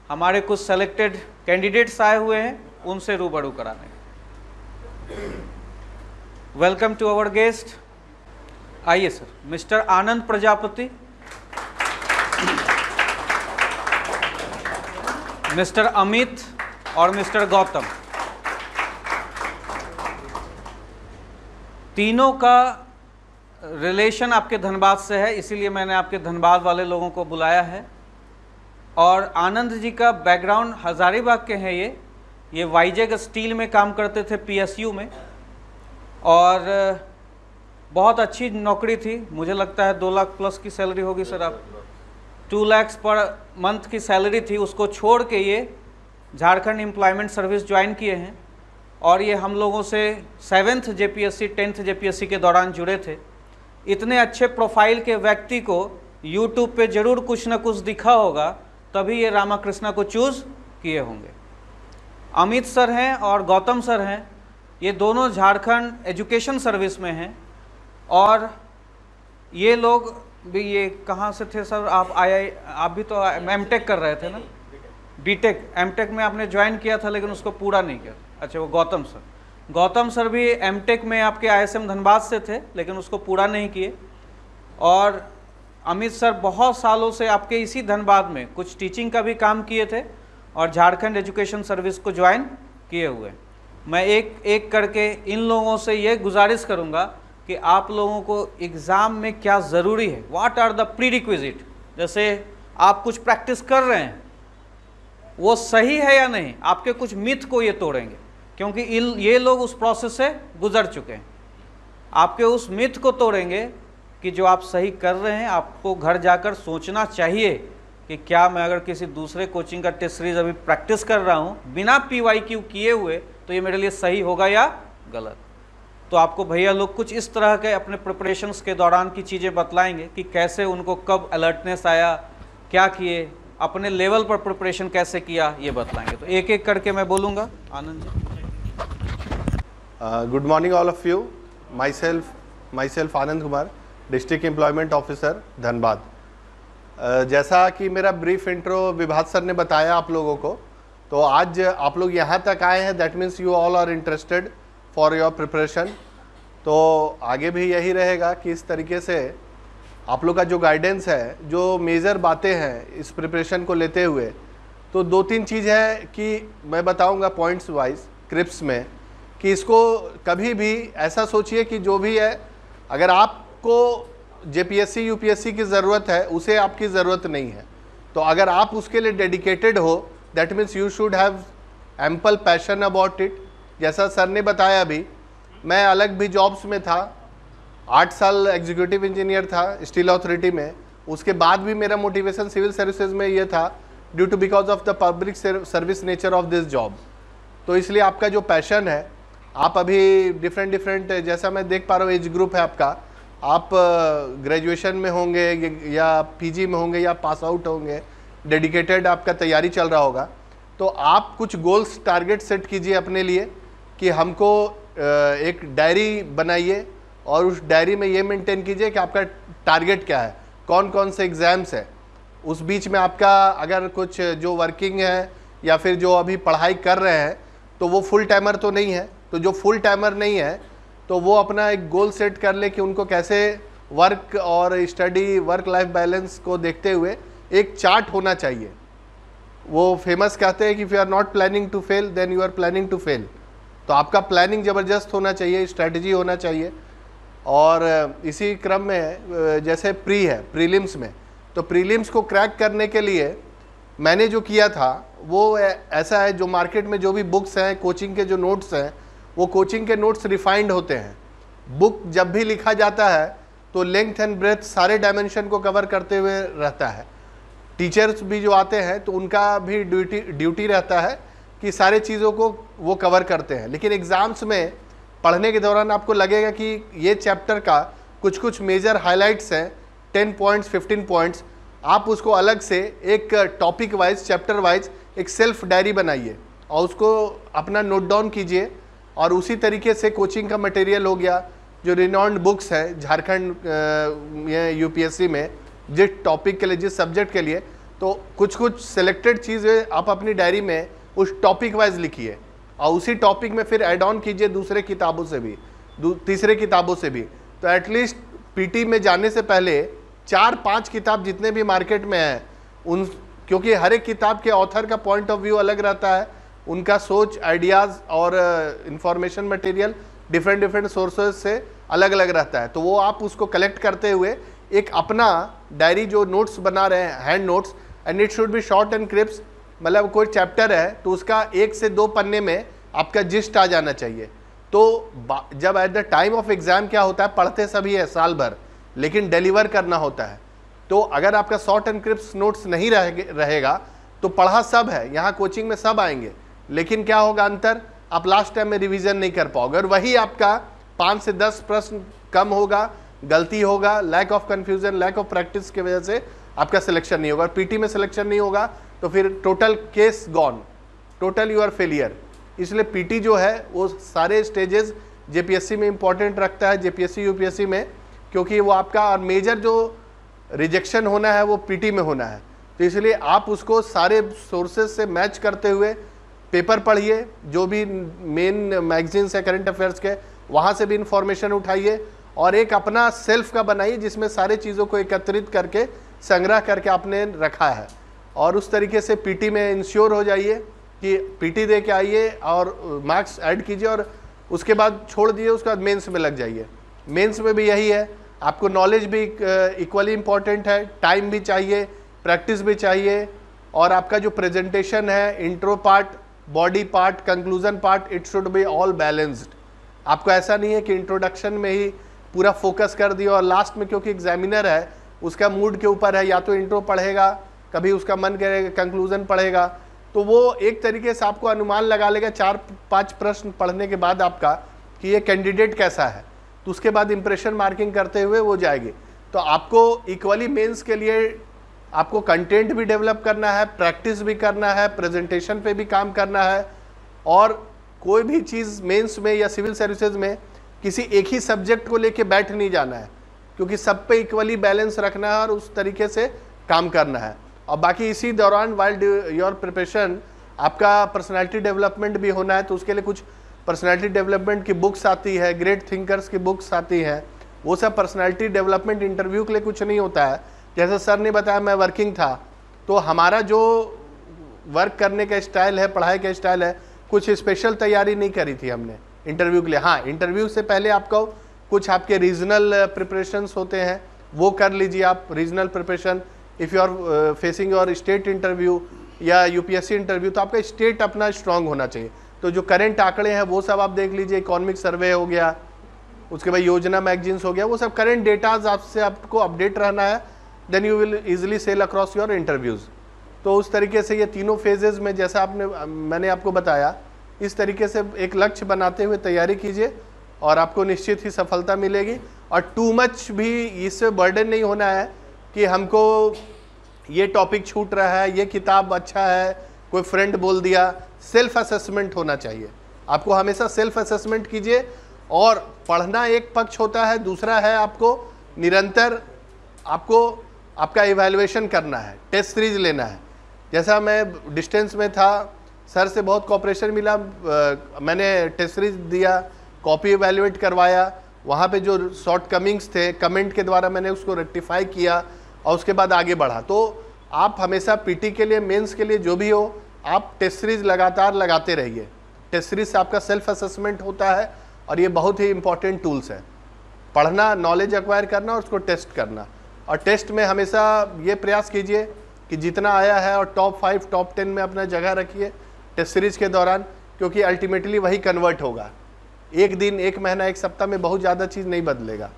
हमारे कुछ selected candidates आए हुए हैं, उनसे रूबरू कराने। Welcome to our guest. आइए sir, mister Anand Prajapati, mister Amit और मिस्टर गौतम। तीनों का रिलेशन आपके धनबाद से है, इसीलिए मैंने आपके धनबाद वाले लोगों को बुलाया है। और आनंद जी का बैकग्राउंड हजारीबाग के हैं। ये वाईजेग स्टील में काम करते थे, पीएसयू में, और बहुत अच्छी नौकरी थी। मुझे लगता है 2 लाख प्लस की सैलरी होगी सर। आप 2 लाख पर मंथ की सैलरी थी, उसको छोड़ के ये झारखंड एम्प्लॉयमेंट सर्विस ज्वाइन किए हैं। और ये हम लोगों से 7th जेपीएससी 10th जेपीएससी के दौरान जुड़े थे। इतने अच्छे प्रोफाइल के व्यक्ति को यूट्यूब पे जरूर कुछ ना कुछ दिखा होगा, तभी ये रामाकृष्णा को चूज़ किए होंगे। अमित सर हैं और गौतम सर हैं, ये दोनों झारखंड एजुकेशन सर्विस में हैं। और ये लोग भी, ये कहाँ से थे सर? आप भी तो एमटेक कर रहे थे ना? बीटेक, एमटेक में आपने ज्वाइन किया था लेकिन उसको पूरा नहीं किया। अच्छा, वो गौतम सर भी एमटेक में आपके आईएसएम धनबाद से थे लेकिन उसको पूरा नहीं किए। और अमित सर बहुत सालों से आपके इसी धनबाद में कुछ टीचिंग का भी काम किए थे और झारखंड एजुकेशन सर्विस को ज्वाइन किए हुए। मैं एक एक करके इन लोगों से ये गुजारिश करूँगा कि आप लोगों को एग्ज़ाम में क्या ज़रूरी है, व्हाट आर द प्रीरिक्विजिट। जैसे आप कुछ प्रैक्टिस कर रहे हैं, वो सही है या नहीं, आपके कुछ मिथ को ये तोड़ेंगे, क्योंकि ये लोग उस प्रोसेस से गुजर चुके हैं। आपके उस मिथ को तोड़ेंगे कि जो आप सही कर रहे हैं। आपको घर जाकर सोचना चाहिए कि क्या मैं अगर किसी दूसरे कोचिंग का टेस्ट सीरीज अभी प्रैक्टिस कर रहा हूँ बिना PYQ किए हुए, तो ये मेरे लिए सही होगा या गलत। तो आपको भैया लोग कुछ इस तरह के अपने प्रिपरेशंस के दौरान की चीज़ें बतलाएंगे कि कैसे उनको कब अलर्टनेस आया, क्या किए, अपने लेवल पर प्रिपरेशन कैसे किया, ये बतलाएंगे। तो एक एक करके मैं बोलूँगा। Anand ji. Good morning all of you. Myself Anand Kumar, district employment officer Dhanbad. जैसा कि मेरा ब्रीफ इंट्रो विभात सर ने बताया आप लोगों को, तो आज आप लोग यहाँ तक आए हैं, that means you all are interested for your preparation. तो आगे भी यही रहेगा कि इस तरीके से आप लोग का जो गाइडेंस है, जो मेजर बातें हैं इस प्रिपरेशन को लेते हुए, तो 2-3 चीज़ है कि मैं बताऊंगा पॉइंट्स वाइज क्रिप्स में, कि इसको कभी भी ऐसा सोचिए कि जो भी है, अगर आपको जेपीएससी यूपीएससी की ज़रूरत है, उसे आपकी ज़रूरत नहीं है। तो अगर आप उसके लिए डेडिकेटेड हो, that means you should have ample passion about it. जैसा सर ने बताया भी, मैं अलग भी जॉब्स में था, 8 साल एग्जीक्यूटिव इंजीनियर था स्टील अथॉरिटी में। उसके बाद भी मेरा मोटिवेशन सिविल सर्विसेज में ये था, due to because of the public service nature of this job. तो इसलिए आपका जो पैशन है, आप अभी डिफरेंट जैसा मैं देख पा रहा हूँ एज ग्रुप है आपका, आप ग्रेजुएशन में होंगे या पीजी में होंगे या पास आउट होंगे, डेडिकेटेड आपका तैयारी चल रहा होगा। तो आप कुछ गोल्स टारगेट सेट कीजिए अपने लिए कि हमको एक डायरी बनाइए और उस डायरी में ये मेंटेन कीजिए कि आपका टारगेट क्या है, कौन कौन से एग्ज़ाम्स है। उस बीच में आपका अगर कुछ जो वर्किंग है या फिर जो अभी पढ़ाई कर रहे हैं, तो वो फुल टाइमर तो नहीं है। तो जो फुल टाइमर नहीं है, तो वो अपना एक गोल सेट कर ले कि उनको कैसे वर्क और स्टडी, वर्क लाइफ बैलेंस को देखते हुए एक चार्ट होना चाहिए। वो फेमस कहते हैं कि if you are not planning to fail then you are planning to fail. तो आपका प्लानिंग ज़बरदस्त होना चाहिए, स्ट्रैटेजी होना चाहिए। और इसी क्रम में जैसे प्रीलिम्स में, तो प्रीलिम्स को क्रैक करने के लिए मैंने जो किया था वो ऐसा है, जो मार्केट में जो भी बुक्स हैं, कोचिंग के जो नोट्स हैं, वो कोचिंग के नोट्स रिफाइंड होते हैं। बुक जब भी लिखा जाता है तो लेंथ एंड ब्रेथ सारे डायमेंशन को कवर करते हुए रहता है। टीचर्स भी जो आते हैं तो उनका भी ड्यूटी रहता है कि सारे चीज़ों को वो कवर करते हैं। लेकिन एग्ज़ाम्स में पढ़ने के दौरान आपको लगेगा कि ये चैप्टर का कुछ मेजर हाइलाइट्स हैं, 10 पॉइंट्स 15 पॉइंट्स, आप उसको अलग से एक टॉपिक वाइज, चैप्टर वाइज एक सेल्फ डायरी बनाइए और उसको अपना नोट डाउन कीजिए। और उसी तरीके से कोचिंग का मटेरियल हो गया, जो रिनॉन्ड बुक्स है झारखंड यूपीएससी में, जिस टॉपिक के लिए, जिस सब्जेक्ट के लिए, तो कुछ कुछ सिलेक्टेड चीज़ें आप अपनी डायरी में उस टॉपिक वाइज लिखिए और उसी टॉपिक में फिर ऐड ऑन कीजिए दूसरे किताबों से भी, तीसरे किताबों से भी। तो एटलीस्ट पीटी में जाने से पहले 4-5 किताब जितने भी मार्केट में हैं उन, क्योंकि हर एक किताब के ऑथर का पॉइंट ऑफ व्यू अलग रहता है, उनका सोच, आइडियाज़ और इंफॉर्मेशन मटेरियल डिफरेंट सोर्सेज से अलग अलग रहता है। तो वो आप उसको कलेक्ट करते हुए एक अपना डायरी जो नोट्स बना रहे हैं, hand notes, and it should be short and crisp, मतलब कोई चैप्टर है तो उसका 1 से 2 पन्ने में आपका जिस्ट आ जाना चाहिए। तो जब at the time of exam क्या होता है, पढ़ते सभी है साल भर, लेकिन डिलीवर करना होता है। तो अगर आपका शॉर्ट एंड क्रिप्स नोट्स नहीं रहेगा तो पढ़ा सब है, यहाँ कोचिंग में सब आएंगे, लेकिन क्या होगा अंतर, आप लास्ट टाइम में रिवीजन नहीं कर पाओगे और वही आपका 5 से 10 प्रश्न कम होगा, गलती होगा, lack of confusion, lack of practice की वजह से आपका सिलेक्शन नहीं होगा। पीटी में सिलेक्शन नहीं होगा तो फिर total case gone, total you are failure. इसलिए पीटी जो है वो सारे स्टेजेस जेपीएससी में इंपॉर्टेंट रखता है, जेपीएससी यूपीएससी में, क्योंकि वो आपका और मेजर जो रिजेक्शन होना है वो पीटी में होना है। तो इसलिए आप उसको सारे सोर्सेज से मैच करते हुए पेपर पढ़िए, जो भी मेन मैगजीन्स है करंट अफेयर्स के, वहाँ से भी इंफॉर्मेशन उठाइए और एक अपना सेल्फ का बनाइए जिसमें सारे चीज़ों को एकत्रित करके संग्रह करके आपने रखा है, और उस तरीके से पीटी में इंश्योर हो जाइए कि पीटी दे के आइए और मार्क्स ऐड कीजिए और उसके बाद छोड़ दिए, उसके बाद मेंस में लग जाइए। मेंस में भी यही है, आपको नॉलेज भी इक्वली इम्पॉर्टेंट है, टाइम भी चाहिए, प्रैक्टिस भी चाहिए, और आपका जो प्रेजेंटेशन है, intro part, body part, conclusion part, it should be all balanced. आपको ऐसा नहीं है कि इंट्रोडक्शन में ही पूरा फोकस कर दिया और लास्ट में, क्योंकि एग्जामिनर है उसका मूड के ऊपर है, या तो इंट्रो पढ़ेगा, कभी उसका मन करेगा कंक्लूजन पढ़ेगा, तो वो एक तरीके से आपको अनुमान लगा लेगा 4-5 प्रश्न पढ़ने के बाद आपका कि ये कैंडिडेट कैसा है, तो उसके बाद इंप्रेशन मार्किंग करते हुए वो जाएगी। तो आपको इक्वली मेंस के लिए आपको कंटेंट भी डेवलप करना है, प्रैक्टिस भी करना है, प्रेजेंटेशन पे भी काम करना है, और कोई भी चीज़ मेंस में या सिविल सर्विसेज में किसी एक ही सब्जेक्ट को लेके बैठ नहीं जाना है, क्योंकि सब पे इक्वली बैलेंस रखना है और उस तरीके से काम करना है। और बाकी इसी दौरान वाइल योर प्रिपरेशन आपका पर्सनालिटी डेवलपमेंट भी होना है, तो उसके लिए कुछ पर्सनालिटी डेवलपमेंट की बुक्स आती है, ग्रेट थिंकर्स की बुक्स आती हैं, वो सब पर्सनालिटी डेवलपमेंट इंटरव्यू के लिए कुछ नहीं होता है। जैसे सर ने बताया, मैं वर्किंग था, तो हमारा जो वर्क करने का स्टाइल है, पढ़ाई का स्टाइल है, कुछ स्पेशल तैयारी नहीं करी थी हमने इंटरव्यू के लिए। हाँ, इंटरव्यू से पहले आपको कुछ आपके रीजनल प्रिपरेशंस होते हैं, वो कर लीजिए आप, regional preparation. If you are facing your state interview या यूपीएससी इंटरव्यू, तो आपका स्टेट अपना स्ट्रांग होना चाहिए। तो जो करंट आंकड़े हैं वो सब आप देख लीजिए, इकोनॉमिक सर्वे हो गया, उसके बाद योजना मैगजीन्स हो गया, वो सब करंट डेटाज आपसे आपको अपडेट रहना है, then you will easily sail across your interviews. तो उस तरीके से ये तीनों फेजेज़ में, जैसा मैंने आपको बताया, इस तरीके से एक लक्ष्य बनाते हुए तैयारी कीजिए और आपको निश्चित ही सफलता मिलेगी। और टू मच भी इससे बर्डन नहीं होना है कि हमको ये टॉपिक छूट रहा है, ये किताब अच्छा है, कोई फ्रेंड बोल दिया। सेल्फ असेसमेंट होना चाहिए, आपको हमेशा सेल्फ असेसमेंट कीजिए। और पढ़ना एक पक्ष होता है, दूसरा है आपको निरंतर आपका इवैल्यूएशन करना है, टेस्ट सीरीज लेना है। जैसा मैं डिस्टेंस में था, सर से बहुत कोऑपरेशन मिला, मैंने टेस्ट सीरीज दिया, कॉपी इवैल्यूएट करवाया, वहाँ पे जो शॉर्ट कमिंग्स थे कमेंट के द्वारा मैंने उसको रेक्टिफाई किया और उसके बाद आगे बढ़ा। तो आप हमेशा पीटी के लिए, मेंस के लिए, जो भी हो, आप टेस्ट सीरीज लगातार लगाते रहिए। टेस्ट सीरीज से आपका सेल्फ असेसमेंट होता है और ये बहुत ही इंपॉर्टेंट टूल्स है। पढ़ना, नॉलेज एक्वायर करना और उसको टेस्ट करना। और टेस्ट में हमेशा ये प्रयास कीजिए कि जितना आया है और टॉप 5 टॉप 10 में अपना जगह रखिए टेस्ट सीरीज के दौरान, क्योंकि अल्टीमेटली वही कन्वर्ट होगा। एक दिन, एक महीना, एक सप्ताह में बहुत ज़्यादा चीज़ नहीं बदलेगा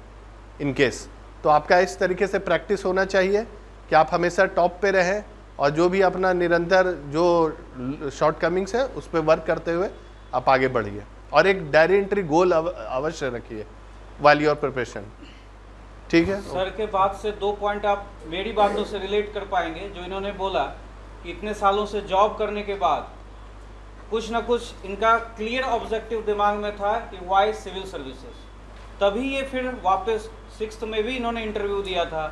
इन केस। तो आपका इस तरीके से प्रैक्टिस होना चाहिए कि आप हमेशा टॉप पे रहें और जो भी अपना निरंतर जो शॉर्ट कमिंग्स है उस पर वर्क करते हुए आप आगे बढ़िए। और एक डायरी एंट्री गोल अवश्य रखिए वाइल योर प्रिपरेशन। ठीक है सर के बात से 2 पॉइंट आप मेरी बातों से रिलेट कर पाएंगे। जो इन्होंने बोला कि इतने सालों से जॉब करने के बाद कुछ ना कुछ इनका क्लियर ऑब्जेक्टिव दिमाग में था कि वाई सिविल सर्विसेज, तभी ये फिर वापस 6th में भी इन्होंने इंटरव्यू दिया था,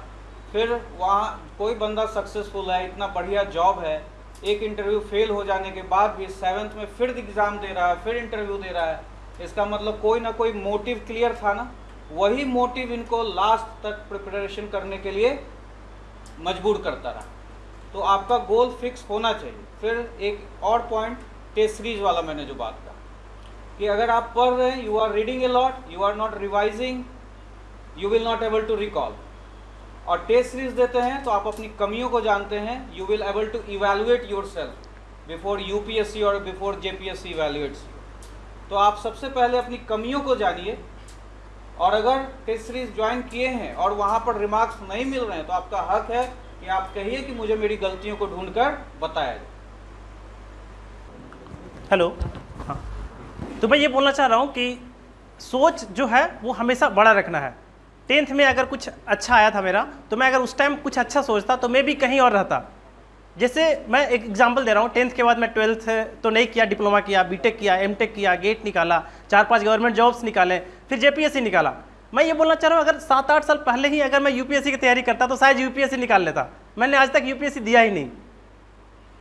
फिर वहाँ कोई बंदा सक्सेसफुल है, इतना बढ़िया जॉब है, एक इंटरव्यू फेल हो जाने के बाद भी 7th में फिर एग्ज़ाम दे रहा है, फिर इंटरव्यू दे रहा है, इसका मतलब कोई ना कोई मोटिव क्लियर था ना। वही मोटिव इनको लास्ट तक प्रिपरेशन करने के लिए मजबूर करता रहा। तो आपका गोल फिक्स होना चाहिए। फिर एक और पॉइंट टेस्ट सीरीज वाला मैंने जो बात कहा कि अगर आप पढ़ रहे हैं, you are reading a lot, you are not revising, you will not able to recall. और टेस्ट सीरीज देते हैं तो आप अपनी कमियों को जानते हैं, you will able to evaluate your self before UPSC और बिफोर जेपीएससी इवैल्यूएट्स यू। तो आप सबसे पहले अपनी कमियों को जानिए, और अगर टेस्ट सीरीज ज्वाइन किए हैं और वहाँ पर रिमार्क्स नहीं मिल रहे हैं तो आपका हक है कि आप कहिए कि मुझे मेरी गलतियों को ढूंढकर बताया जाए। हेलो, हाँ, तो मैं ये बोलना चाह रहा हूँ कि सोच जो है वो हमेशा बड़ा रखना है। 10th में अगर कुछ अच्छा आया था मेरा, तो मैं अगर उस टाइम कुछ अच्छा सोचता तो मैं भी कहीं और रहता। जैसे मैं एक एग्जांपल दे रहा हूँ, 10th के बाद मैं 12th तो नहीं किया, डिप्लोमा किया, बीटेक किया, एमटेक किया, गेट निकाला, 4-5 गवर्नमेंट जॉब्स निकाले, फिर जेपीएससी निकाला। मैं ये बोलना चाह रहा हूँ, अगर 7-8 साल पहले ही अगर मैं यूपीएससी की तैयारी करता तो शायद यूपीएससी निकाल लेता। मैंने आज तक यूपीएससी दिया ही नहीं।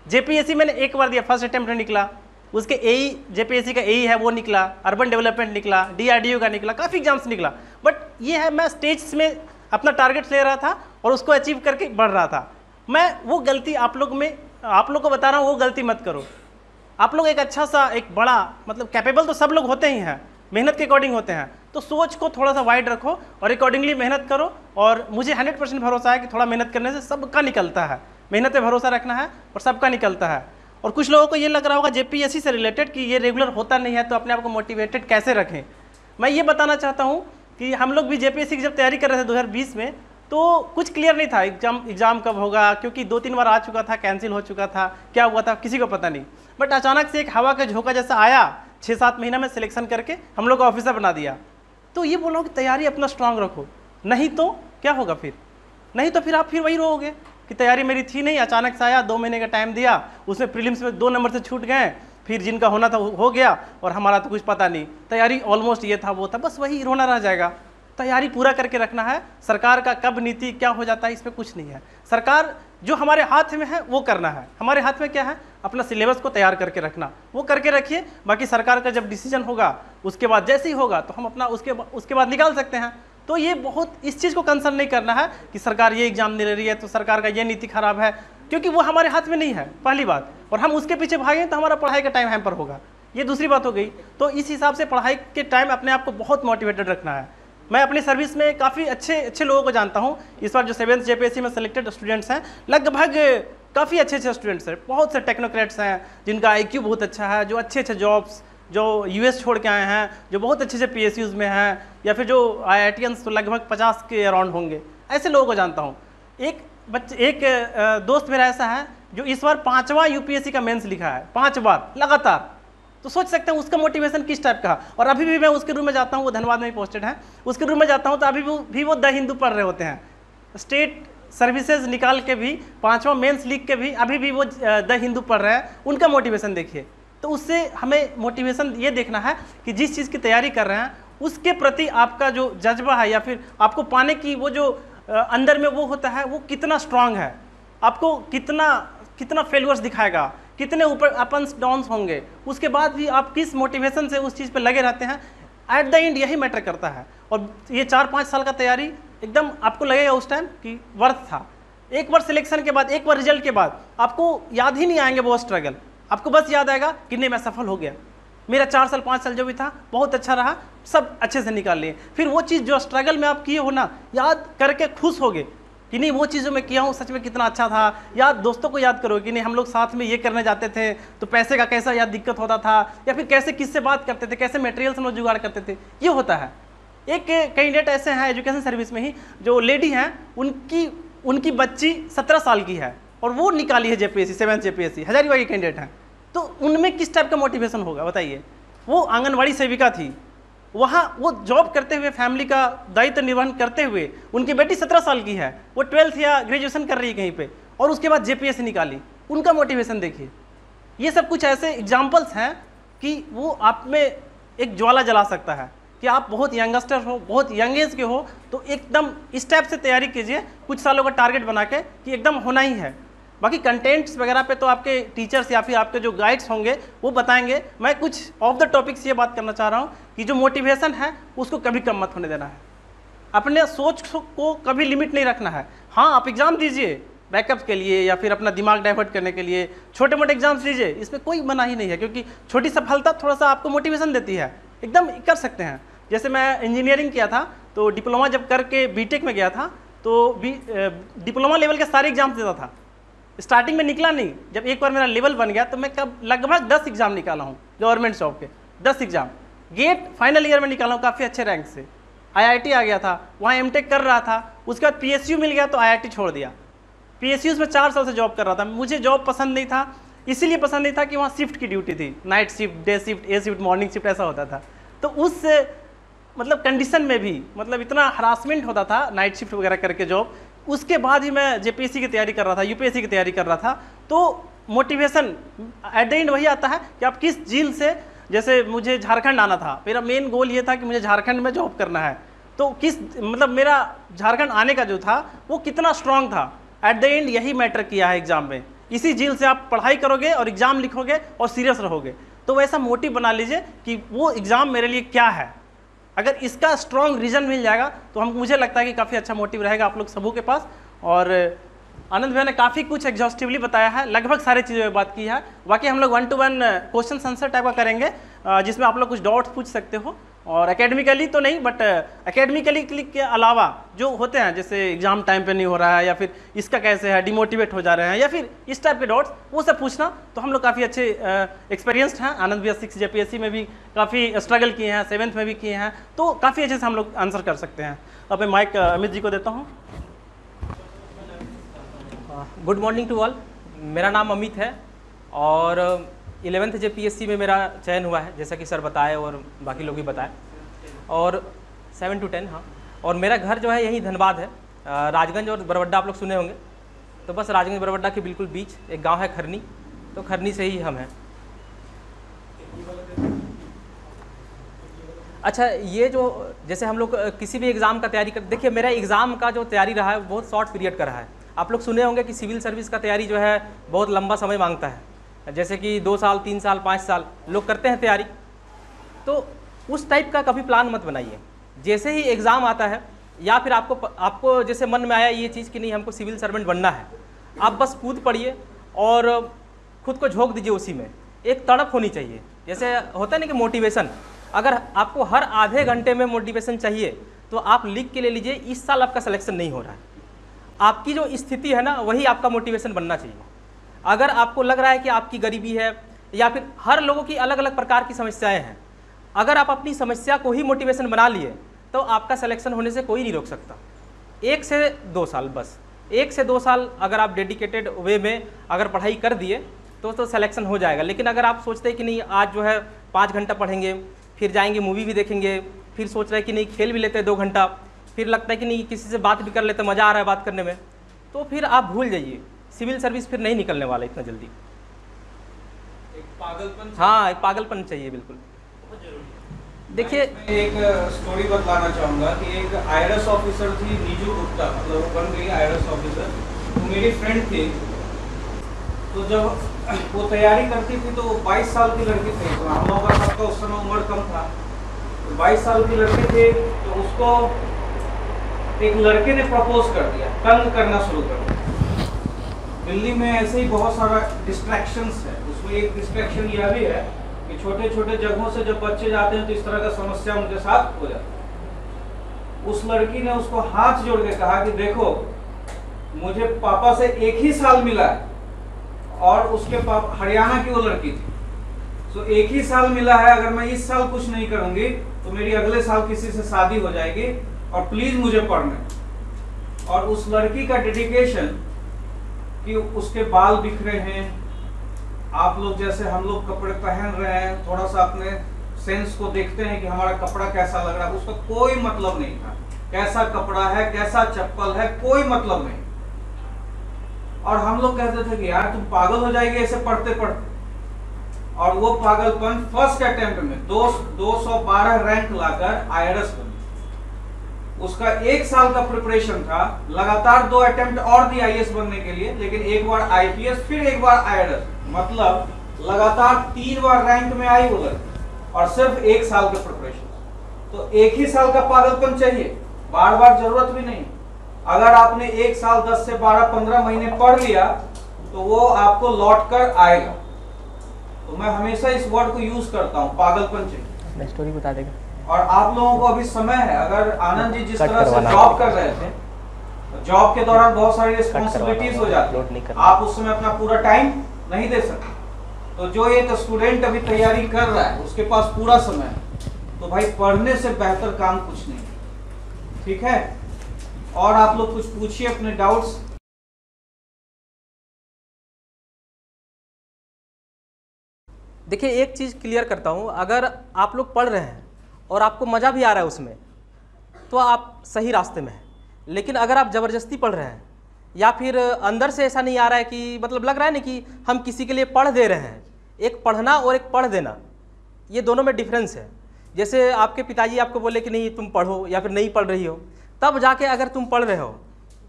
जेपीएससी मैंने एक बार दिया, फर्स्ट अटेम्प्ट में निकला, उसके एई, जेपीएससी का एई है वो निकला, अर्बन डेवलपमेंट निकला, डीआरडीओ का निकला, काफ़ी एग्जाम्स निकला। बट ये है, मैं स्टेज में अपना टारगेट ले रहा था और उसको अचीव करके बढ़ रहा था। मैं वो गलती आप लोग को बता रहा हूँ, वो गलती मत करो। आप लोग एक अच्छा सा, एक बड़ा, मतलब कैपेबल तो सब लोग होते ही हैं, मेहनत के अकॉर्डिंग होते हैं, तो सोच को थोड़ा सा वाइड रखो और अकॉर्डिंगली मेहनत करो। और मुझे 100% भरोसा है कि थोड़ा मेहनत करने से सबका निकलता है। मेहनत पे भरोसा रखना है और सबका निकलता है। और कुछ लोगों को ये लग रहा होगा जेपीएससी से रिलेटेड कि ये रेगुलर होता नहीं है, तो अपने आप को मोटिवेटेड कैसे रखें। मैं ये बताना चाहता हूँ कि हम लोग भी जेपीएससी की जब तैयारी कर रहे थे 2020 में, तो कुछ क्लियर नहीं था एग्जाम कब होगा, क्योंकि 2-3 बार आ चुका था, कैंसिल हो चुका था, क्या हुआ था किसी को पता नहीं। बट अचानक से एक हवा का झोंका जैसा आया, 6-7 महीना में सिलेक्शन करके हम लोग को ऑफिसर बना दिया। तो ये बोल रहा हूँ कि तैयारी अपना स्ट्रांग रखो, नहीं तो क्या होगा फिर, नहीं तो फिर आप फिर वही रहोगे कि तैयारी मेरी थी नहीं, अचानक से आया, 2 महीने का टाइम दिया, उसमें प्रीलिम्स में 2 नंबर से छूट गए, फिर जिनका होना था हो गया और हमारा तो कुछ पता नहीं, तैयारी ऑलमोस्ट ये था वो था, बस वही रोना रह जाएगा। तैयारी पूरा करके रखना है। सरकार का कब नीति क्या हो जाता है इसमें कुछ नहीं है। सरकार जो हमारे हाथ में है वो करना है। हमारे हाथ में क्या है, अपना सिलेबस को तैयार करके रखना, वो करके रखिए। बाकी सरकार का जब डिसीजन होगा उसके बाद जैसे ही होगा तो हम अपना उसके बाद निकाल सकते हैं। तो ये बहुत इस चीज़ को कंसर्न नहीं करना है कि सरकार ये एग्जाम नहीं ले रही है तो सरकार का ये नीति खराब है, क्योंकि वो हमारे हाथ में नहीं है, पहली बात। और हम उसके पीछे भागें तो हमारा पढ़ाई का टाइम हैम्पर होगा, ये दूसरी बात हो गई। तो इस हिसाब से पढ़ाई के टाइम अपने आप को बहुत मोटिवेटेड रखना है। मैं अपनी सर्विस में काफ़ी अच्छे लोगों को जानता हूँ। इस बार जो 7th जेपीएससी में सेलेक्टेड स्टूडेंट्स हैं, लगभग काफ़ी अच्छे स्टूडेंट्स हैं। बहुत से टेक्नोक्रेट्स हैं जिनका IQ बहुत अच्छा है, जो अच्छे जॉब्स, जो US छोड़ के आए हैं, जो बहुत अच्छे PSUs में हैं, या फिर जो IITians तो लगभग 50 के अराउंड होंगे। ऐसे लोगों को जानता हूँ। एक दोस्त मेरा ऐसा है जो इस बार 5वां UPSC का मेंस लिखा है, 5 बार लगातार। तो सोच सकते हैं उसका मोटिवेशन किस टाइप का। और अभी भी मैं उसके रूम में जाता हूँ, वो धनबाद में ही पोस्टेड है, उसके रूम में जाता हूँ तो अभी भी वो द हिंदू पढ़ रहे होते हैं। स्टेट सर्विसेज निकाल के भी, 5वां मेंस लिख के भी अभी भी वो द हिंदू पढ़ रहे हैं। उनका मोटिवेशन देखिए। तो उससे हमें मोटिवेशन ये देखना है कि जिस चीज़ की तैयारी कर रहे हैं उसके प्रति आपका जो जज्बा है, या फिर आपको पाने की वो जो अंदर में वो होता है, वो कितना स्ट्रांग है, आपको कितना फेल्यूर्स दिखाएगा, कितने ऊपर अपन्स डाउन्स होंगे, उसके बाद भी आप किस मोटिवेशन से उस चीज़ पे लगे रहते हैं। एट द एंड यही मैटर करता है। और ये 4-5 साल का तैयारी एकदम आपको लगेगा उस टाइम कि वर्थ था। एक बार सिलेक्शन के बाद, एक बार रिजल्ट के बाद आपको याद ही नहीं आएंगे वो स्ट्रगल। आपको बस याद आएगा कि नहीं मैं सफल हो गया, मेरा 4 साल 5 साल जो भी था बहुत अच्छा रहा, सब अच्छे से निकाल लिए। फिर वो चीज़ जो स्ट्रगल में आप किए हो ना, याद करके खुश हो गए कि नहीं वो चीज़ जो मैं किया हूँ सच में कितना अच्छा था। या दोस्तों को याद करो कि नहीं हम लोग साथ में ये करने जाते थे तो पैसे का कैसा याद दिक्कत होता था, या फिर कैसे किससे बात करते थे, कैसे मटेरियल्स हम लोग जुगाड़ करते थे, ये होता है। एक कैंडिडेट ऐसे हैं एजुकेशन सर्विस में ही, जो लेडी हैं, उनकी बच्ची 17 साल की है और वो निकाली है जेपीएससी, 7th जेपीएससी, हजारीबाग की कैंडिडेट हैं। तो उनमें किस टाइप का मोटिवेशन होगा बताइए। वो आंगनवाड़ी सेविका थी, वहाँ वो जॉब करते हुए, फैमिली का दायित्व निर्वहन करते हुए, उनकी बेटी 17 साल की है, वो 12th या ग्रेजुएशन कर रही है कहीं पे, और उसके बाद जेपीएससी निकाली। उनका मोटिवेशन देखिए। ये सब कुछ ऐसे एग्जाम्पल्स हैं कि वो आप में एक ज्वाला जला सकता है कि आप बहुत यंगस्टर हो, बहुत यंग एज के हो, तो एकदम इस टाइप से तैयारी कीजिए कुछ सालों का टारगेट बना के कि एकदम होना ही है। बाकी कंटेंट्स वगैरह पे तो आपके टीचर्स या फिर आपके जो गाइड्स होंगे वो बताएंगे। मैं कुछ ऑफ द टॉपिक्स ये बात करना चाह रहा हूँ कि जो मोटिवेशन है उसको कभी कम मत होने देना है, अपने सोच को कभी लिमिट नहीं रखना है। हाँ, आप एग्ज़ाम दीजिए बैकअप के लिए या फिर अपना दिमाग डाइवर्ट करने के लिए, छोटे मोटे एग्जाम्स दीजिए, इसमें कोई मना ही नहीं है, क्योंकि छोटी सफलता थोड़ा सा आपको मोटिवेशन देती है, एकदम कर सकते हैं। जैसे मैं इंजीनियरिंग किया था तो डिप्लोमा जब करके बीटेक में गया था तो डिप्लोमा लेवल के सारे एग्जाम्स देता था। स्टार्टिंग में निकला नहीं, जब एक बार मेरा लेवल बन गया तो मैं कब लगभग 10 एग्जाम निकाला हूँ गवर्नमेंट जॉब के, 10 एग्जाम। गेट फाइनल ईयर में निकाला हूँ काफ़ी अच्छे रैंक से। IIT आ गया था, वहाँ एमटेक कर रहा था, उसके बाद PSU मिल गया तो IIT छोड़ दिया। PSU में 4 साल से जॉब कर रहा था। मुझे जॉब पसंद नहीं था, इसीलिए पसंद नहीं था कि वहाँ शिफ्ट की ड्यूटी थी, नाइट शिफ्ट, डे शिफ्ट, ए शिफ्ट, मॉर्निंग शिफ्ट ऐसा होता था। तो उस मतलब कंडीशन में भी मतलब इतना हरासमेंट होता था नाइट शिफ्ट वगैरह करके जॉब, उसके बाद ही मैं JPSC की तैयारी कर रहा था, UPSC की तैयारी कर रहा था। तो मोटिवेशन एट द एंड वही आता है कि आप किस झील से, जैसे मुझे झारखंड आना था, मेरा मेन गोल ये था कि मुझे झारखंड में जॉब करना है, तो किस मतलब मेरा झारखंड आने का जो था वो कितना स्ट्रांग था, एट द एंड यही मैटर किया है एग्जाम में। इसी झील से आप पढ़ाई करोगे और एग्जाम लिखोगे और सीरियस रहोगे, तो वैसा मोटिव बना लीजिए कि वो एग्जाम मेरे लिए क्या है। अगर इसका स्ट्रॉन्ग रीजन मिल जाएगा तो मुझे लगता है कि काफ़ी अच्छा मोटिव रहेगा आप लोग सबों के पास। और आनंद भैया ने काफ़ी कुछ एग्जॉस्टिवली बताया है, लगभग सारी चीज़ों में बात की है। बाकी हम लोग 1-to-1 क्वेश्चन आंसर टाइप का करेंगे, जिसमें आप लोग कुछ डाउट्स पूछ सकते हो, और एकेडमिकली तो नहीं, बट एकेडमिकली के अलावा जो होते हैं, जैसे एग्जाम टाइम पे नहीं हो रहा है या फिर इसका कैसे है, डिमोटिवेट हो जा रहे हैं या फिर इस टाइप के डाउट्स, वो सब पूछना। तो हम लोग काफ़ी अच्छे एक्सपीरियंस्ड हैं। आनंद भैया 6 JPSC में भी काफ़ी स्ट्रगल किए हैं, 7th में भी किए हैं, तो काफ़ी अच्छे से हम लोग आंसर कर सकते हैं। अब मैं माइक अमित जी को देता हूँ। गुड मॉर्निंग टू ऑल, मेरा नाम अमित है और 11th JPSC में मेरा चयन हुआ है, जैसा कि सर बताए और बाकी लोग भी बताए, और 7 to 10। हाँ, और मेरा घर जो है यही धनबाद है, राजगंज और बरवड्डा आप लोग सुने होंगे, तो बस राजगंज बरवड्डा के बिल्कुल बीच एक गांव है खरनी, तो खरनी से ही हम हैं। अच्छा, ये जो जैसे हम लोग किसी भी एग्ज़ाम का तैयारी कर, देखिए मेरा एग्ज़ाम का जो तैयारी रहा है बहुत शॉर्ट पीरियड का रहा है। आप लोग सुने होंगे कि सिविल सर्विस का तैयारी जो है बहुत लंबा समय मांगता है, जैसे कि 2 साल, 3 साल, 5 साल लोग करते हैं तैयारी। तो उस टाइप का कभी प्लान मत बनाइए। जैसे ही एग्ज़ाम आता है या फिर आपको जैसे मन में आया ये चीज़ कि नहीं हमको सिविल सर्वेंट बनना है, आप बस कूद पड़िए और खुद को झोंक दीजिए उसी में। एक तड़प होनी चाहिए, जैसे होता है ना कि मोटिवेशन, अगर आपको हर आधे घंटे में मोटिवेशन चाहिए तो आप लिख के ले लीजिए इस साल आपका सिलेक्शन नहीं हो रहा है। आपकी जो स्थिति है ना वही आपका मोटिवेशन बनना चाहिए। अगर आपको लग रहा है कि आपकी गरीबी है या फिर हर लोगों की अलग अलग प्रकार की समस्याएं हैं, अगर आप अपनी समस्या को ही मोटिवेशन बना लिए तो आपका सिलेक्शन होने से कोई नहीं रोक सकता। 1 से 2 साल, बस 1 से 2 साल अगर आप डेडिकेटेड वे में अगर पढ़ाई कर दिए तो सिलेक्शन हो जाएगा। लेकिन अगर आप सोचते हैं कि नहीं आज जो है 5 घंटा पढ़ेंगे, फिर जाएंगे मूवी भी देखेंगे, फिर सोच रहे हैं कि नहीं खेल भी लेते हैं 2 घंटा, फिर लगता है कि नहीं किसी से बात भी कर लेते, मज़ा आ रहा है बात करने में, तो फिर आप भूल जाइए, सिविल सर्विस फिर नहीं निकलने वाला इतना जल्दी। एक पागलपन, हाँ, एक पागलपन चाहिए बिल्कुल। देखिए एक स्टोरी बतलाना चाहूँगा कि एक IRS ऑफिसर थी नीजू गुप्ता, मतलब वो बन गई IRS ऑफिसर, तो मेरी फ्रेंड थी। तो जब वो तैयारी करती थी तो 22 साल की लड़की थी, तो हम लोगों का सबका उस समय उम्र कम था, तो 22 साल की लड़की थी, तो उसको एक लड़के ने प्रपोज कर दिया, तंग करना शुरू कर दिया। दिल्ली में ऐसे ही बहुत सारा डिस्ट्रैक्शंस है, उसमें एक डिस्ट्रैक्शन यह भी है कि छोटे छोटे जगहों से जब बच्चे जाते हैं तो इस तरह का समस्या उनके साथ हो जाता है। उस लड़की ने उसको हाथ जोड़ के कहा कि देखो मुझे पापा से 1 ही साल मिला है, और उसके पापा हरियाणा की वो लड़की थी, तो 1 ही साल मिला है, अगर मैं इस साल कुछ नहीं करूंगी तो मेरी अगले साल किसी से शादी हो जाएगी, और प्लीज मुझे पढ़ने। और उस लड़की का डेडिकेशन कि उसके बाल बिखरे हैं, आप लोग जैसे हम लोग कपड़े पहन रहे हैं, थोड़ा सा अपने सेंस को देखते हैं कि हमारा कपड़ा कैसा लग रहा है, उसका कोई मतलब नहीं था, कैसा कपड़ा है, कैसा चप्पल है, कोई मतलब नहीं। और हम लोग कहते थे कि यार तुम पागल हो जाएगी ऐसे पढ़ते पढ़ते। और वो पागलपन फर्स्ट अटेम्प्ट में 212 रैंक लाकर आईआरएस बने। उसका 1 साल का प्रिपरेशन था, लगातार 2 अटेम्प्ट और दिए आईएएस बनने के लिए, लेकिन एक बार आईपीएस फिर एक बार आईआरएस, मतलब लगातार 3 बार रैंक में आई वो लड़की, और सिर्फ 1 साल का प्रिपरेशन। तो 1 ही साल का पागलपन चाहिए, बार बार जरूरत भी नहीं। अगर आपने 1 साल 10 से 12-15 महीने पढ़ लिया तो वो आपको लौट कर आएगा। तो मैं हमेशा इस वर्ड को यूज करता हूँ, पागलपन चाहिए। स्टोरी बता देगा। और आप लोगों को अभी समय है, अगर आनंद जी जिस तरह से जॉब कर रहे थे, जॉब के दौरान बहुत सारी रिस्पॉन्सिबिलिटीज हो जाती है, आप उस समय अपना पूरा टाइम नहीं दे सकते। तो जो एक स्टूडेंट अभी तैयारी कर रहा है उसके पास पूरा समय है, तो भाई पढ़ने से बेहतर काम कुछ नहीं, ठीक है। और आप लोग कुछ पूछिए अपने डाउट्स। देखिए एक चीज़ क्लियर करता हूँ, अगर आप लोग पढ़ रहे हैं और आपको मज़ा भी आ रहा है उसमें, तो आप सही रास्ते में हैं। लेकिन अगर आप ज़बरदस्ती पढ़ रहे हैं या फिर अंदर से ऐसा नहीं आ रहा है कि मतलब लग रहा है ना कि हम किसी के लिए पढ़ दे रहे हैं, एक पढ़ना और एक पढ़ देना, ये दोनों में डिफरेंस है। जैसे आपके पिताजी आपको बोले कि नहीं तुम पढ़ो, या फिर नहीं पढ़ रही हो, तब जाके अगर तुम पढ़ रहे हो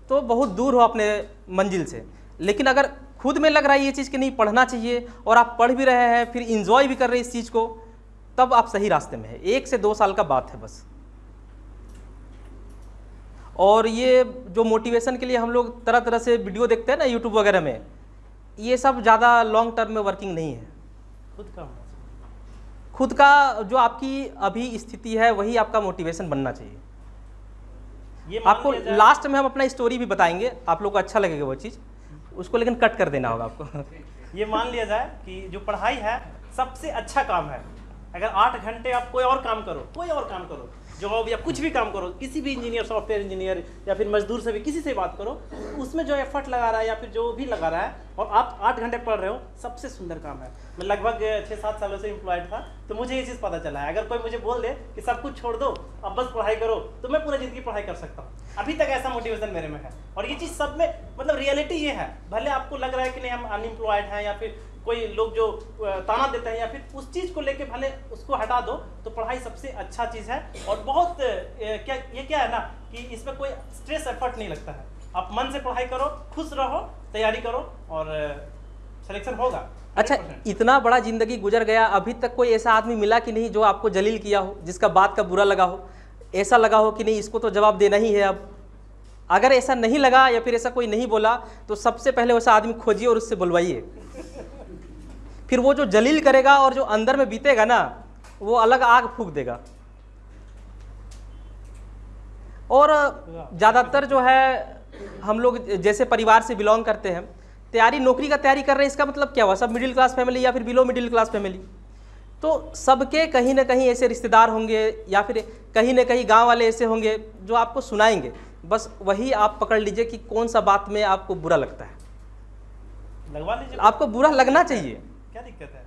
तो बहुत दूर हो अपने मंजिल से। लेकिन अगर खुद में लग रहा है ये चीज़ कि नहीं पढ़ना चाहिए और आप पढ़ भी रहे हैं, फिर इंजॉय भी कर रहे हैं इस चीज़ को, तब आप सही रास्ते में हैं। 1 से 2 साल का बात है बस। और ये जो मोटिवेशन के लिए हम लोग तरह तरह से वीडियो देखते हैं ना यूट्यूब वगैरह में, ये सब ज़्यादा लॉन्ग टर्म में वर्किंग नहीं है। खुद का जो आपकी अभी स्थिति है वही आपका मोटिवेशन बनना चाहिए। ये आपको लास्ट में हम अपना स्टोरी भी बताएंगे, आप लोग को अच्छा लगेगा वो चीज़, उसको लेकिन कट कर देना होगा आपको। ये मान लिया जाए कि जो पढ़ाई है सबसे अच्छा काम है। अगर 8 घंटे आप कोई और काम करो, जॉब या कुछ भी काम करो, किसी भी इंजीनियर, सॉफ्टवेयर इंजीनियर या फिर मजदूर से भी किसी से बात करो, उसमें जो एफर्ट लगा रहा है या फिर जो भी लगा रहा है और आप 8 घंटे पढ़ रहे हो, सबसे सुंदर काम है। मैं लगभग 6-7 सालों से एम्प्लॉयड था, तो मुझे ये चीज़ पता चला है। अगर कोई मुझे बोल दे कि सब कुछ छोड़ दो अब बस पढ़ाई करो, तो मैं पूरा ज़िंदगी पढ़ाई कर सकता हूँ। अभी तक ऐसा मोटिवेशन मेरे में है, और ये चीज़ सब में मतलब रियलिटी ये है। भले आपको लग रहा है कि नहीं हम अनएम्प्लॉयड हैं, या फिर कोई लोग जो ताना देते हैं, या फिर उस चीज़ को लेके भले उसको हटा दो, तो पढ़ाई सबसे अच्छा चीज़ है। और बहुत क्या है ना कि इसमें कोई स्ट्रेस एफर्ट नहीं लगता है। आप मन से पढ़ाई करो, खुश रहो, तैयारी करो और सिलेक्शन होगा। अच्छा, इतना बड़ा जिंदगी गुजर गया, अभी तक कोई ऐसा आदमी मिला कि नहीं जो आपको जलील किया हो, जिसका बात का बुरा लगा हो, ऐसा लगा हो कि नहीं इसको तो जवाब देना ही है अब? अगर ऐसा नहीं लगा या फिर ऐसा कोई नहीं बोला, तो सबसे पहले वैसा आदमी खोजिए और उससे बुलवाइए। फिर वो जो जलील करेगा और जो अंदर में बीतेगा ना, वो अलग आग फूंक देगा। और ज़्यादातर जो है हम लोग जैसे परिवार से बिलोंग करते हैं, नौकरी का तैयारी कर रहे हैं, इसका मतलब क्या हुआ? सब मिडिल क्लास फैमिली या फिर बिलो मिडिल क्लास फैमिली। तो सबके कहीं ना कहीं ऐसे रिश्तेदार होंगे या फिर कहीं ना कहीं गांव वाले ऐसे होंगे जो आपको सुनाएंगे, बस वही आप पकड़ लीजिए कि कौन सा बात में आपको बुरा लगता है। लगवा लीजिए, आपको बुरा लगना चाहिए। क्या दिक्कत है?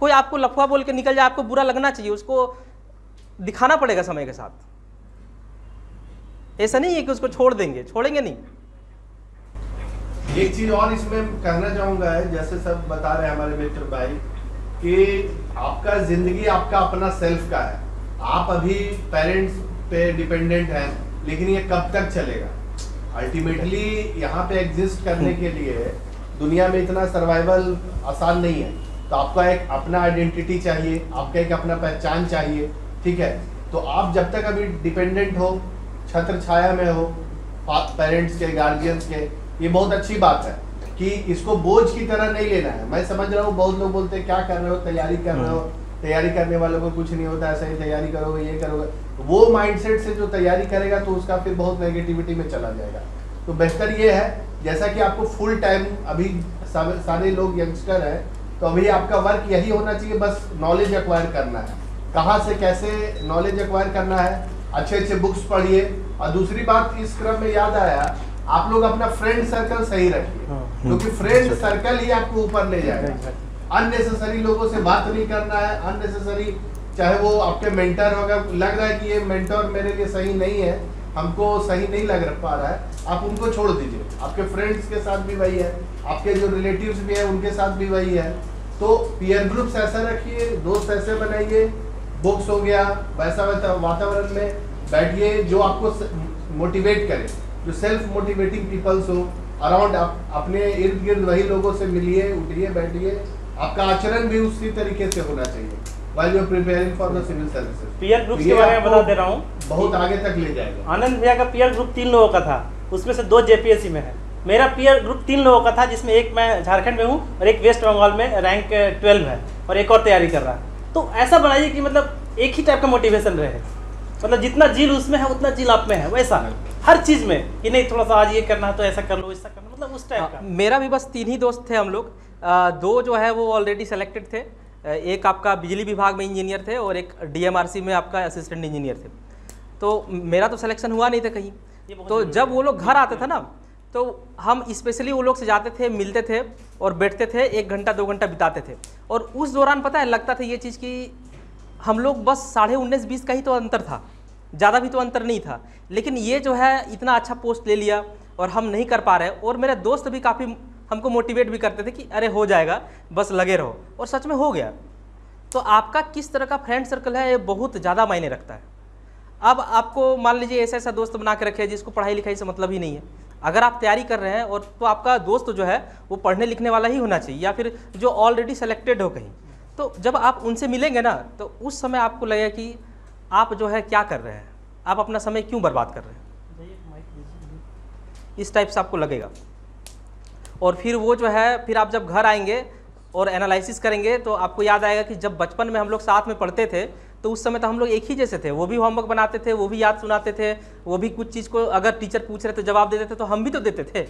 कोई आपको लफवा बोल के निकल जाए, आपको बुरा लगना चाहिए, उसको दिखाना पड़ेगा समय के साथ। ऐसा नहीं है कि उसको छोड़ देंगे, छोड़ेंगे नहीं। एक चीज और इसमें कहना चाहूंगा है, जैसे सब बता रहे हैं हमारे मित्र भाई, कि आपका जिंदगी आपका अपना सेल्फ का है। आप अभी पेरेंट्स पे डिपेंडेंट हैं, लेकिन ये कब तक चलेगा? अल्टीमेटली यहाँ पे एग्जिस्ट करने के लिए दुनिया में इतना सर्वाइवल आसान नहीं है। तो आपका एक अपना आइडेंटिटी चाहिए, आपका एक अपना पहचान चाहिए, ठीक है। तो आप जब तक अभी डिपेंडेंट हो, छत्र छाया में हो पेरेंट्स के, गार्जियंस के, ये बहुत अच्छी बात है कि इसको बोझ की तरह नहीं लेना है। मैं समझ रहा हूँ बहुत लोग बोलते हैं क्या कर रहे हो, तैयारी कर रहे हो, तैयारी करने वालों को कुछ नहीं होता, ऐसा ही तैयारी करोगे, ये करोगे। वो माइंडसेट से जो तैयारी करेगा तो उसका फिर बहुत नेगेटिविटी में चला जाएगा। तो बेहतर ये है, जैसा कि आपको फुल टाइम अभी सारे लोग यंगस्टर हैं, तो अभी आपका वर्क यही होना चाहिए, बस नॉलेज एक्वायर करना है। कहाँ से कैसे नॉलेज एक्वायर करना है, अच्छे अच्छे बुक्स पढ़िए। और दूसरी बात इस क्रम में याद आया, आप लोग अपना फ्रेंड सर्कल सही रखिए, क्योंकि फ्रेंड सर्कल ही आपको ऊपर ले जाएगा। अननेसेसरी लोगों से बात नहीं करना है, अननेसेसरी, चाहे वो आपके मेंटर होगा, लग रहा है कि ये मेंटर मेरे लिए सही नहीं है, हमको सही नहीं लग पा रहा है, आप उनको छोड़ दीजिए। आपके फ्रेंड्स के साथ भी वही है, आपके जो रिलेटिव्स भी है उनके साथ भी वही है। तो पीयर ग्रुप्स ऐसा रखिए, दोस्त ऐसे बनाइए, बुक्स हो गया, वैसा वातावरण में बैठिए जो आपको मोटिवेट करे, जो सेल्फ मोटिवेटिंग पीपल्स हो अराउंड। अपने इर्द गिर्द वही लोगों से मिलिए, उठिए, बैठिए। आपका आचरण भी उसी तरीके से होना चाहिए while you are preparing for the civil services। Peer group के बारे में बता दे रहा हूँ, बहुत आगे तक ले जाएगा। आनंद भैया का पीयर ग्रुप 3 लोगों का था, उसमें से 2 जेपीएससी में है। मेरा पीयर ग्रुप 3 लोगों का था, जिसमें एक मैं झारखंड में हूँ और एक वेस्ट बंगाल में रैंक 12 है और एक और तैयारी कर रहा है। तो ऐसा बनाइए कि मतलब एक ही टाइप का मोटिवेशन रहे, मतलब जितना जील उसमें है उतना जील आप में है, वैसा हर चीज़ में कि नहीं थोड़ा सा आज ये करना है तो ऐसा कर लो, ऐसा करना, मतलब उस टाइप का। मेरा भी बस 3 ही दोस्त थे हम लोग। 2 जो है वो ऑलरेडी सेलेक्टेड थे, एक आपका बिजली विभाग में इंजीनियर थे और एक डीएमआरसी में आपका असिस्टेंट इंजीनियर थे। तो मेरा तो सिलेक्शन हुआ नहीं था कहीं। तो जब वो लोग घर आते थे ना, तो हम स्पेशली वो लोग से जाते थे, मिलते थे और बैठते थे, 1 घंटा 2 घंटा बिताते थे। और उस दौरान पता है लगता था ये चीज़ कि हम लोग बस 19.5-20 का ही तो अंतर था, ज़्यादा भी तो अंतर नहीं था। लेकिन ये जो है इतना अच्छा पोस्ट ले लिया और हम नहीं कर पा रहे। और मेरे दोस्त भी काफ़ी हमको मोटिवेट भी करते थे कि अरे हो जाएगा, बस लगे रहो, और सच में हो गया। तो आपका किस तरह का फ्रेंड सर्कल है ये बहुत ज़्यादा मायने रखता है। अब आपको मान लीजिए ऐसा दोस्त बना के रखे जिसको पढ़ाई लिखाई से मतलब ही नहीं है। अगर आप तैयारी कर रहे हैं और तो आपका दोस्त जो है वो पढ़ने लिखने वाला ही होना चाहिए, या फिर जो ऑलरेडी सेलेक्टेड हो कहीं। तो जब आप उनसे मिलेंगे ना, तो उस समय आपको लगेगा कि आप जो है क्या कर रहे हैं, आप अपना समय क्यों बर्बाद कर रहे हैं, इस टाइप से आपको लगेगा। और फिर वो जो है, फिर आप जब घर आएंगे और एनालिसिस करेंगे तो आपको याद आएगा कि जब बचपन में हम लोग साथ में पढ़ते थे तो उस समय तो हम लोग एक ही जैसे थे। वो भी होमवर्क बनाते थे, वो भी याद सुनाते थे, वो भी कुछ चीज़ को अगर टीचर पूछ रहे तो जवाब देते थे, तो हम भी तो देते थे।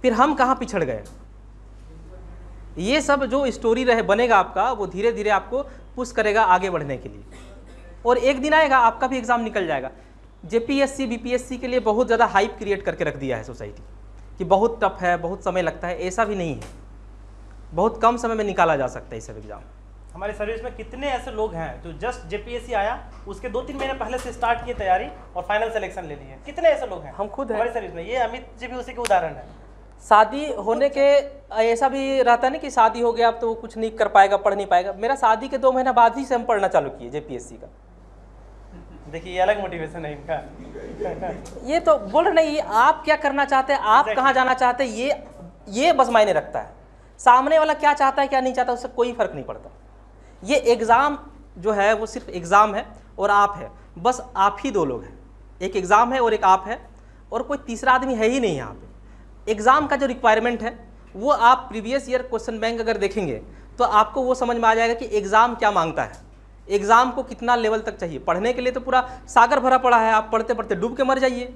फिर हम कहाँ पिछड़ गए। ये सब जो स्टोरी रहे बनेगा आपका, वो धीरे धीरे आपको पुश करेगा आगे बढ़ने के लिए। और एक दिन आएगा आपका भी एग्ज़ाम निकल जाएगा। जेपीएससी बीपीएससी के लिए बहुत ज़्यादा हाइप क्रिएट करके रख दिया है सोसाइटी कि बहुत टफ है, बहुत समय लगता है। ऐसा भी नहीं है, बहुत कम समय में निकाला जा सकता है ये सब एग्ज़ाम। हमारे सर्विस में कितने ऐसे लोग हैं जो जस्ट जेपीएससी आया उसके 2-3 महीने पहले से स्टार्ट किए तैयारी और फाइनल सिलेक्शन ले लिए। कितने ऐसे लोग हैं? हम खुद हैं हमारे सर्विस में। ये अमित जी भी उसी के उदाहरण है। शादी होने के ऐसा भी रहता है ना कि शादी हो गया अब तो वो कुछ नहीं कर पाएगा, पढ़ नहीं पाएगा। मेरा शादी के 2 महीना बाद ही से हम पढ़ना चालू किए जेपीएससी का। देखिए ये अलग मोटिवेशन है इनका। ये तो बोल रहे नहीं, आप क्या करना चाहते हैं, आप कहाँ जाना चाहते हैं, ये बस मायने रखता है। सामने वाला क्या चाहता है क्या नहीं चाहता उससे कोई फर्क नहीं पड़ता। ये एग्ज़ाम जो है वो सिर्फ एग्ज़ाम है और आप है, बस आप ही 2 लोग हैं। एक एग्ज़ाम है और एक आप है, और कोई तीसरा आदमी है ही नहीं यहाँ पे। एग्ज़ाम का जो रिक्वायरमेंट है वो आप प्रीवियस ईयर क्वेश्चन बैंक अगर देखेंगे तो आपको वो समझ में आ जाएगा कि एग्ज़ाम क्या मांगता है, एग्ज़ाम को कितना लेवल तक चाहिए। पढ़ने के लिए तो पूरा सागर भरा पड़ा है, आप पढ़ते पढ़ते डूब के मर जाइए।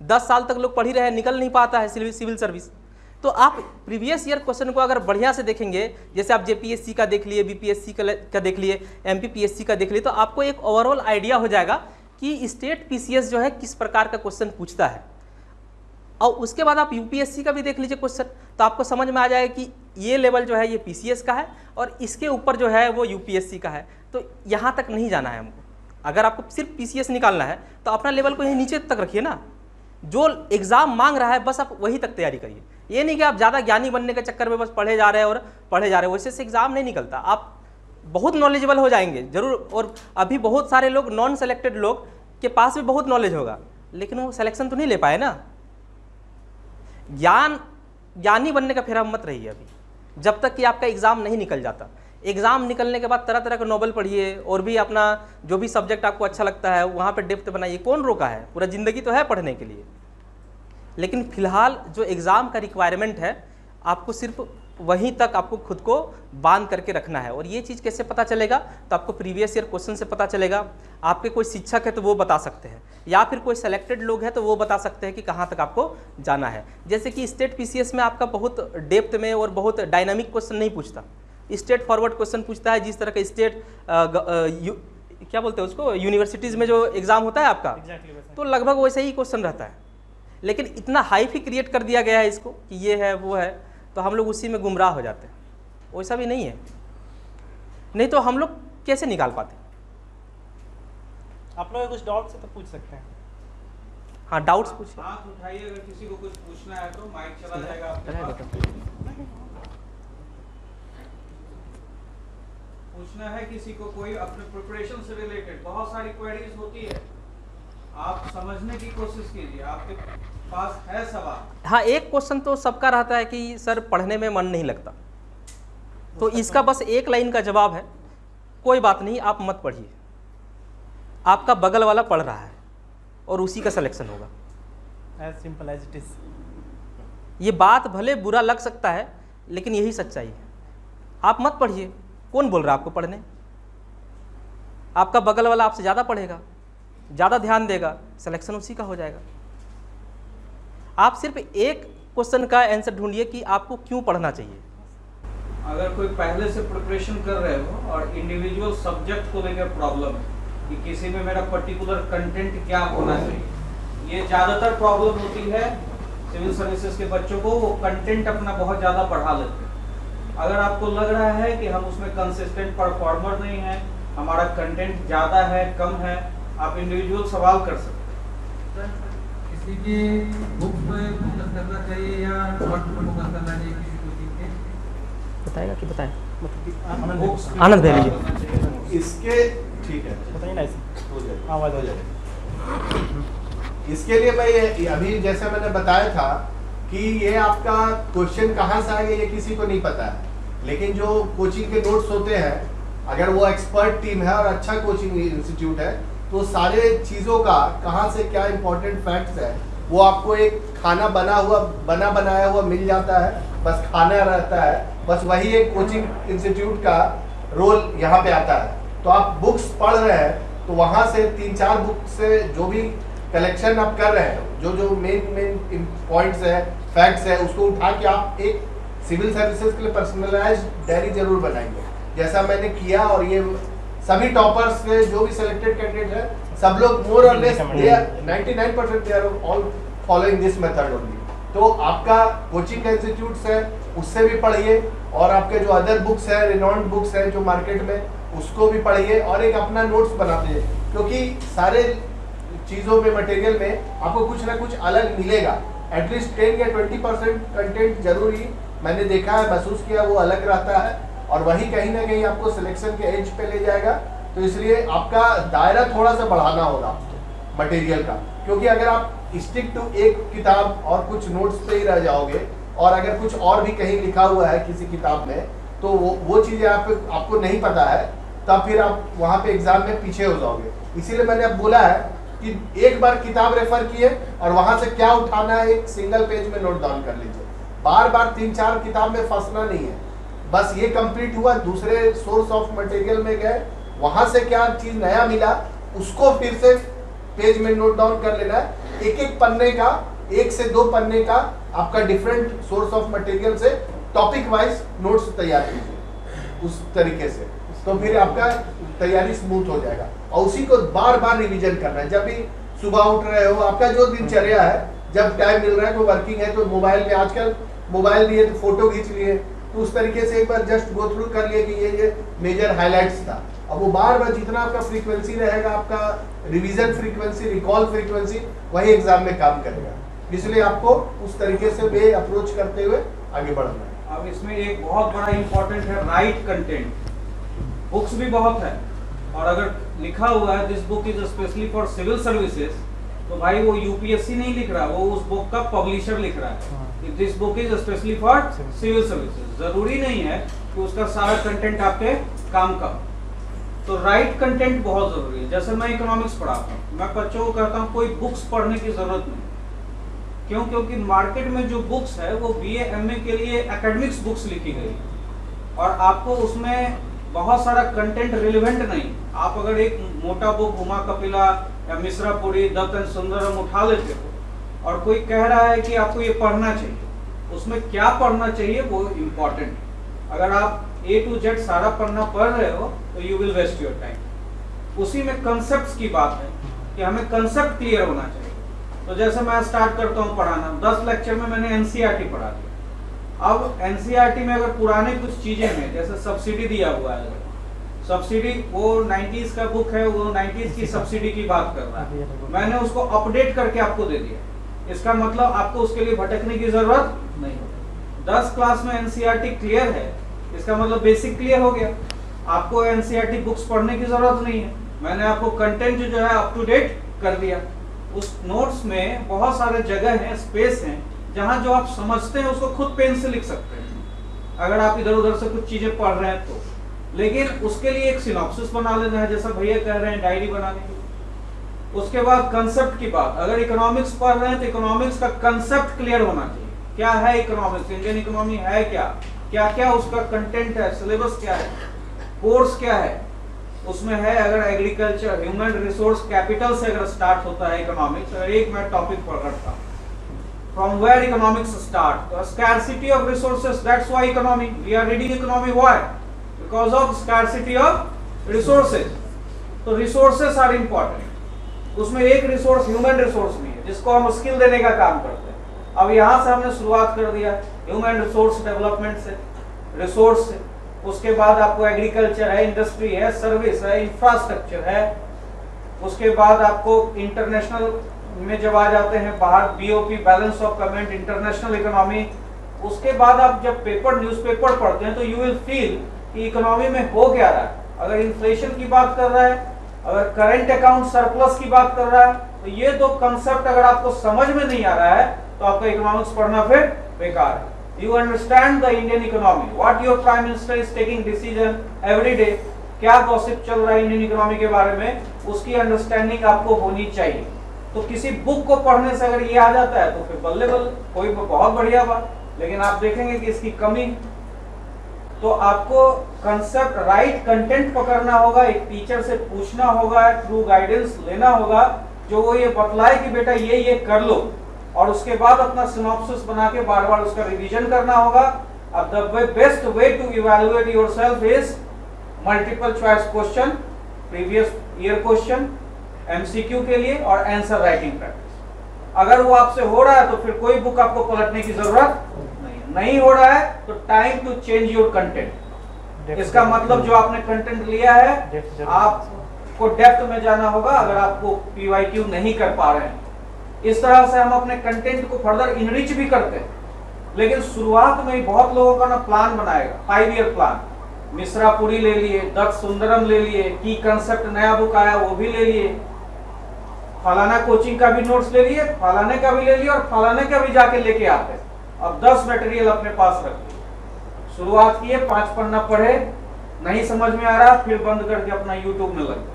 10 साल तक लोग पढ़ ही रहे हैं, निकल नहीं पाता है सिविल सर्विस। तो आप प्रीवियस ईयर क्वेश्चन को अगर बढ़िया से देखेंगे, जैसे आप जेपीएससी का देख लिए, बीपीएससी का देख लिए, एमपीपीएससी का देख लिए, तो आपको एक ओवरऑल आइडिया हो जाएगा कि स्टेट पीसीएस जो है किस प्रकार का क्वेश्चन पूछता है। और उसके बाद आप यूपीएससी का भी देख लीजिए क्वेश्चन, तो आपको समझ में आ जाएगा कि ये लेवल जो है ये पीसीएस का है और इसके ऊपर जो है वो यूपीएससी का है। तो यहाँ तक नहीं जाना है हमको। अगर आपको सिर्फ पीसीएस निकालना है तो अपना लेवल को यहीं नीचे तक रखिए ना। जो एग्ज़ाम मांग रहा है बस आप वहीं तक तैयारी करिए। ये नहीं कि आप ज़्यादा ज्ञानी बनने के चक्कर में बस पढ़े जा रहे हैं और पढ़े जा रहे हैं, वैसे से एग्ज़ाम नहीं निकलता। आप बहुत नॉलेजेबल हो जाएंगे ज़रूर, और अभी बहुत सारे लोग नॉन सेलेक्टेड लोग के पास भी बहुत नॉलेज होगा, लेकिन वो सिलेक्शन तो नहीं ले पाए ना। ज्ञानी बनने का फेरा मत रहिए अभी, जब तक कि आपका एग्ज़ाम नहीं निकल जाता। एग्ज़ाम निकलने के बाद तरह तरह का नॉवल पढ़िए और भी अपना जो भी सब्जेक्ट आपको अच्छा लगता है वहाँ पे डेप्थ बनाइए। कौन रोका है, पूरा ज़िंदगी तो है पढ़ने के लिए। लेकिन फ़िलहाल जो एग्ज़ाम का रिक्वायरमेंट है आपको सिर्फ वहीं तक आपको खुद को बांध करके रखना है। और ये चीज़ कैसे पता चलेगा, तो आपको प्रीवियस ईयर क्वेश्चन से पता चलेगा। आपके कोई शिक्षक है तो वो बता सकते हैं, या फिर कोई सेलेक्टेड लोग हैं तो वो बता सकते हैं कि कहाँ तक आपको जाना है। जैसे कि स्टेट पीसीएस में आपका बहुत डेप्थ में और बहुत डायनामिक क्वेश्चन नहीं पूछता, स्टेट फॉरवर्ड क्वेश्चन पूछता है। जिस तरह का स्टेट क्या बोलते हैं उसको, यूनिवर्सिटीज़ में जो एग्ज़ाम होता है आपका, तो लगभग वैसे ही क्वेश्चन रहता है। लेकिन इतना हाइप ही क्रिएट कर दिया गया है इसको कि ये है वो है, तो हम लोग उसी में गुमराह हो जाते हैं। वैसा भी नहीं है, नहीं तो हम लोग कैसे निकाल पाते। आप लोग कुछ डाउट से तो पूछ सकते हैं। हाँ डाउट्स पूछिए। हाथ उठाइए अगर किसी को कुछ पूछना है तो, माइक चला जाएगा आपके पास। पूछना है किसी को, कोई अपने प्रिपरेशन से रिलेटेड बहुत सारी क्वेरीज होती है, आप समझने की कोशिश कीजिए, आपके पास है सवाल। हाँ, एक क्वेश्चन तो सबका रहता है कि सर पढ़ने में मन नहीं लगता, तो इसका बस एक लाइन का जवाब है, कोई बात नहीं, आप मत पढ़िए, आपका बगल वाला पढ़ रहा है और उसी का सिलेक्शन होगा। As simple as it is. ये बात भले बुरा लग सकता है लेकिन यही सच्चाई है। आप मत पढ़िए, कौन बोल रहा है आपको पढ़ने? आपका बगल वाला आपसे ज़्यादा पढ़ेगा, ज़्यादा ध्यान देगा, सिलेक्शन उसी का हो जाएगा। आप सिर्फ एक क्वेश्चन का आंसर ढूंढिए कि आपको क्यों पढ़ना चाहिए। अगर कोई पहले से प्रिपरेशन कर रहे हो और इंडिविजुअल सब्जेक्ट को लेकर प्रॉब्लम है कि किसी में मेरा पर्टिकुलर कंटेंट क्या होना चाहिए, ये ज़्यादातर प्रॉब्लम होती है सिविल सर्विसेज के बच्चों को, वो कंटेंट अपना बहुत ज़्यादा बढ़ा लेते हैं। अगर आपको लग रहा है कि हम उसमें कंसिस्टेंट परफॉर्मर नहीं है, हमारा कंटेंट ज़्यादा है कम है, आप इंडिविजुअल सवाल कर सकते हैं। किसी की बुक पे फोकस करना चाहिए या नोट पे फोकस करना चाहिए किसी कोचिंग के? बताएगा कि बताएं? बुक्स पे आनंद भैया करना चाहिए। इसके ठीक है, बताइए ना ऐसे। हो जाएगा। आवाज़ हो जाएगी। इसके लिए मैं अभी जैसे मैंने बताया था कि ये आपका क्वेश्चन कहाँ से आएगा ये किसी को नहीं पता है, लेकिन जो कोचिंग के नोट्स होते हैं, अगर वो एक्सपर्ट टीम है और अच्छा कोचिंग इंस्टीट्यूट है तो सारे चीज़ों का कहाँ से क्या इंपॉर्टेंट फैक्ट्स है वो आपको एक खाना बनाया हुआ मिल जाता है, बस खाना रहता है, बस वही एक कोचिंग इंस्टीट्यूट का रोल यहाँ पे आता है। तो आप बुक्स पढ़ रहे हैं तो वहाँ से 3-4 बुक से जो भी कलेक्शन आप कर रहे हैं, जो मेन पॉइंट्स है, फैक्ट्स है, उसको उठा के आप एक सिविल सर्विसेज के लिए पर्सनलाइज डायरी जरूर बनाएंगे, जैसा मैंने किया। और ये सभी टॉपर्स के जो भी सिलेक्टेड कैंडिडेट है, सब लोग मोर और less 99% they are all following this method only. तो आपका कोचिंग का इंस्टीट्यूट्स है उससे भी पढ़िए, और आपके जो अदर बुक्स है, रिनॉन्ड बुक्स है जो मार्केट में, उसको भी पढ़िए और एक अपना नोट्स बनाते हैं, क्योंकि सारे चीज़ों में, मटेरियल में आपको कुछ ना कुछ अलग मिलेगा। एटलीस्ट 10 या 20% कंटेंट जरूरी मैंने देखा है, महसूस किया, वो अलग रहता है और वही कहीं ना कहीं आपको सिलेक्शन के एज पे ले जाएगा। तो इसलिए आपका दायरा थोड़ा सा बढ़ाना होगा मटेरियल का, क्योंकि अगर आप स्टिक टू एक किताब और कुछ नोट्स पे ही रह जाओगे और अगर कुछ और भी कहीं लिखा हुआ है किसी किताब में तो वो चीज़ें आपको नहीं पता है, तब फिर आप वहाँ पे एग्जाम में पीछे हो जाओगे। इसीलिए मैंने अब बोला है कि एक बार किताब रेफर किए और वहाँ से क्या उठाना है एक सिंगल पेज में नोट डाउन कर लीजिए। बार बार 3-4 किताब में फंसना नहीं है, बस ये कंप्लीट हुआ, दूसरे सोर्स ऑफ मटेरियल में गए, वहाँ से क्या चीज़ नया मिला उसको फिर से पेज में नोट डाउन कर लेना है। एक पन्ने का, 1 से 2 पन्ने का आपका डिफरेंट सोर्स ऑफ मटेरियल से टॉपिक वाइज नोट्स तैयार कीजिए उस तरीके से, तो फिर आपका तैयारी स्मूथ हो जाएगा। और उसी को बार बार रिवीजन करना है। जब भी सुबह उठ रहे हो, आपका जो दिनचर्या है, जब टाइम मिल रहा है, कोई वर्किंग है तो मोबाइल पे, आजकल मोबाइल भी है तो फोटो खींच लिए, तो उस तरीके से एक बार जस्ट गो थ्रू कर लिए कि ये मेजर हाईलाइट्स था। अब वो बार बार जितना आपका फ्रीक्वेंसी रहेगा, आपका रिवीजन फ्रीक्वेंसी, रिकॉल फ्रीक्वेंसी, वही एग्जाम में काम करेगा। इसलिए आपको उस तरीके से वे अप्रोच करते हुए आगे बढ़ना है। अब इसमें एक बहुत बड़ा इंपॉर्टेंट है राइट कंटेंट। बुक्स भी बहुत है और अगर लिखा हुआ है this book is specially for civil services, तो भाई वो यूपीएससी नहीं लिख रहा, वो उस बुक का पब्लिशर लिख रहा है कि this book is specially for civil services. जरूरी नहीं है कि उसका सारा कंटेंट आपके काम का हो। तो राइट कंटेंट बहुत जरूरी है। जैसे मैं इकोनॉमिक्स पढ़ाता हूँ, मैं बच्चों को कहता हूँ कोई बुक्स पढ़ने की जरूरत नहीं। क्यों? क्योंकि मार्केट में जो बुक्स है वो बीए एमए के लिए एकेडमिक्स बुक्स लिखी गई और आपको उसमें बहुत सारा कंटेंट रिलेवेंट नहीं। आप अगर एक मोटा बुक उमा कपिला या मिश्रापुरी, दत्त एंड सुंदरम उठा लेते हो और कोई कह रहा है कि आपको ये पढ़ना चाहिए, उसमें क्या पढ़ना चाहिए वो इम्पोर्टेंट। अगर आप A to Z सारा पढ़ रहे हो तो you will waste your time. उसी में कंसेप्ट की बात है कि हमें कंसेप्ट क्लियर होना चाहिए। तो जैसे मैं स्टार्ट करता हूँ पढ़ाना, 10 लेक्चर में मैंने एनसीईआरटी पढ़ा दिया। अब एनसीईआरटी में अगर पुराने कुछ चीजें हैं, जैसे सब्सिडी दिया हुआ है, सब्सिडी वो 90s का बुक है, वो 90s की सब्सिडी की बात कर रहा है, मैंने उसको अपडेट करके आपको दे दिया। इसका मतलब आपको उसके लिए भटकने की जरूरत नहीं। 10 क्लास में एनसीईआरटी क्लियर है, इसका मतलब बेसिक क्लियर हो गया। आपको एनसीईआरटी बुक्स पढ़ने की जरूरत नहीं है, मैंने आपको कंटेंट जो है अप टू डेट कर दिया। उस नोट्स में बहुत सारे जगह हैं, स्पेस हैं, जहां जो आप समझते हैं उसको खुद पेन से लिख सकते हैं अगर आप इधर उधर से कुछ चीजें पढ़ रहे हैं तो। लेकिन उसके लिए एक सिनॉप्सिस बना लेना है, जैसा भैया कह रहे हैं डायरी बनाने की। उसके बाद कंसेप्ट की बात, अगर इकोनॉमिक्स पढ़ रहे हैं तो इकोनॉमिक्स का कंसेप्ट क्लियर होना चाहिए। क्या है इकोनॉमिक्स, इंडियन इकोनॉमी है क्या, क्या क्या उसका कंटेंट है, सिलेबस क्या है, कोर्स क्या है उसमें है। अगर एग्रीकल्चर, ह्यूमन रिसोर्स कैपिटल से अगर स्टार्ट होता है इकोनॉमिक्स, अगर एक मैं टॉपिक पढ़ रखता हूं, from where economics start, the scarcity of resources, that's why economy, we are reading economy, why? Because of scarcity of resources. तो resources are important, उसमें एक रिसोर्स ह्यूमन रिसोर्स भी है जिसको हम स्किल देने का काम करते हैं। अब यहाँ से हमने शुरुआत कर दिया ह्यूमन रिसोर्स डेवलपमेंट से, रिसोर्स से। उसके बाद आपको एग्रीकल्चर है, इंडस्ट्री है, सर्विस है, इंफ्रास्ट्रक्चर है। उसके बाद आपको इंटरनेशनल में जब आ जाते हैं बाहर, BOP, balance of payment, international economy. उसके बाद आप जब पेपर, न्यूज़पेपर पढ़ते हैं तो यू विल फील कि इकोनॉमी में हो क्या रहा है। अगर इन्फ्लेशन की बात कर रहा है, अगर करंट अकाउंट सरप्लस की बात कर रहा है, तो ये दो कंसेप्ट अगर आपको समझ में नहीं आ रहा है तो आपका इकोनॉमिक्स पढ़ना फिर बेकार है। You understand the Indian economy, what your prime minister is taking decision every day, क्या गॉसिप चल रहा है इंडियन इकोनॉमी के बारे में, उसकी अंडरस्टैंडिंग आपको होनी चाहिए। तो किसी बुक को पढ़ने से अगर ये आ जाता है तो फिर बल्ले बल्ले, कोई बहुत बढ़िया बात। लेकिन आप देखेंगे कि इसकी कमी, तो आपको कंसेप्ट, राइट कंटेंट पकड़ना होगा, एक टीचर से पूछना होगा, ट्रू गाइडेंस लेना होगा जो वो ये बतलाए कि बेटा ये कर लो, और उसके बाद अपना सिनॉप्सिस बना के बार बार उसका रिवीजन करना होगा। अब the best way to evaluate yourself is multiple choice question, previous year question, MCQ के लिए, और आंसर राइटिंग प्रैक्टिस। अगर वो आपसे हो रहा है तो फिर कोई बुक आपको पलटने की जरूरत नहीं हो रहा है तो time to change your content. इसका मतलब जो आपने कंटेंट लिया है आपको डेप्थ में जाना होगा अगर आपको पीवाईक्यू नहीं कर पा रहे हैं। इस तरह से हम अपने कंटेंट को फर्दर इनरिच भी करते हैं। लेकिन शुरुआत में ही बहुत लोगों का ना प्लान बनाएगा, 5 ईयर प्लान, मिश्रापुरी ले लिए, दत्त सुंदरम ले लिए, की कंसेप्ट नया बुक आया वो भी ले लिए, फलाना कोचिंग का भी नोट्स ले लिए, फलाने का भी ले लिए, और फलाने का भी जाके लेके आते हैं। अब 10 मटेरियल अपने पास रख लिए, शुरुआत किए, 5 पन्ना पढ़े, नहीं समझ में आ रहा, फिर बंद करके अपना यूट्यूब में लग गए।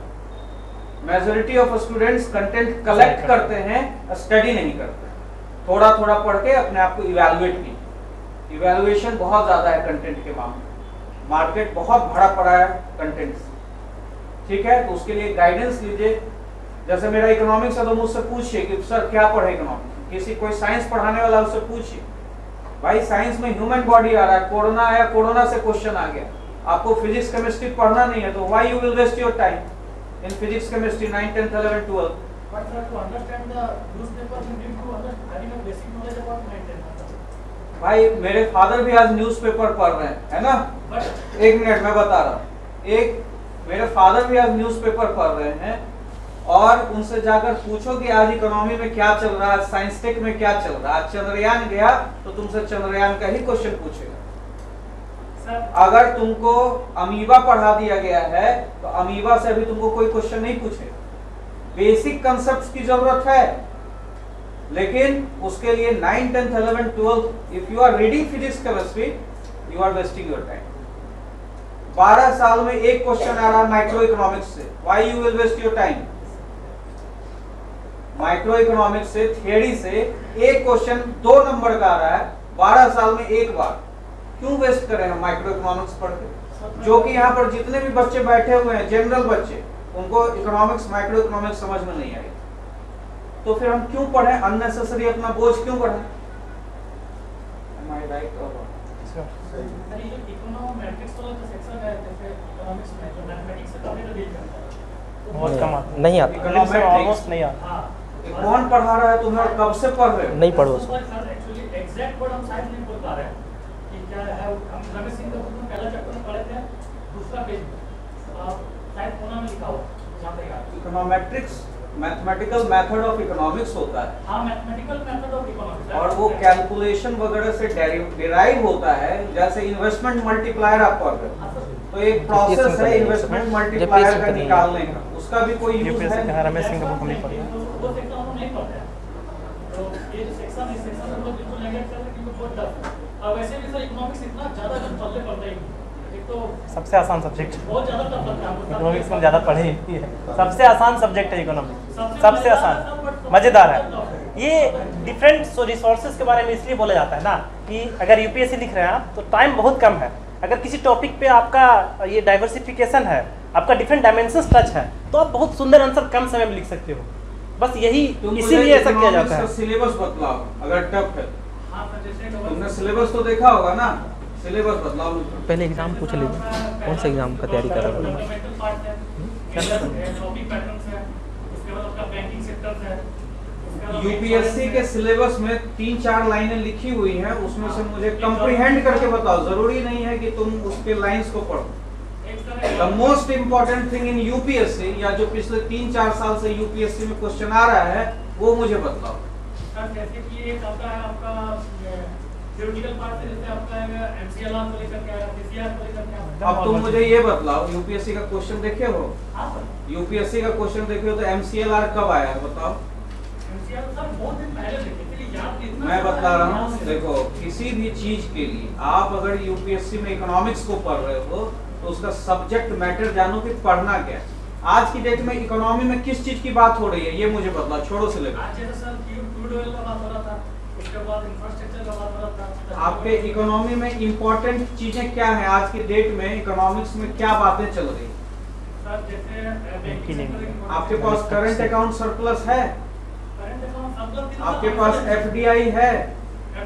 Majority of students content collect करते हैं, स्टडी नहीं करते। थोड़ा थोड़ा पढ़ के अपने आप को इवैल्यूएट की, इवैल्यूएशन बहुत ज्यादा है कंटेंट के मामले में, मार्केट बहुत भरा पड़ा है कंटेंट से, ठीक है। तो उसके लिए गाइडेंस लीजिए। जैसे मेरा इकोनॉमिक्स है तो मुझसे पूछिए कि सर क्या पढ़े इकोनॉमिक्स, किसी कोई साइंस पढ़ाने वाला उससे पूछिए, भाई साइंस में ह्यूमन बॉडी आ रहा है, कोरोना आया, कोरोना से क्वेश्चन आ गया, आपको फिजिक्स केमिस्ट्री पढ़ना नहीं है तो why you will waste your time in physics chemistry 9th 10th 11th 12th। But to understand the newspaper, you need to having a basic knowledge about 9th 10th. भाई मेरे father भी आज newspaper पढ़ रहे हैं, है ना। एक मिनट मैं बता रहा हूँ, मेरे फादर भी आज न्यूज़पेपर पढ़ रहे हैं, और उनसे जाकर पूछो कि आज इकोनॉमी में क्या चल रहा है, साइंस टेक में क्या चल रहा है। आज चंद्रयान गया तो तुमसे चंद्रयान का ही क्वेश्चन पूछेगा। अगर तुमको अमीबा पढ़ा दिया गया है तो अमीबा से अभी तुमको कोई क्वेश्चन नहीं पूछेगा। बेसिक कंसेप्ट्स की जरूरत है, लेकिन उसके लिए 9th 10th 11th 12th if you are reading physics chemistry you are wasting your time. 12 साल में एक क्वेश्चन आ रहा है माइक्रो इकोनॉमिक्स से, why you will waste your time. Micro economics से, थियरी से एक क्वेश्चन 2 नंबर का आ रहा है 12 साल में एक बार, क्यों वेस्ट करें हम माइक्रो इकोनॉमिक्स पढ़ के। जो कि यहाँ पर जितने भी बच्चे बैठे हुए हैं जनरल बच्चे, उनको इकोनॉमिक्स, माइक्रो इकोनॉमिक्स समझ में नहीं आई, तो फिर हम क्यों पढ़ें, अननेसेसरी अपना बोझ क्यों बढ़ाएं। Am I right or wrong? बहुत कम आता है, नहीं आता, ऑलमोस्ट नहीं आता। कौन पढ़ा रहा है तुम्हें और कब से पढ़ रहे हो? नहीं पढ़ो उसको। एक्चुअली एग्जैक्ट वर्ड हम शायद नहीं बोल पा रहे हैं कि क्या है। हम रमेश सिंह का बुक में पहला चैप्टर में पढ़े थे, दूसरा पेज शायद कोना में लिखा हुआ जहाँ पे याद। Econometrics mathematical method of economics होता है। हाँ, मैथमेटिकल मेथड ऑफ इकोनॉमिक्स, और वो कैलकुलेशन वगैरह से डिराइव होता है, जैसे इन्वेस्टमेंट मल्टीप्लायर आप पढ़ रहे हो। तो एक प्रोसेस है इन्वेस्टमेंट मल्टीप्लायर का निकालने का, उसका भी कोई यूज यूपीएससी का है? रमेश सिंह का बुक हम नहीं पढ़े। वो सेक्शन हम नहीं पढ़ते हैं। तो ये जो सेक्शन है, इस सेक्शन में हम लोग बिल्कुल नेगलेक्ट करते हैं क्योंकि बहुत टफ है। और वैसे भी सर इकोनॉमिक्स इतना ज़्यादा जब पढ़ते पढ़ते ही नहीं। एक तो सबसे आसान सब्जेक्ट, बहुत ज़्यादा टफ लगता है हमको। इकोनॉमिक्स में ज़्यादा पढ़े ही नहीं है, सबसे आसान सब्जेक्ट है इकोनॉमिक्स, सबसे आसान, मज़ेदार है। ये डिफरेंट रिसोर्सेज के बारे में इसलिए बोला जाता है ना कि अगर यूपीएससी लिख रहे हैं आप तो टाइम बहुत कम है। अगर किसी टॉपिक पे आपका ये डाइवर्सिफिकेशन है, आपका डिफरेंट डायमेंशंस टच है, तो आप बहुत सुंदर आंसर कम समय में लिख सकते हो। बस यही इसीलिए ऐसा किया जाता है। सिलेबस बदलाओ अगर टफ है। हाँ सर, जैसे तुमने सिलेबस तो देखा होगा ना, सिलेबस बदलाव। पहले एग्जाम पूछ लीजिए, कौन सा एग्जाम का तैयारी कर रहे हो? फंडामेंटल पार्ट है, टॉपिक पैटर्न्स है, उसके बाद आपका बैंकिंग सेक्टर्स है। यूपीएससी के सिलेबस में 3-4 लाइनें लिखी हुई हैं, उसमें से मुझे कंप्रीहेंड करके बताओ। जरूरी नहीं है कि तुम उसके लाइंस को पढ़ो। The most important thing in UPSC, या जो पिछले 3-4 साल से यूपीएससी में क्वेश्चन आ रहा है, वो मुझे बताओ। सर जैसे कि एक आता है आपका थ्योरेटिकल पार्ट से, जैसे आपका एमसीएलआर को लेकर के आया, पीसीआर को लेकर के आया। अब तुम मुझे ये बतलाओ, यूपीएससी का क्वेश्चन देखे हो? हाँ सर, यूपीएससी का क्वेश्चन देखे हो तो एमसीएलआर कब आया बताओ? एमसीएलआर सर बहुत दिन पहले देखे थे, याद इतना मैं बता रहा हूँ, देखो किसी भी चीज के लिए आप अगर यूपीएससी में इकोनॉमिक्स को पढ़ रहे हो तो उसका सब्जेक्ट मैटर जानो कि पढ़ना क्या है। आज की डेट में इकोनॉमी में किस चीज की बात हो रही है ये मुझे बतलाओ, छोड़ो सिलेबस। आज जैसे सर क्रूड ऑयल का बात हो रहा था, उसके बाद इंफ्रास्ट्रक्चर का बात हो रहा था। आपके इकोनॉमी में इम्पोर्टेंट चीजें क्या है आज की डेट में? इकोनॉमिक्स में क्या बातें चल रही है? सर जैसे आपके पास करंट अकाउंट सरप्लस है, करंट अकाउंट सब आपके पास एफडीआई है,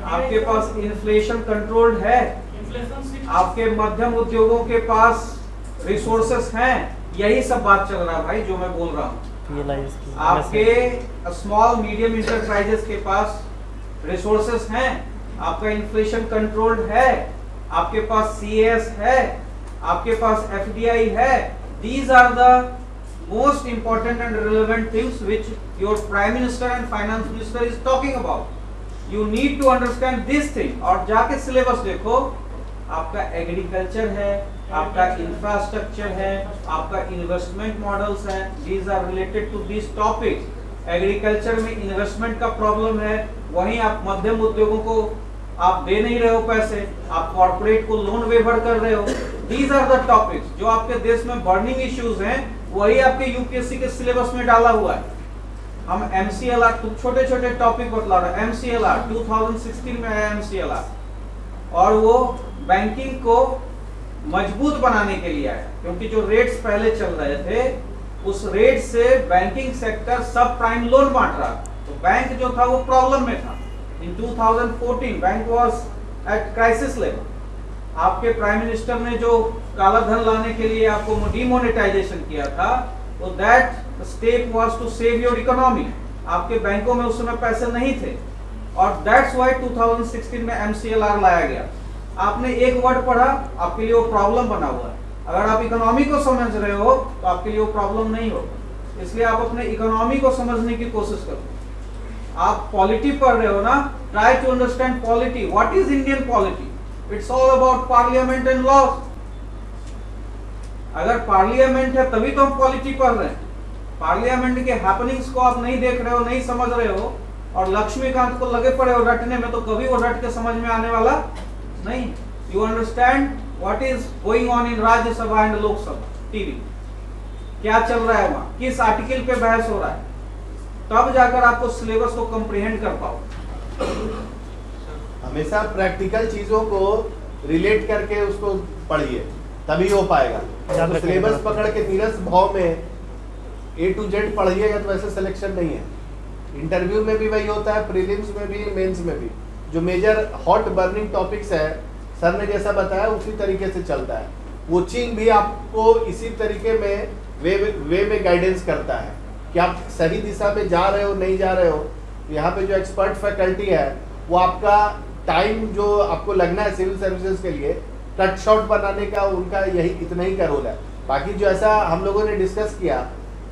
आपके पास इन्फ्लेशन कंट्रोल है, इन्फ्लेशन आपके मध्यम उद्योगों के पास रिसोर्सेस हैं। यही सब बात चल रहा है भाई जो मैं बोल रहा हूँ। आपके स्मॉल मीडियम इंटरप्राइजेस के पास रिसोर्सेस हैं, आपका इन्फ्लेशन कंट्रोल्ड है, आपके पास सीएस है, आपके पास एफडीआई है। These are the most important and relevant things which your Prime Minister and Finance Minister is talking about. You need to understand this thing. और जाके सिलेबस देखो, आपका एग्रीकल्चर है, आपका इंफ्रास्ट्रक्चर है, आपका इन्वेस्टमेंट मॉडल्स हैं, these are related to these topics. Agriculture में इन्वेस्टमेंट का प्रॉब्लम है, वहीं आप मध्यम उद्योगों को आप दे नहीं रहे हो पैसे, आप कॉर्पोरेट को लोन वेवर कर रहे हो। These are the topics जो आपके देश में बर्निंग इश्यूज हैं, वही आपके यूपीएससी के सिलेबस में डाला हुआ है। हम एमसीएलआर छोटे छोटे टॉपिक बतला रहे हैं। एमसीएलआर 2016 में आया एमसीएलआर, और वो बैंकिंग को मजबूत बनाने के लिए आया, क्योंकि जो रेट्स पहले चल रहे थे उस रेट से बैंकिंग सेक्टर सब प्राइम लोन बांट रहा, तो बैंक जो था वो प्रॉब्लम में था। इन 2014 bank was at crisis level. आपके प्राइम मिनिस्टर ने जो काला धन लाने के लिए आपको डिमोनेटाइजेशन किया था, तो that step was to save your economy. आपके बैंकों में उस समय पैसे नहीं थे, और दैट्स व्हाई 2016 में एमसीएलआर लाया गया। आपने एक वर्ड पढ़ा, आपके लिए वो प्रॉब्लम बना हुआ है। अगर आप इकोनॉमी को समझ रहे हो तो आपके लिए वो प्रॉब्लम नहीं होगा। इसलिए आप अपने इकोनॉमी को समझने की कोशिश करो। आप पॉलिटी पढ़ रहे हो ना, try to understand polity. What is Indian polity? It's all about parliament and laws. अगर पार्लियामेंट है तभी तो हम पॉलिटी पढ़ रहे हैं। पार्लियामेंट के हैपनिंग्स को आप नहीं देख रहे हो, नहीं समझ रहे हो, और लक्ष्मीकांत को लगे पड़े हो रटने में, तो कभी वो रट के समझ में आने वाला नहीं। You understand what is going on in Rajya Sabha and Lok Sabha TV, क्या चल रहा है वहां, किस आर्टिकल पे बहस हो रहा है, तब जाकर आपको सिलेबस को कंप्रीहेंड कर पाओ। हमेशा प्रैक्टिकल चीजों को रिलेट करके उसको पढ़िए, तभी हो पाएगा। तो सिलेबस पकड़ के नीरस भाव में A to Z पढ़िएगा तो वैसे सिलेक्शन नहीं है। इंटरव्यू में भी वही होता है, प्रीलिम्स में भी, मेंस में भी। जो मेजर हॉट बर्निंग टॉपिक्स है, सर ने जैसा बताया उसी तरीके से चलता है। कोचिंग भी आपको इसी तरीके में वे में गाइडेंस करता है कि आप सही दिशा में जा रहे हो नहीं जा रहे हो। यहाँ पे जो एक्सपर्ट फैकल्टी है वो आपका टाइम जो आपको लगना है सिविल सर्विसेज के लिए कट शॉर्ट बनाने का, उनका यही इतना ही का रोल है। बाकी जो ऐसा हम लोगों ने डिस्कस किया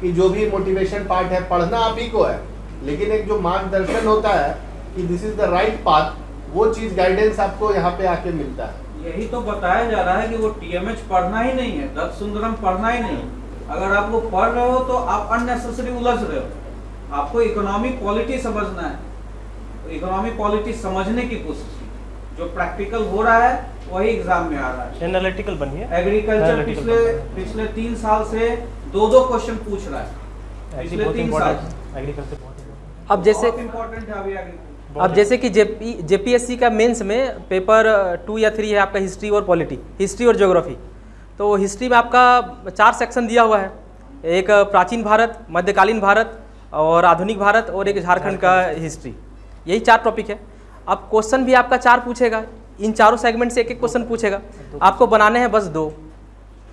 कि जो भी मोटिवेशन पार्ट है पढ़ना आप ही को है, लेकिन एक जो मार्गदर्शन होता है कि this is the right path, वो चीज़ गाइडेंस आपको यहाँ पे आके मिलता है। यही तो बताया जा रहा है कि वो टीएमएच पढ़ना ही नहीं है, दत्त सुंदरम पढ़ना ही नहीं है। अगर आप वो पढ़ रहे हो तो आप अननेसेसरी उलझ रहे हो। आपको इकोनॉमिक पॉलिटी समझना है, इकोनॉमिक पॉलिटी समझने की कोशिश की। जो प्रैक्टिकल हो रहा है वही एग्जाम में आ रहा है। एनालिटिकल बनिए। एग्रीकल्चर पिछले 3 साल से 2 क्वेश्चन पूछ रहा है, पिछले 3 साल। एग्रीकल्चर अब जैसे इम्पोर्टेंट है अभी एग्रीकल्चर। अब जैसे कि जेपीएससी का मेंस में पेपर 2 या 3 है आपका हिस्ट्री और पॉलिटी, हिस्ट्री और ज्योग्राफी। तो हिस्ट्री में आपका 4 सेक्शन दिया हुआ है, एक प्राचीन भारत, मध्यकालीन भारत और आधुनिक भारत और एक झारखंड का हिस्ट्री। यही 4 टॉपिक है। अब क्वेश्चन भी आपका 4 पूछेगा, इन चारों सेगमेंट से एक क्वेश्चन पूछेगा। आपको बनाने हैं बस 2।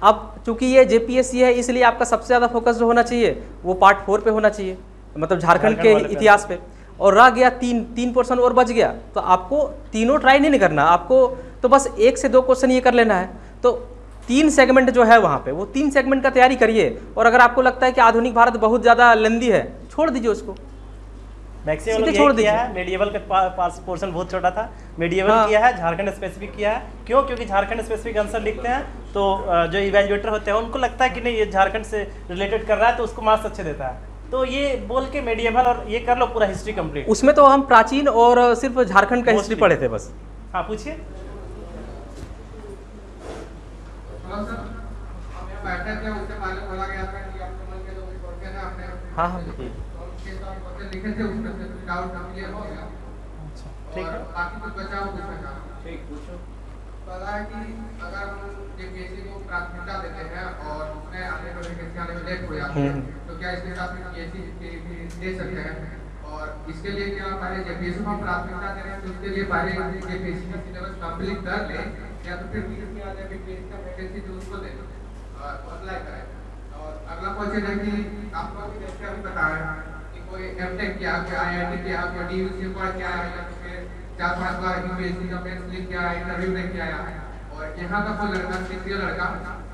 अब चूंकि ये जेपीएससी है इसलिए आपका सबसे ज़्यादा फोकस जो होना चाहिए वो पार्ट 4 पे होना चाहिए, मतलब झारखंड के इतिहास पे। और रह गया 3 पोर्शन और बच गया, तो आपको तीनों ट्राई नहीं करना, आपको तो बस 1 से 2 क्वेश्चन ये कर लेना है। तो 3 सेगमेंट जो है वहाँ पे, वो 3 सेगमेंट का तैयारी करिए। और अगर आपको लगता है कि आधुनिक भारत बहुत ज़्यादा लेंदी है, छोड़ दीजिए उसको, मैक्सिमम छोड़ दिया है। मेडिएवल का पोर्शन बहुत छोटा था, मेडिएवल किया है, झारखंड स्पेसिफिक किया है। क्यों? क्योंकि झारखंड स्पेसिफिक आंसर लिखते हैं तो जो इवैल्यूएटर होते हैं उनको लगता है कि नहीं ये झारखंड से रिलेटेड कर रहा है तो उसको मार्क्स अच्छे देता है। तो ये बोल के मेडिएवल और ये कर लो पूरा हिस्ट्री कंप्लीट। उसमें तो हम प्राचीन और सिर्फ झारखंड का हिस्ट्री पढ़े थे बस। हाँ पूछिए। हाँ हाँ लिखे थे उसमें से डाउट क्लियर हो गया। अच्छा ठीक है। बाकी कुछ बचा हो पूछना। ठीक पूछो। पता है कि अगर हम जेपीएससी को प्राथमिकता देते हैं और उसमें आने वाले आने में लेट हो जाते हैं तो क्या इसके साथ में पीएससी भी दे सकते हैं? और इसके लिए क्या पहले जेपीएससी को प्राथमिकता दे रहे हैं तो उसके लिए पहले जेपीएससी का सिलेबस कंप्लीट कर ले या तो फिर बीच में आ जाए पीएससी का वैकेंसी जो उसको दे और अप्लाई करें। और अगला क्वेश्चन है कि आपको जैसे अभी बताया कोई एमटेक किया, कोई आईआईटी किया, कोई डीयूसी पढ़ के आया या फिर 4-5 बार यूपीएससी का मेंस लिख के आया, इंटरव्यू दे के आया। और यहाँ का कोई लड़का, क्षेत्रीय लड़का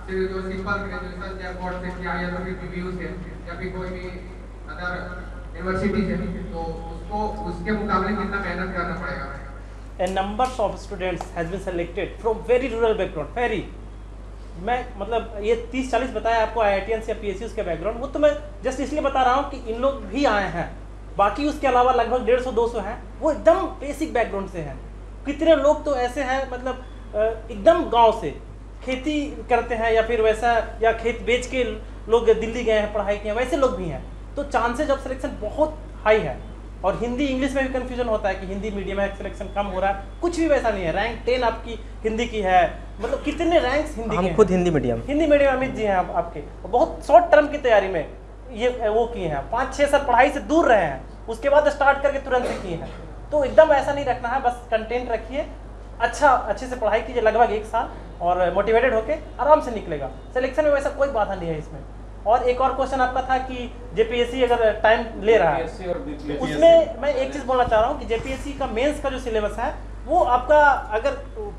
फिर जो सिंपल ग्रेजुएशन या बोर्ड से किया या तो फिर बीबीयू से या फिर कोई भी अदर यूनिवर्सिटी से, तो उसको उसके मुकाबले कितना मेहनत करना पड़ेगा? A number of students has been selected from very rural background, very मैं मतलब ये 30-40 बताया आपको IITians या PSUs के बैकग्राउंड, वो तो मैं जस्ट इसलिए बता रहा हूँ कि इन लोग भी आए हैं। बाकी उसके अलावा लगभग 150-200 हैं वो एकदम बेसिक बैकग्राउंड से हैं। कितने लोग तो ऐसे हैं मतलब एकदम गांव से खेती करते हैं या फिर वैसा या खेत बेच के लोग दिल्ली गए हैं पढ़ाई किए, वैसे लोग भी हैं। तो चांसेज ऑफ सिलेक्शन बहुत हाई है। और हिंदी इंग्लिश में भी कंफ्यूजन होता है कि हिंदी मीडियम में सिलेक्शन कम हो रहा है, कुछ भी वैसा नहीं है। रैंक 10 आपकी हिंदी की है, मतलब कितने रैंक्स हिंदी हम के खुद हिंदी मीडियम अमित जी हैं आपके, बहुत शॉर्ट टर्म की तैयारी में ये वो किए हैं। 5-6 साल पढ़ाई से दूर रहे हैं, उसके बाद स्टार्ट करके तुरंत से किए हैं। तो एकदम ऐसा नहीं रखना है, बस कंटेंट रखिए, अच्छे से पढ़ाई कीजिए लगभग 1 साल और मोटिवेटेड होके आराम से निकलेगा। सिलेक्शन में वैसा कोई बाधा नहीं है इसमें। और एक और क्वेश्चन आपका था कि जेपीएससी अगर टाइम ले रहा है, उसमें मैं एक चीज़ बोलना चाह रहा हूँ कि जेपीएससी का मेंस का जो सिलेबस है वो आपका अगर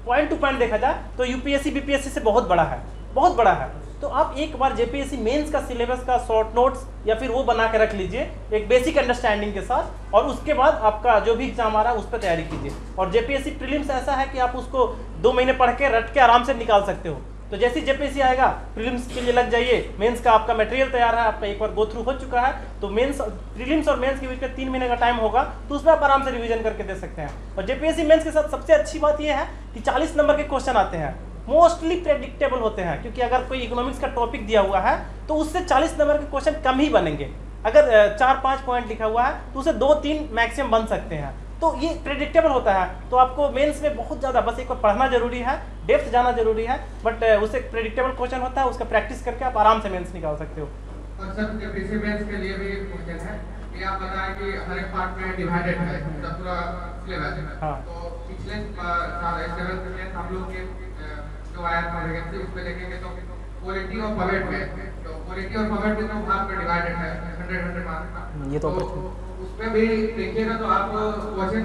पॉइंट टू पॉइंट देखा जाए तो यूपीएससी बीपीएससी से बहुत बड़ा है, बहुत बड़ा है। तो आप एक बार जेपीएससी मेंस का सिलेबस का शॉर्ट नोट्स या फिर वो बना के रख लीजिए एक बेसिक अंडरस्टैंडिंग के साथ, और उसके बाद आपका जो भी एग्जाम आ रहा है उस पर तैयारी कीजिए। और जेपीएससी प्रीलिम्स ऐसा है कि आप उसको 2 महीने पढ़ के रट के आराम से निकाल सकते हो। तो जैसे ही जेपीएससी आएगा प्रीलिम्स के लिए लग जाइए, मेंस का आपका मटेरियल तैयार है, आपका एक बार गो थ्रू हो चुका है, तो मेंस प्रीलिम्स और मेंस के बीच में 3 महीने का टाइम होगा, तो उसमें आप आराम से रिवीजन करके दे सकते हैं। और जेपीएससी मेंस के साथ सबसे अच्छी बात यह है कि 40 नंबर के क्वेश्चन आते हैं, मोस्टली प्रेडिक्टेबल होते हैं, क्योंकि अगर कोई इकोनॉमिक्स का टॉपिक दिया हुआ है तो उससे 40 नंबर के क्वेश्चन कम ही बनेंगे। अगर 4-5 पॉइंट लिखा हुआ है तो उसे 2-3 मैक्सिमम बन सकते हैं। तो ये प्रेडिक्टेबल होता है। तो आपको मेंस में बहुत ज़्यादा बस एक बार पढ़ना जरूरी है, डेप्थ जाना जरूरी है, बट उससे प्रेडिक्टेबल क्वेश्चन होता है, उसका प्रैक्टिस करके आप आराम से मेंस निकाल सकते हो। और सर जेपीएससी मेंस के लिए भी एक क्वेश्चन है कि आप बताएं कि हर एक पार्ट में डिवाइडेड है पूरा सिलेबस है। हाँ। तो पिछले साल 7th में हम लोग के जो आया था वैकेंसी उस पे देखेंगे तो पॉलिटी और पवेट में, तो पॉलिटी और पवेट में तो भाग में डिवाइडेड है 100 मार्क्स का। ये तो उसमें भी देखिएगा तो आप क्वेश्चन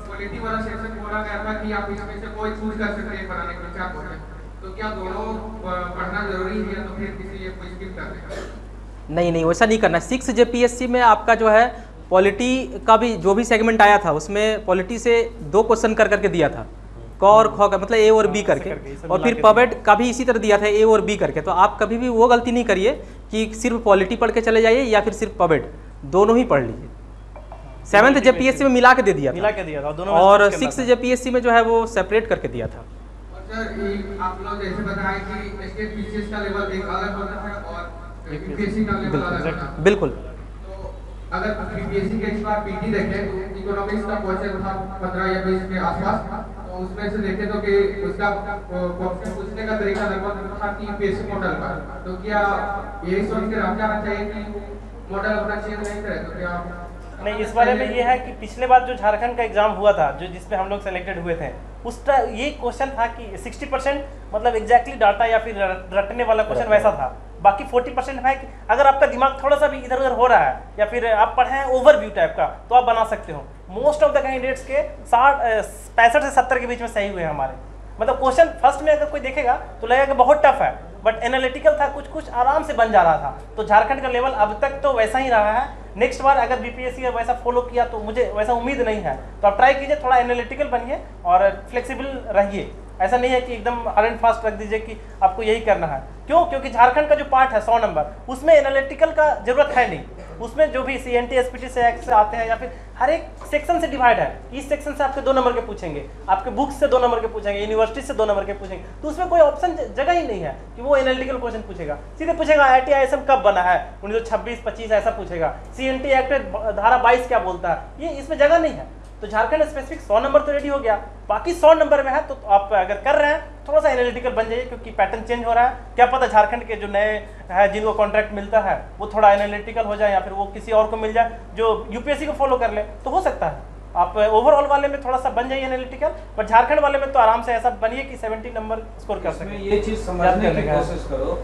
पॉलिटी वाला सेक्शन बोला गया था कि आप इसमें से कोई चूज कर सकते हैं बनाने के लिए 4 क्वेश्चन। तो क्या दोनों पढ़ना जरूरी है या तो फिर किसी एक को स्किप कर देना? नहीं, वैसा नहीं करना। 6 जेपीएससी में आपका जो है पॉलिटी का भी जो भी सेगमेंट आया था उसमें पॉलिटी से 2 क्वेश्चन कर करके दिया था। क और ख का मतलब ए और बी करके, और फिर पबेट का भी इसी तरह दिया था ए और बी करके। तो आप कभी भी वो गलती नहीं करिए कि सिर्फ पॉलिटी पढ़ के चले जाइए या फिर सिर्फ पबेट, दोनों ही पढ़ लीजिए। 7th जेपीएससी में मिला के दे दिया था, दोनों, और 6th जेपीएससी में जो है वो सेपरेट करके दिया था। सर आप लोग जैसे बताएं कि स्टेट पीसीएस का लेवल एक अलग होता है और यूपीएससी का लेवल अलग होता है। बिल्कुल। तो अगर यूपीएससी के इस बार पीटी देखें तो इकोनॉमिक्स का क्वेश्चन था 15 या 20 के आसपास, तो उसमें से देखें तो कि उसका क्वेश्चन पूछने का तरीका लगभग था कि यूपीएससी मॉडल पर। तो क्या यही सोच के हम जाना चाहिए कि मॉडल अपना चेंज नहीं करें? तो क्या नहीं, इस बारे में ये है कि पिछले बार जो झारखंड का एग्जाम हुआ था, जो जिसपे हम लोग सेलेक्टेड हुए थे, उसका ये क्वेश्चन था कि 60% मतलब एग्जैक्टली डाटा या फिर रटने वाला क्वेश्चन वैसा था। बाकी 40% है कि अगर आपका दिमाग थोड़ा सा भी इधर उधर हो रहा है या फिर आप पढ़े हैं ओवरव्यू टाइप का, तो आप बना सकते हो। मोस्ट ऑफ द कैंडिडेट्स के 65 से 70 के बीच में सही हुए हैं हमारे। मतलब क्वेश्चन फर्स्ट में अगर कोई देखेगा तो लगेगा कि बहुत टफ है, बट एनालिटिकल था, कुछ कुछ आराम से बन जा रहा था। तो झारखंड का लेवल अब तक तो वैसा ही रहा है। नेक्स्ट बार अगर बीपीएससी वैसा फॉलो किया तो मुझे वैसा उम्मीद नहीं है, तो आप ट्राई कीजिए, थोड़ा एनालिटिकल बनिए और फ्लेक्सिबल रहिए। ऐसा नहीं है कि एकदम हार्ड एंड फास्ट रख दीजिए कि आपको यही करना है। क्यों? क्योंकि झारखंड का जो पार्ट है 100 नंबर, उसमें एनालिटिकल का जरूरत है नहीं। उसमें जो भी सीएनटी एसपीटी से एक्ट से आते हैं या फिर हर एक सेक्शन से डिवाइड है। इस सेक्शन से आपके 2 नंबर के पूछेंगे, आपके बुक्स से 2 नंबर के पूछेंगे, यूनिवर्सिटी से 2 नंबर के पूछेंगे। तो उसमें कोई ऑप्शन जगह ही नहीं है कि वो एनालिटिकल क्वेश्चन पूछेगा। सीधे पूछेगा IIT ISM कब बना है, 1926-25 ऐसा पूछेगा। सीएनटी एक्ट धारा 22 क्या बोलता है, ये इसमें जगह नहीं है। तो झारखंड स्पेसिफिक 100 नंबर तो रेडी हो गया, बाकी 100 नंबर में है तो आप अगर कर रहे हैं थोड़ा सा एनालिटिकल बन जाइए, क्योंकि पैटर्न चेंज हो रहा है। क्या पता झारखंड के जो नए है जिनको कॉन्ट्रैक्ट मिलता है वो थोड़ा एनालिटिकल हो जाए या फिर वो किसी और को मिल जाए जो यूपीएससी को फॉलो कर ले, तो हो सकता है। आप ओवरऑल वाले में थोड़ा सा बन जाइए एनालिटिकल, बट झारखंड वाले में तो आराम से ऐसा बनिए कि 70 नंबर स्कोर कर सकें। ये चीज समझने की कोशिश करो,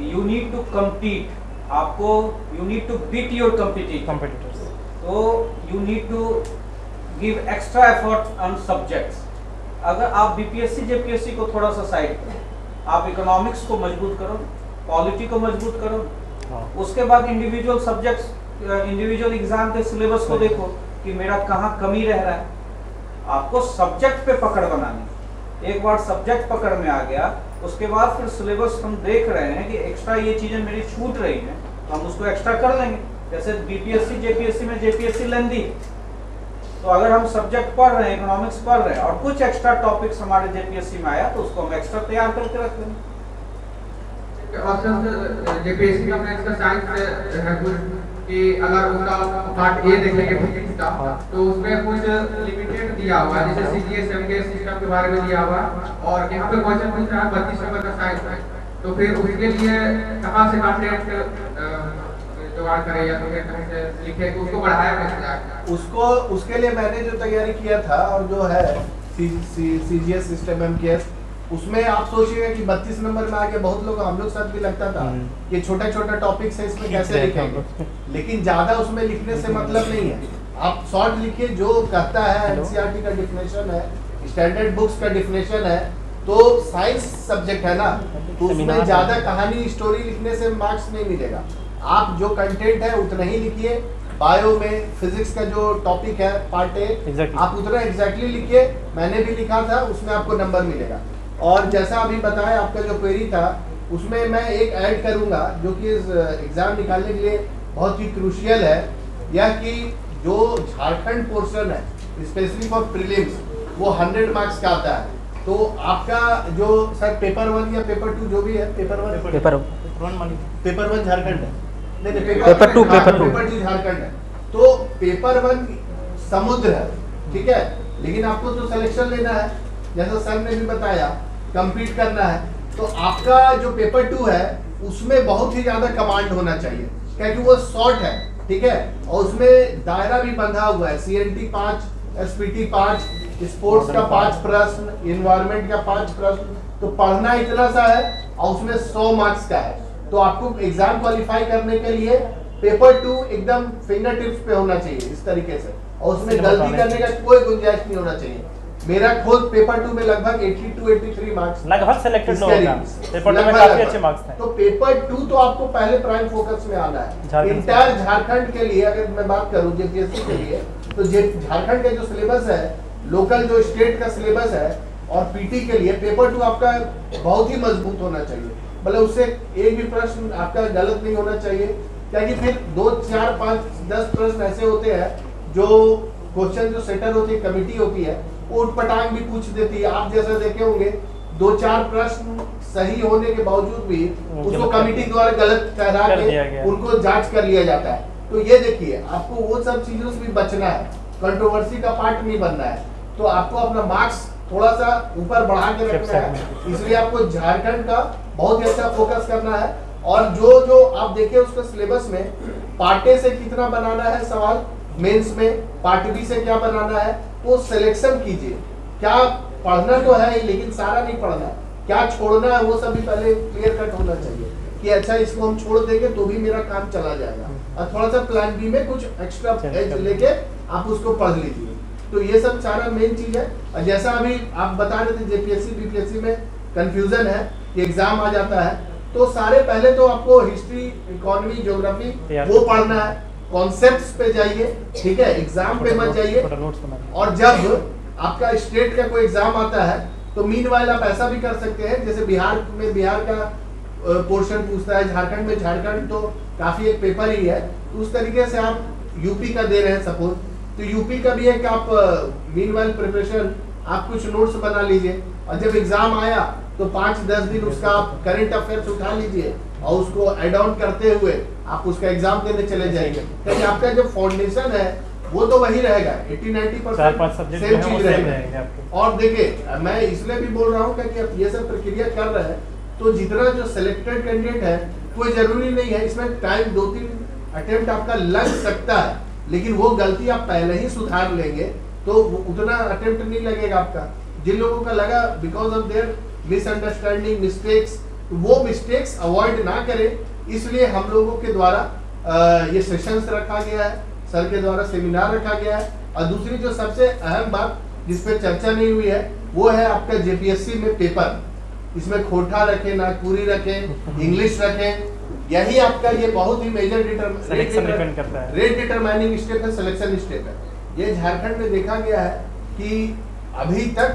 यू नीड टू कम्पीट, आपको you need to beat your competitors, तो you need to give extra effort on subjects. अगर आप बीपीएससी जेपीएससी को थोड़ा सा साइड करो, आप इकोनॉमिक्स को मजबूत करो, पॉलिटी को मजबूत करो, उसके बाद इंडिविजुअल सब्जेक्ट्स, इंडिविजुअल एग्जाम के सिलेबस को देखो कि मेरा कहाँ कमी रह रहा है। आपको सब्जेक्ट पे पकड़ बनानी। एक बार सब्जेक्ट पकड़ में आ गया, उसके बाद फिर सिलेबस हम देख रहे हैं कि एक्स्ट्रा ये चीजें मेरी छूट रही हैं, तो हम उसको एक्स्ट्रा कर लेंगे। जैसे बीपीएससी जेपीएससी में जेपीएससी लेंदी, तो अगर हम सब्जेक्ट पढ़ रहे हैं, इकोनॉमिक्स पढ़ रहे हैं और कुछ एक्स्ट्रा टॉपिक्स हमारे जेपीएससी में आया तो उसको हम एक्स्ट्रा तैयार करके रख लेंगे। जेपीएससी का मैथ्स का साइंस है कुछ कि अगर उनका पार्ट ए देखेंगे फिजिक्स का, तो उसमें कुछ लिमिटेड दिया हुआ है, जैसे सीजीएस एमजीएस सिस्टम के बारे में दिया हुआ है, और यहाँ पे क्वेश्चन पूछ रहा है 32 नंबर का साइंस है। तो फिर उसके लिए कहाँ से कंटेंट जुगाड़ करें या तो फिर कहीं से लिखे तो उसको बढ़ाया कैसे जाए? उसके लिए मैंने जो तैयारी किया था और जो है सीजीएस सिस्टम एमकेएस, उसमें आप सोचिएगा कि 32 नंबर में आके बहुत लोग, हम लोग साथ भी लगता था कि छोटा छोटा टॉपिक्स है, इसमें कैसे लिखेंगे, लेकिन ज्यादा उसमें लिखने से मतलब नहीं है। आप शॉर्ट लिखिए, जो कहता है एनसीईआरटी का डिफिनेशन है, स्टैंडर्ड बुक्स का डिफिनेशन है, तो साइंस सब्जेक्ट है ना, तो उसमें ज्यादा कहानी स्टोरी लिखने से मार्क्स नहीं मिलेगा। आप जो कंटेंट है उतना ही लिखिए। बायो में फिजिक्स का जो टॉपिक है पार्ट ए, आप उतना एग्जैक्टली लिखिए, मैंने भी लिखा था, उसमें आपको नंबर मिलेगा। और जैसा अभी बताया आपका जो क्वेरी था, उसमें मैं एक ऐड करूंगा जो कि इस एग्जाम निकालने के लिए बहुत ही क्रूशियल है, यह कि जो झारखंड पोर्शन है स्पेशली फॉर प्रीलिम्स, वो 100 मार्क्स का आता है। तो आपका जो सर पेपर 1 या पेपर 2 जो भी है, पेपर 1 झारखंड है, नहीं पेपर 2 झारखंड है। तो पेपर 1 समुद्र है, ठीक है, लेकिन आपको तो सिलेक्शन लेना है, जैसा सर ने भी बताया, कंप्लीट करना है। तो आपका जो पेपर 2 है उसमें बहुत ही ज्यादा कमांड होना चाहिए, क्योंकि वो शॉर्ट है, ठीक है, और उसमें दायरा भी बंधा हुआ है, सीएनटी 5, एसपीटी 5, स्पोर्ट्स का 5 प्रश्न, एनवायरनमेंट का 5 प्रश्न। तो पढ़ना इतना सा है और उसमें 100 मार्क्स का है। तो आपको एग्जाम क्वालिफाई करने के लिए पेपर 2 एकदम फिंगर टिप्स पे होना चाहिए इस तरीके से, और उसमें गलती करने का कोई गुंजाइश नहीं होना चाहिए। मेरा खुद पेपर 2 में लगभग 82-83 मार्क्स लगभग सिलेक्टेड लोगों का पेपर 2 में काफी अच्छे मार्क्स थे। तो पेपर 2 तो आपको पहले प्राइम फोकस में आना है। इंटायर झारखंड के लिए अगर मैं बात करूं जेपीएससी के लिए, तो झारखंड का जो सिलेबस है, लोकल जो स्टेट का सिलेबस है और पीटी के लिए पेपर 2 आपका बहुत ही मजबूत होना चाहिए, मतलब उससे एक भी प्रश्न आपका गलत नहीं होना चाहिए, क्या कि फिर 2, 4, 5, 10 प्रश्न ऐसे होते हैं जो क्वेश्चन जो सेटर होती है, कमिटी होती है, वो उठपटांग भी पूछ देती है। आप जैसा देखे होंगे 2-4 प्रश्न सही होने के बावजूद भी उसको कमिटी द्वारा गलत ठहरा के उनको जांच कर लिया जाता है। तो ये देखिए, आपको वो सब चीजों से भी बचना है, कंट्रोवर्सी का पार्ट नहीं बनना है, तो आपको अपना मार्क्स थोड़ा सा ऊपर बढ़ा के रखना है। इसलिए आपको झारखंड का बहुत ही अच्छा फोकस करना है, और जो आप देखिए उसका सिलेबस में पार्ट ए से कितना बनाना है सवाल, मेंस में पार्ट बी से क्या बनाना है, तो सिलेक्शन कीजिए। क्या पढ़ना तो है ही, लेकिन सारा नहीं पढ़ना है, क्या छोड़ना है वो सभी पहले क्लियर कट होना चाहिए कि अच्छा इसको हम छोड़ देंगे तो भी मेरा काम चला जाएगा, और थोड़ा सा प्लान बी में कुछ एक्स्ट्रा एज लेके आप उसको पढ़ लीजिए। तो ये सब सारा मेन चीज है। और जैसा अभी आप बता रहे थे जेपीएससी बीपीएससी में कंफ्यूजन है कि एग्जाम आ जाता है, तो सारे पहले तो आपको हिस्ट्री, इकोनॉमी, ज्योग्राफी वो पढ़ना है, कॉन्सेप्ट्स पे जाइए, ठीक है, एग्जाम पे मत जाइए। और जब आपका स्टेट का कोई एग्जाम आता है तो मीनवाइल आप ऐसा भी कर सकते हैं, जैसे बिहार में बिहार का पोर्शन पूछता है, झारखंड में झारखंड तो काफी एक पेपर ही है, तो उस तरीके से आप यूपी का दे रहे हैं सपोज, तो यूपी का भी है कि आप मीनवाइल प्रिपरेशन आप कुछ नोट्स बना लीजिए, और जब एग्जाम आया तो 5-10 दिन उसका आप करंट अफेयर्स उठा लीजिए और उसको एड ऑन करते हुए आप उसका एग्जाम देने चले जाएंगे, क्योंकि आपका जो फाउंडेशन है वो तो वही रहेगा, 80-90% सेम चीज रहेगा। और देखिए मैं इसलिए भी बोल रहा हूँ क्योंकि आप ये सब प्रक्रिया कर रहे हैं, तो जितना जो सिलेक्टेड कैंडिडेट है कोई जरूरी नहीं है, इसमें टाइम 2-3 अटेम्प्ट आपका लग सकता है, लेकिन वो गलती आप पहले ही सुधार लेंगे तो उतना अटेम्प्ट नहीं लगेगा आपका। जिन लोगों का लगा because of their misunderstanding, mistakes, वो मिस्टेक्स अवॉइड ना करें, इसलिए हम लोगों के द्वारा ये सेशंस रखा गया है, सर के द्वारा सेमिनार रखा गया है। और दूसरी जो सबसे अहम बात जिसपे चर्चा नहीं हुई है वो है आपका जेपीएससी में पेपर, इसमें खोटा रखें, नागपुरी रखें, इंग्लिश रखें, यही आपका ये बहुत ही मेजर रेट डिटरमाइनिंग स्टेप है, सिलेक्शन स्टेप है। ये झारखंड में देखा गया है कि अभी तक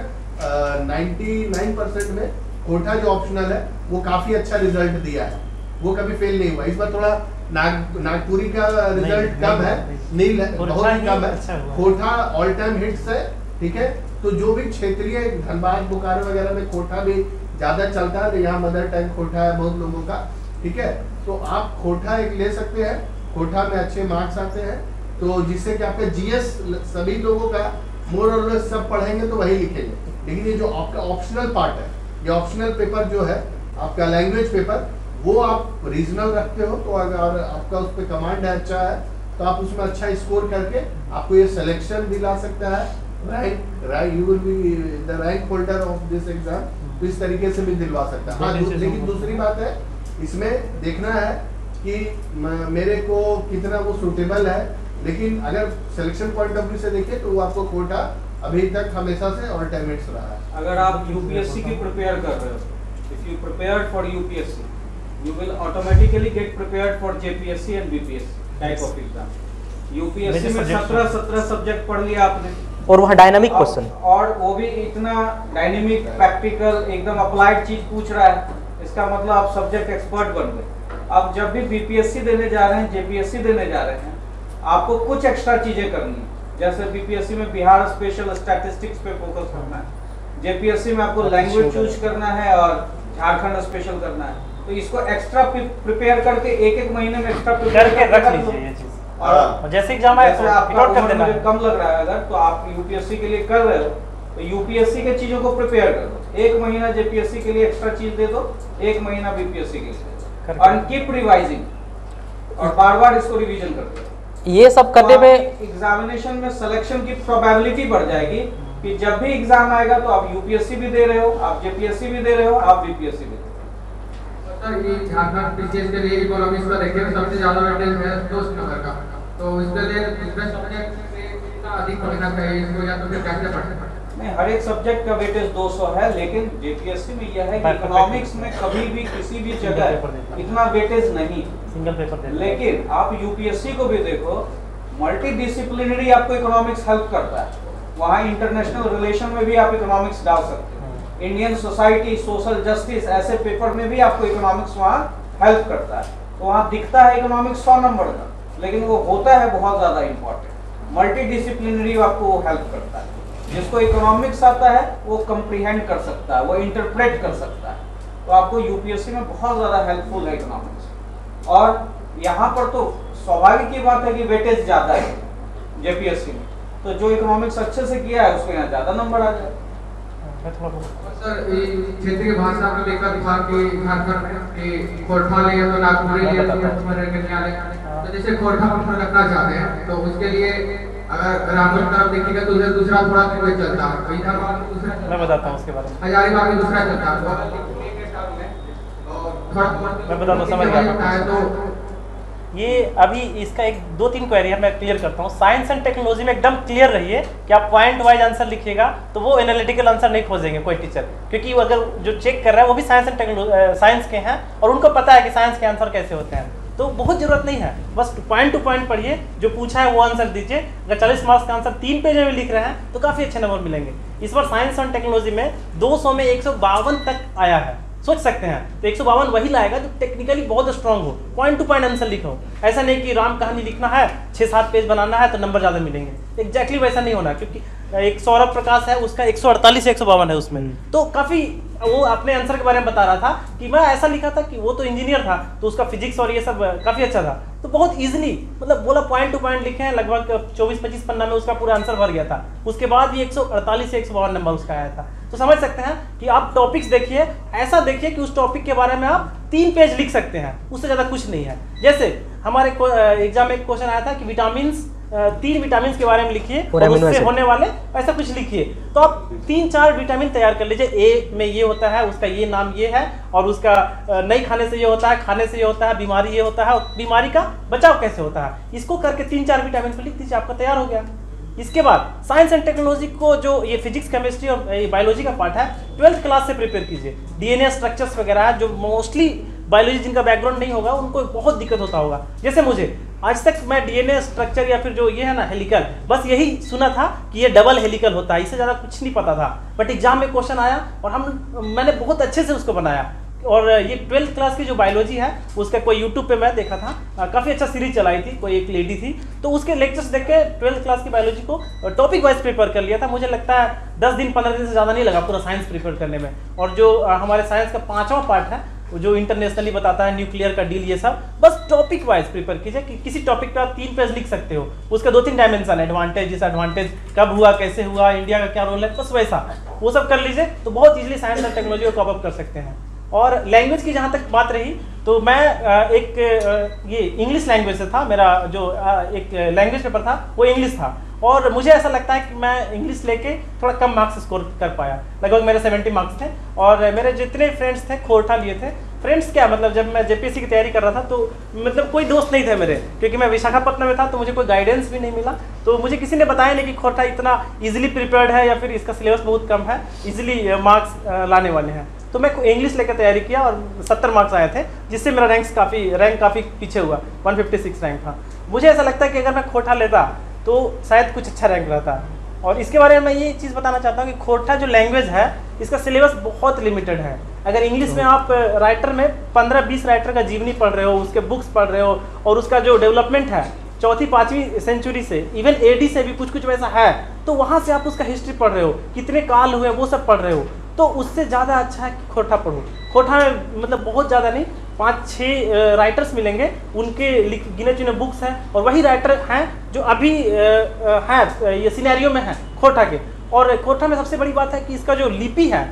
99% में कोटा जो ऑप्शनल है वो काफी अच्छा रिजल्ट दिया है, वो कभी फेल नहीं हुआ। इस बार थोड़ा नागपुरी का रिजल्ट कम है, नील है, बहुत ही कम है, कोटा ऑल टाइम हिट्स है, ठीक है। तो जो भी क्षेत्रीय धनबाद बोकारो वगैरह में कोटा भी ज्यादा चलता है, तो यहाँ मदर टंग कोटा है बहुत लोगों का, ठीक है। तो आप कोटा एक ले सकते हैं, कोटा में अच्छे मार्क्स आते हैं, तो जिससे कि आपका जीएस सभी लोगों का मोर और लेस सब पढ़ेंगे तो वही लिखेंगे। लेकिन ये जो आपका ऑप्शनल पार्ट है, ये ऑप्शनल पेपर जो है आपका लैंग्वेज पेपर, वो आप रीजनल रखते हो तो अगर आपका उस पर कमांड है, अच्छा है, तो आप उसमें अच्छा स्कोर करके आपको ये सिलेक्शन दिला सकता है, rank you will be the rank holder of this exam, तो इस तरीके से भी दिलवा सकता है। हाँ, लेकिन दूसरी बात है इसमें देखना है कि मेरे को कितना वो सूटेबल है, लेकिन अगर सिलेक्शन पॉइंट ऑफ व्यू से देखें तो वो आपको कोटा अभी तक हमेशा से ऑल्टरनेट्स रहा है। अगर आप यूपीएससी की प्रिपेयर कर रहे हो, if you prepared for UPSC you will automatically get prepared for JPSC and BPSC type of exam. UPSC में 17 सब्जेक्ट पढ़ लिया आपने, और वहाँ डायनामिक क्वेश्चन, और वो भी इतना डायनेमिक प्रैक्टिकल एकदम अप्लाइड चीज पूछ रहा है, इसका मतलब आप सब्जेक्ट एक्सपर्ट बन गए। अब जब भी बीपीएससी देने जा रहे हैं, जेपीएससी देने जा रहे हैं, आपको कुछ एक्स्ट्रा चीजें करनी है। जैसे बीपीएससी में बिहार स्पेशल स्टैटिस्टिक्स पे फोकस करना है, जेपीएससी में आपको लैंग्वेज चूज करना है और झारखंड स्पेशल करना है, तो इसको एक्स्ट्रा प्रिपेयर करके एक महीने में एक्स्ट्रा प्रिपेयर करके रख लीजिए ये चीज, और जैसे एग्जाम आए तो आपका कर देना। मुझे कम लग रहा है अगर, तो आप यूपीएससी के लिए कर रहे हो तो यूपीएससी के चीजों को प्रिपेयर कर दो, 1 महीना जेपीएससी के लिए एक्स्ट्रा चीज दे दो, 1 महीना बीपीएससी के लिए, और कीप रिवाइजिंग और बार-बार इसको रिवीजन करते रहो। ये सब करने में एग्जामिनेशन में सिलेक्शन की प्रोबेबिलिटी बढ़ जाएगी कि जब भी एग्जाम आएगा तो आप यूपीएससी भी दे रहे हो, आप जेपीएससी भी दे रहे हो, आप बीपीएससी भी दे रहे हो। सर, ये झारखंड पीसीएस के लिए इकोनॉमिक्स का देखिए सबसे ज्यादा वेटेज है 2 नंबर का, तो इसके लिए दूसरे सब्जेक्ट में कितना अधिक पढ़ना चाहिए इसको, या तो फिर कैसे पढ़ना? नहीं, हर एक सब्जेक्ट का वेटेज 200 है, लेकिन जेपीएससी में यह है कि इकोनॉमिक्स में कभी भी किसी भी जगह इतना वेटेज नहीं, सिंगल पेपर। लेकिन आप यूपीएससी को भी देखो, मल्टीडिसिप्लिनरी आपको इकोनॉमिक्स हेल्प करता है, वहाँ इंटरनेशनल रिलेशन में भी आप इकोनॉमिक्स डाल सकते हो, इंडियन सोसाइटी, सोशल जस्टिस, ऐसे पेपर में भी आपको इकोनॉमिक्स वहाँ हेल्प करता है। तो वहाँ दिखता है इकोनॉमिक्स 100 नंबर का, लेकिन वो होता है बहुत ज़्यादा इम्पोर्टेंट। मल्टी डिसिप्लिनरी आपको हेल्प करता है। जिसको इकोनॉमिक्स आता है वो कंप्रीहेंड कर सकता है, वो इंटरप्रेट कर सकता है। तो आपको यूपीएससी में बहुत ज़्यादा हेल्पफुल है इकोनॉमिक्स। और यहाँ पर तो स्वाभाविक की बात है कि वेटेज ज़्यादा है जेपीएससी में, तो जो इकोनॉमिक्स अच्छे से किया है उसको यहाँ ज़्यादा नंबर आ जाए। सर क्षेत्रीय भाषा में देखा था कि झारखंड में कि खोरठा ले तो नागपुर ले तो जैसे खोरठा पत्थर रखना चाहते हैं तो उसके लिए अगर रामगढ़ तरफ देखिएगा तो उधर दूसरा थोड़ा चलता है, इधर मैं बताता हूँ उसके बारे में। हजारीबाग में दूसरा चलता है, मैं बताता हूँ, समझ गया। तो ये अभी इसका एक 2-3 क्वेरी है, मैं क्लियर करता हूँ। साइंस एंड टेक्नोलॉजी में एकदम क्लियर रहिए कि आप पॉइंट वाइज आंसर लिखिएगा तो वो एनालिटिकल आंसर नहीं खोजेंगे कोई टीचर, क्योंकि अगर जो चेक कर रहा है वो भी साइंस एंड टेक्नोलॉजी साइंस के हैं और उनको पता है कि साइंस के आंसर कैसे होते हैं। तो बहुत जरूरत नहीं है, बस पॉइंट टू पॉइंट पढ़िए, जो पूछा है वो आंसर दीजिए। अगर 40 मार्क्स का आंसर 3 पेज में लिख रहे हैं तो काफ़ी अच्छे नंबर मिलेंगे। इस बार साइंस एंड टेक्नोलॉजी में 200 में 152 तक आया है, सोच सकते हैं। तो 152 वही लाएगा जो टेक्निकली बहुत स्ट्रांग हो, पॉइंट टू पॉइंट आंसर लिखो। ऐसा नहीं कि राम कहानी लिखना है, 6-7 पेज बनाना है तो नंबर ज़्यादा मिलेंगे। एग्जैक्टली वैसा नहीं होना, क्योंकि एक सौरभ प्रकाश है उसका 148 152 है उसमें, तो काफ़ी वो अपने आंसर के बारे में बता रहा था कि मैं ऐसा लिखा था कि वो तो इंजीनियर था तो उसका फिजिक्स और ये सब काफ़ी अच्छा था। तो बहुत इजीली मतलब बोला पॉइंट टू पॉइंट लिखे हैं, लगभग 24-25 पन्ना में उसका पूरा आंसर भर गया था। उसके बाद भी 148 से 152 नंबर उसका आया था। तो समझ सकते हैं कि आप टॉपिक्स देखिए, ऐसा देखिए कि उस टॉपिक के बारे में आप 3 पेज लिख सकते हैं, उससे ज़्यादा कुछ नहीं है। जैसे हमारे एग्जाम में एक क्वेश्चन आया था कि विटामिन 3 विटामिन के बारे में लिखिए और उससे होने वाले ऐसा कुछ लिखिए। तो आप 3-4 विटामिन तैयार कर लीजिए। ए में ये होता है, उसका ये नाम ये है, और उसका नहीं खाने से ये होता है, खाने से ये होता है, बीमारी ये होता है, और बीमारी का बचाव कैसे होता है। इसको करके 3-4 विटामिन को लिख दीजिए, आपका तैयार हो गया। इसके बाद साइंस एंड टेक्नोलॉजी को जो ये फिजिक्स केमिस्ट्री और बायोलॉजी का पार्ट है 12th क्लास से प्रिपेयर कीजिए। डीएनए स्ट्रक्चर्स वगैरह जो मोस्टली बायोलॉजी जिनका बैकग्राउंड नहीं होगा उनको बहुत दिक्कत होता होगा। जैसे मुझे आज तक मैं डीएनए स्ट्रक्चर या फिर जो ये है ना हेलिकल, बस यही सुना था कि ये डबल हेलिकल होता है, इससे ज़्यादा कुछ नहीं पता था। बट एग्जाम में क्वेश्चन आया और मैंने बहुत अच्छे से उसको बनाया। और ये 12th क्लास की जो बायोलॉजी है उसका कोई यूट्यूब पे मैं देखा था, काफ़ी अच्छा सीरीज चलाई थी, कोई एक लेडी थी, तो उसके लेक्चर्स देख के 12th क्लास की बायोलॉजी को टॉपिक वाइज प्रिपेयर कर लिया था। मुझे लगता है 10 दिन 15 दिन से ज़्यादा नहीं लगा पूरा साइंस प्रिपेयर करने में। और जो हमारे साइंस का 5वां पार्ट है जो इंटरनेशनली बताता है न्यूक्लियर का डील, ये सब बस टॉपिक वाइज प्रिपेयर कीजिए कि किसी टॉपिक पे आप 3 पेज लिख सकते हो। उसका 2-3 डायमेंशन, एडवांटेज डिसएडवांटेज, कब हुआ, कैसे हुआ, इंडिया का क्या रोल है, बस वैसा वो सब कर लीजिए तो बहुत इजीली साइंस और टेक्नोलॉजी को कवर अप कर सकते हैं। और लैंग्वेज की जहाँ तक बात रही तो मैं ये इंग्लिश लैंग्वेज से था, मेरा जो एक लैंग्वेज पेपर था वो इंग्लिश था, और मुझे ऐसा लगता है कि मैं इंग्लिश लेके थोड़ा कम मार्क्स स्कोर कर पाया। लगभग मेरे 70 मार्क्स थे। और मेरे जितने फ्रेंड्स थे खोरठा लिए थे। फ्रेंड्स क्या मतलब, जब मैं जेपीएससी की तैयारी कर रहा था तो मतलब कोई दोस्त नहीं थे मेरे, क्योंकि मैं विशाखापट्टनम में था तो मुझे कोई गाइडेंस भी नहीं मिला। तो मुझे किसी ने बताया नहीं कि खोरठा इतना इजीली प्रिपेयर्ड है या फिर इसका सिलेबस बहुत कम है, इजीली मार्क्स लाने वाले हैं। तो मैं इंग्लिश लेकर तैयारी किया और 70 मार्क्स आए थे, जिससे मेरा रैंक काफ़ी पीछे हुआ, 156 रैंक था। मुझे ऐसा लगता है कि अगर मैं खोरठा लेता तो शायद कुछ अच्छा रैंक रहता। और इसके बारे में मैं ये चीज़ बताना चाहता हूँ कि खोरठा जो लैंग्वेज है इसका सिलेबस बहुत लिमिटेड है। अगर इंग्लिश में आप राइटर में 15-20 राइटर का जीवनी पढ़ रहे हो, उसके बुक्स पढ़ रहे हो, और उसका जो डेवलपमेंट है 4वीं-5वीं सेंचुरी से, इवन एडी से भी कुछ वैसा है, तो वहाँ से आप उसका हिस्ट्री पढ़ रहे हो, कितने काल हुए वो सब पढ़ रहे हो, तो उससे ज़्यादा अच्छा है कि खोरठा पढ़ो। खोरठा में मतलब बहुत ज़्यादा नहीं, 5-6 राइटर्स मिलेंगे, उनके गिने चुने बुक्स हैं, और वही राइटर हैं जो अभी हैं ये सिनेरियो में हैं खोरठा के। और खोरठा में सबसे बड़ी बात है कि इसका जो लिपि है,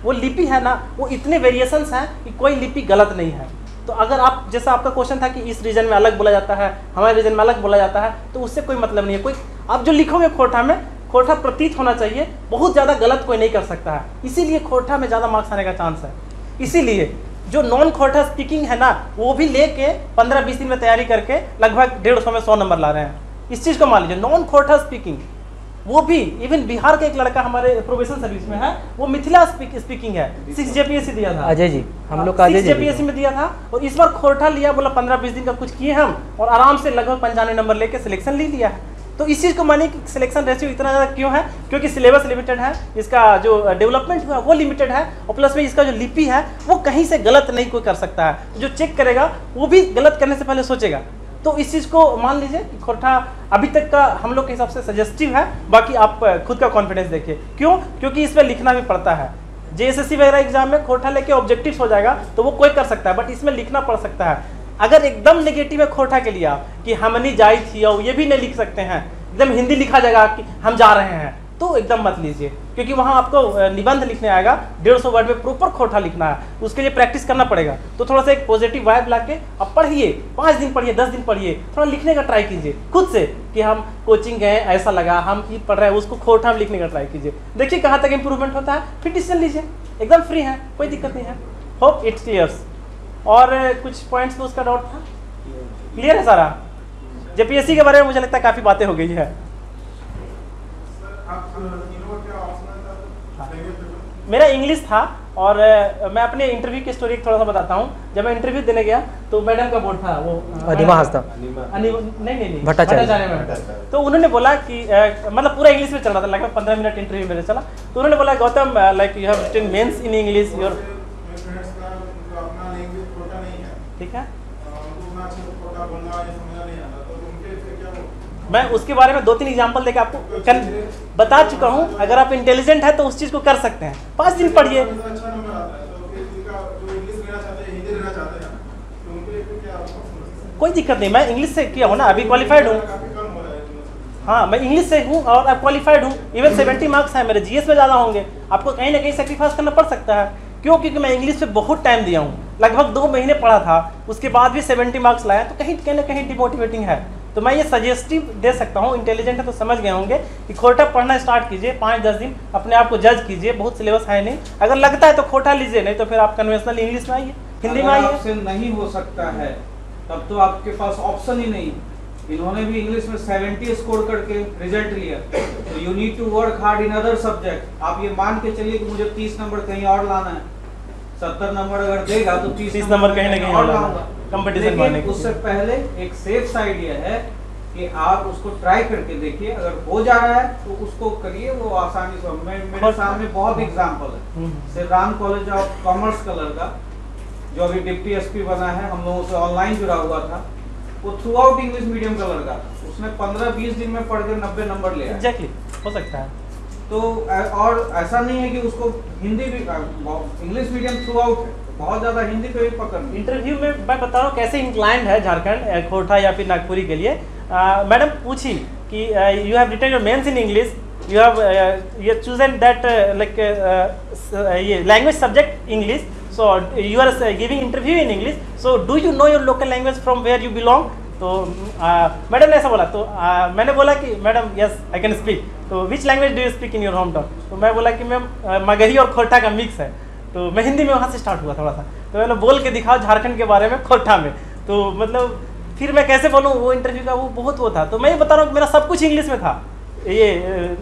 वो लिपि है ना, वो इतने वेरिएशंस हैं कि कोई लिपि गलत नहीं है। तो अगर आप, जैसा आपका क्वेश्चन था कि इस रीजन में अलग बोला जाता है, हमारे रीजन में अलग बोला जाता है, तो उससे कोई मतलब नहीं है। कोई आप जो लिखोगे खोरठा में, खोरठा प्रतीत होना चाहिए, बहुत ज़्यादा गलत कोई नहीं कर सकता है। इसीलिए खोरठा में ज़्यादा मार्क्स आने का चांस है। इसीलिए जो नॉन खोरठा स्पीकिंग है ना, वो भी लेके 15-20 दिन में तैयारी करके लगभग 150 में 100 नंबर ला रहे हैं। इस चीज़ को मान लीजिए, नॉन खोरठा स्पीकिंग, वो भी इवन बिहार का एक लड़का हमारे प्रोबेशन सर्विस में है, वो मिथिला स्पीकिंग है, 6 जेपीएससी दिया था अजय जी, हम लोग का 6 जेपीएससी में दिया था, और इस बार खोरठा लिया, बोला 15-20 दिन का कुछ किए हम, और आराम से लगभग 95 नंबर लेके सिलेक्शन ले लिया है। तो इस चीज़ को मानिए कि सिलेक्शन रेशियो इतना ज़्यादा क्यों है, क्योंकि सिलेबस लिमिटेड है, इसका जो डेवलपमेंट हुआ वो लिमिटेड है, और प्लस में इसका जो लिपि है वो कहीं से गलत नहीं कोई कर सकता है। जो चेक करेगा वो भी गलत करने से पहले सोचेगा। तो इस चीज़ को मान लीजिए कि खोरठा अभी तक का हम लोग के हिसाब से सजेस्टिव है, बाकी आप खुद का कॉन्फिडेंस देखिए। क्यों? क्योंकि इसमें लिखना भी पड़ता है। JSSC वगैरह एग्जाम में खोरठा लेके ऑब्जेक्टिव्स हो जाएगा तो वो कोई कर सकता है, बट इसमें लिखना पड़ सकता है। अगर एकदम नेगेटिव है खोरठा के लिए आप कि हमनी जाई थी और ये भी नहीं लिख सकते हैं, एकदम हिंदी लिखा जाएगा कि हम जा रहे हैं, तो एकदम मत लीजिए, क्योंकि वहाँ आपको निबंध लिखने आएगा 150 वर्ड में प्रॉपर खोरठा लिखना है, उसके लिए प्रैक्टिस करना पड़ेगा। तो थोड़ा सा एक पॉजिटिव वाइब ला के अब पढ़िए, 5 दिन पढ़िए, 10 दिन पढ़िए, थोड़ा लिखने का ट्राई कीजिए खुद से कि हम कोचिंग गए, ऐसा लगा, हम ये पढ़ रहे हैं, उसको खोरठा में लिखने का ट्राई कीजिए, देखिए कहाँ तक इंप्रूवमेंट होता है, फिर डिसीजन लीजिए। एकदम फ्री है, कोई दिक्कत नहीं है। Hope it's clears. और कुछ पॉइंट्स में उसका डाउट था? क्लियर है सारा? JPSC के बारे में मुझे लगता है काफ़ी बातें हो गई है। मेरा इंग्लिश था, और मैं अपने इंटरव्यू की स्टोरी थोड़ा सा बताता हूँ। जब मैं इंटरव्यू देने गया तो मैडम का बोर्ड था, वो अनिमा हंसदा, नहीं भट्टाचार्य मैडम। तो उन्होंने बोला कि मतलब पूरा इंग्लिश में चल रहा था, लगभग 15 मिनट इंटरव्यू मेरे चला। तो उन्होंने बोला Gautam like you have written mains in English, your ठीक है। मैं उसके बारे में 2-3 एग्जांपल देकर आपको बता चुका हूं। अगर आप इंटेलिजेंट है तो उस चीज को कर सकते हैं। 5 दिन पढ़िए, कोई दिक्कत नहीं। मैं इंग्लिश से किया हूँ ना, अभी क्वालिफाइड हूँ। हाँ, मैं इंग्लिश से हूँ और अब क्वालिफाइड हूँ। इवन 70 मार्क्स हैं मेरे, GS में ज़्यादा होंगे। आपको कहीं ना कहीं सेक्रीफाइस करना पड़ सकता है। क्यों? क्योंकि मैं इंग्लिश पे बहुत टाइम दिया हूँ, लगभग 2 महीने पढ़ा था, उसके बाद भी 70 मार्क्स लाया, तो कहीं ना कहीं डिमोटिवेटिंग है। तो मैं ये सजेस्टिव दे सकता हूँ। इंटेलिजेंट है तो समझ गए होंगे कि खोरठा पढ़ना स्टार्ट कीजिए, 5-10 दिन अपने आप को जज कीजिए। बहुत सिलेबस है नहीं, अगर लगता है तो खोरठा लीजिए, नहीं तो फिर आप कन्वेंशनल इंग्लिश में आइए, हिंदी में आइए। आपसे नहीं हो सकता है तब तो आपके पास ऑप्शन ही नहीं। इन्होंने भी इंग्लिश में 70 स्कोर करके रिजल्ट लिया, तो you need to work hard in other subject. आप ये मान के चलिए कि मुझे 30 नंबर कहीं और लाना है, 70 नंबर अगर देगा तो 30 नंबर कहीं ना कहीं और लाऊंगा कंपटीशन मारने के। उससे पहले एक सेफ साइड ये है कि आप उसको ट्राई करके देखिए, अगर हो जा रहा है तो उसको करिए, वो आसानी से। मेरे सामने बहुत एग्जाम्पल है। Shri Ram college of commerce का लड़का जो अभी डिप्टी SP बना है, हम लोगों से ऑनलाइन जुड़ा हुआ था, वो थ्रू आउट इंग्लिश मीडियम का लड़का था। उसने 15-20 दिन में पढ़ के 90 नंबर लिया। एग्जैक्टली, हो सकता है। तो और ऐसा नहीं है कि उसको हिंदी भी, इंग्लिश मीडियम थ्रू आउट है, बहुत ज्यादा हिंदी पे भी पकड़। इंटरव्यू में मैं बता रहा हूँ कैसे इंक्लाइंड है झारखंड, खोरठा या फिर नागपुरी के लिए। मैडम पूछी कि you have written your mains in English, you have chosen that like ये language subject English, so you are giving interview in English, so do you know your local language from where you belong. तो madam ने ऐसा बोला, तो मैंने बोला कि madam yes I can speak, तो which language do you speak in your hometown. तो मैं बोला कि मैम मगही और खोरठा का मिक्स है। तो मैं हिंदी में वहाँ से स्टार्ट हुआ थोड़ा सा, तो मैंने बोल के दिखाओ झारखंड के बारे में खोरठा में। तो मतलब फिर मैं कैसे बोलूँ, वो इंटरव्यू का वो बहुत वो था। तो मैं ये बता रहा हूँ कि मेरा सब कुछ इंग्लिश में था। ये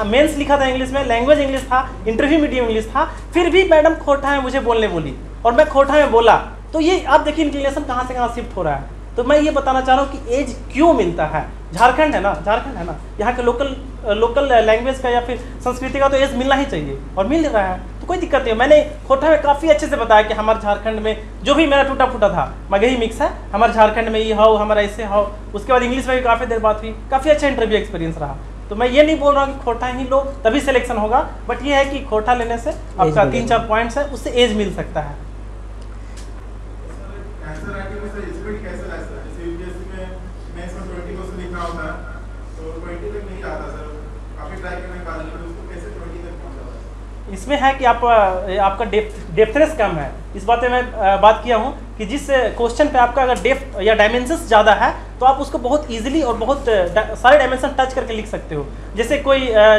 मेंस लिखा था इंग्लिश में, लैंग्वेज इंग्लिश था, इंटरव्यू मीडियम इंग्लिश था, फिर भी मैडम खोरठा में मुझे बोलने बोली और मैं खोरठा में बोला। तो ये आप देखिए इंक्लिनेशन कहाँ से कहाँ शिफ्ट हो रहा है। तो मैं ये बताना चाह रहा हूँ कि एज क्यों मिलता है। झारखंड है ना, यहाँ के लोकल लैंग्वेज का या फिर संस्कृति का तो एज मिलना ही चाहिए, और मिल रहा है, तो कोई दिक्कत नहीं है। मैंने खोरठा में काफ़ी अच्छे से बताया कि हमारे झारखंड में जो भी मेरा टूटा फूटा था, मगही मिक्स है, हमारे झारखंड में ये हो, हमारा ऐसे हो। उसके बाद इंग्लिश में भी काफ़ी देर बात हुई, काफ़ी अच्छा इंटरव्यू एक्सपीरियंस रहा। तो मैं ये नहीं बोल रहा हूँ कि खोरठा ही लो तभी सिलेक्शन होगा, बट ये है कि खोरठा लेने से आपका 3-4 पॉइंट्स है, उससे एज मिल सकता है। इसमें है कि आपका डेप्थनेस कम है। इस बात पे मैं बात किया हूँ कि जिस क्वेश्चन पे आपका अगर डेप्थ या डायमेंशंस ज़्यादा है तो आप उसको बहुत इजीली और बहुत सारे डायमेंशन टच करके लिख सकते हो। जैसे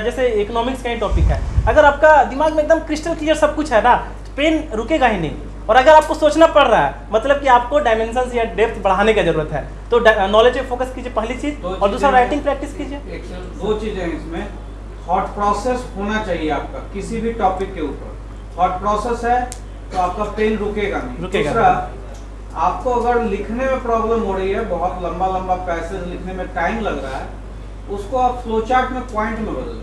जैसे इकोनॉमिक्स का ही टॉपिक है, अगर आपका दिमाग में एकदम क्रिस्टल क्लियर सब कुछ है ना, पेन रुकेगा ही नहीं। और अगर आपको सोचना पड़ रहा है, मतलब कि आपको डायमेंशंस या डेप्थ बढ़ाने की जरूरत है, तो नॉलेज पे फोकस कीजिए, पहली चीज़, और दूसरा राइटिंग प्रैक्टिस कीजिए। 2 चीज़ें इसमें, थॉट प्रोसेस होना चाहिए आपका किसी भी टॉपिक के ऊपर। थॉट प्रोसेस है तो आपका पेन रुकेगा नहीं। दूसरा, आपको अगर लिखने में प्रॉब्लम हो रही है, बहुत लंबा पैसेज लिखने में टाइम लग रहा है, उसको आप फ्लो चार्ट में पॉइंट में बदल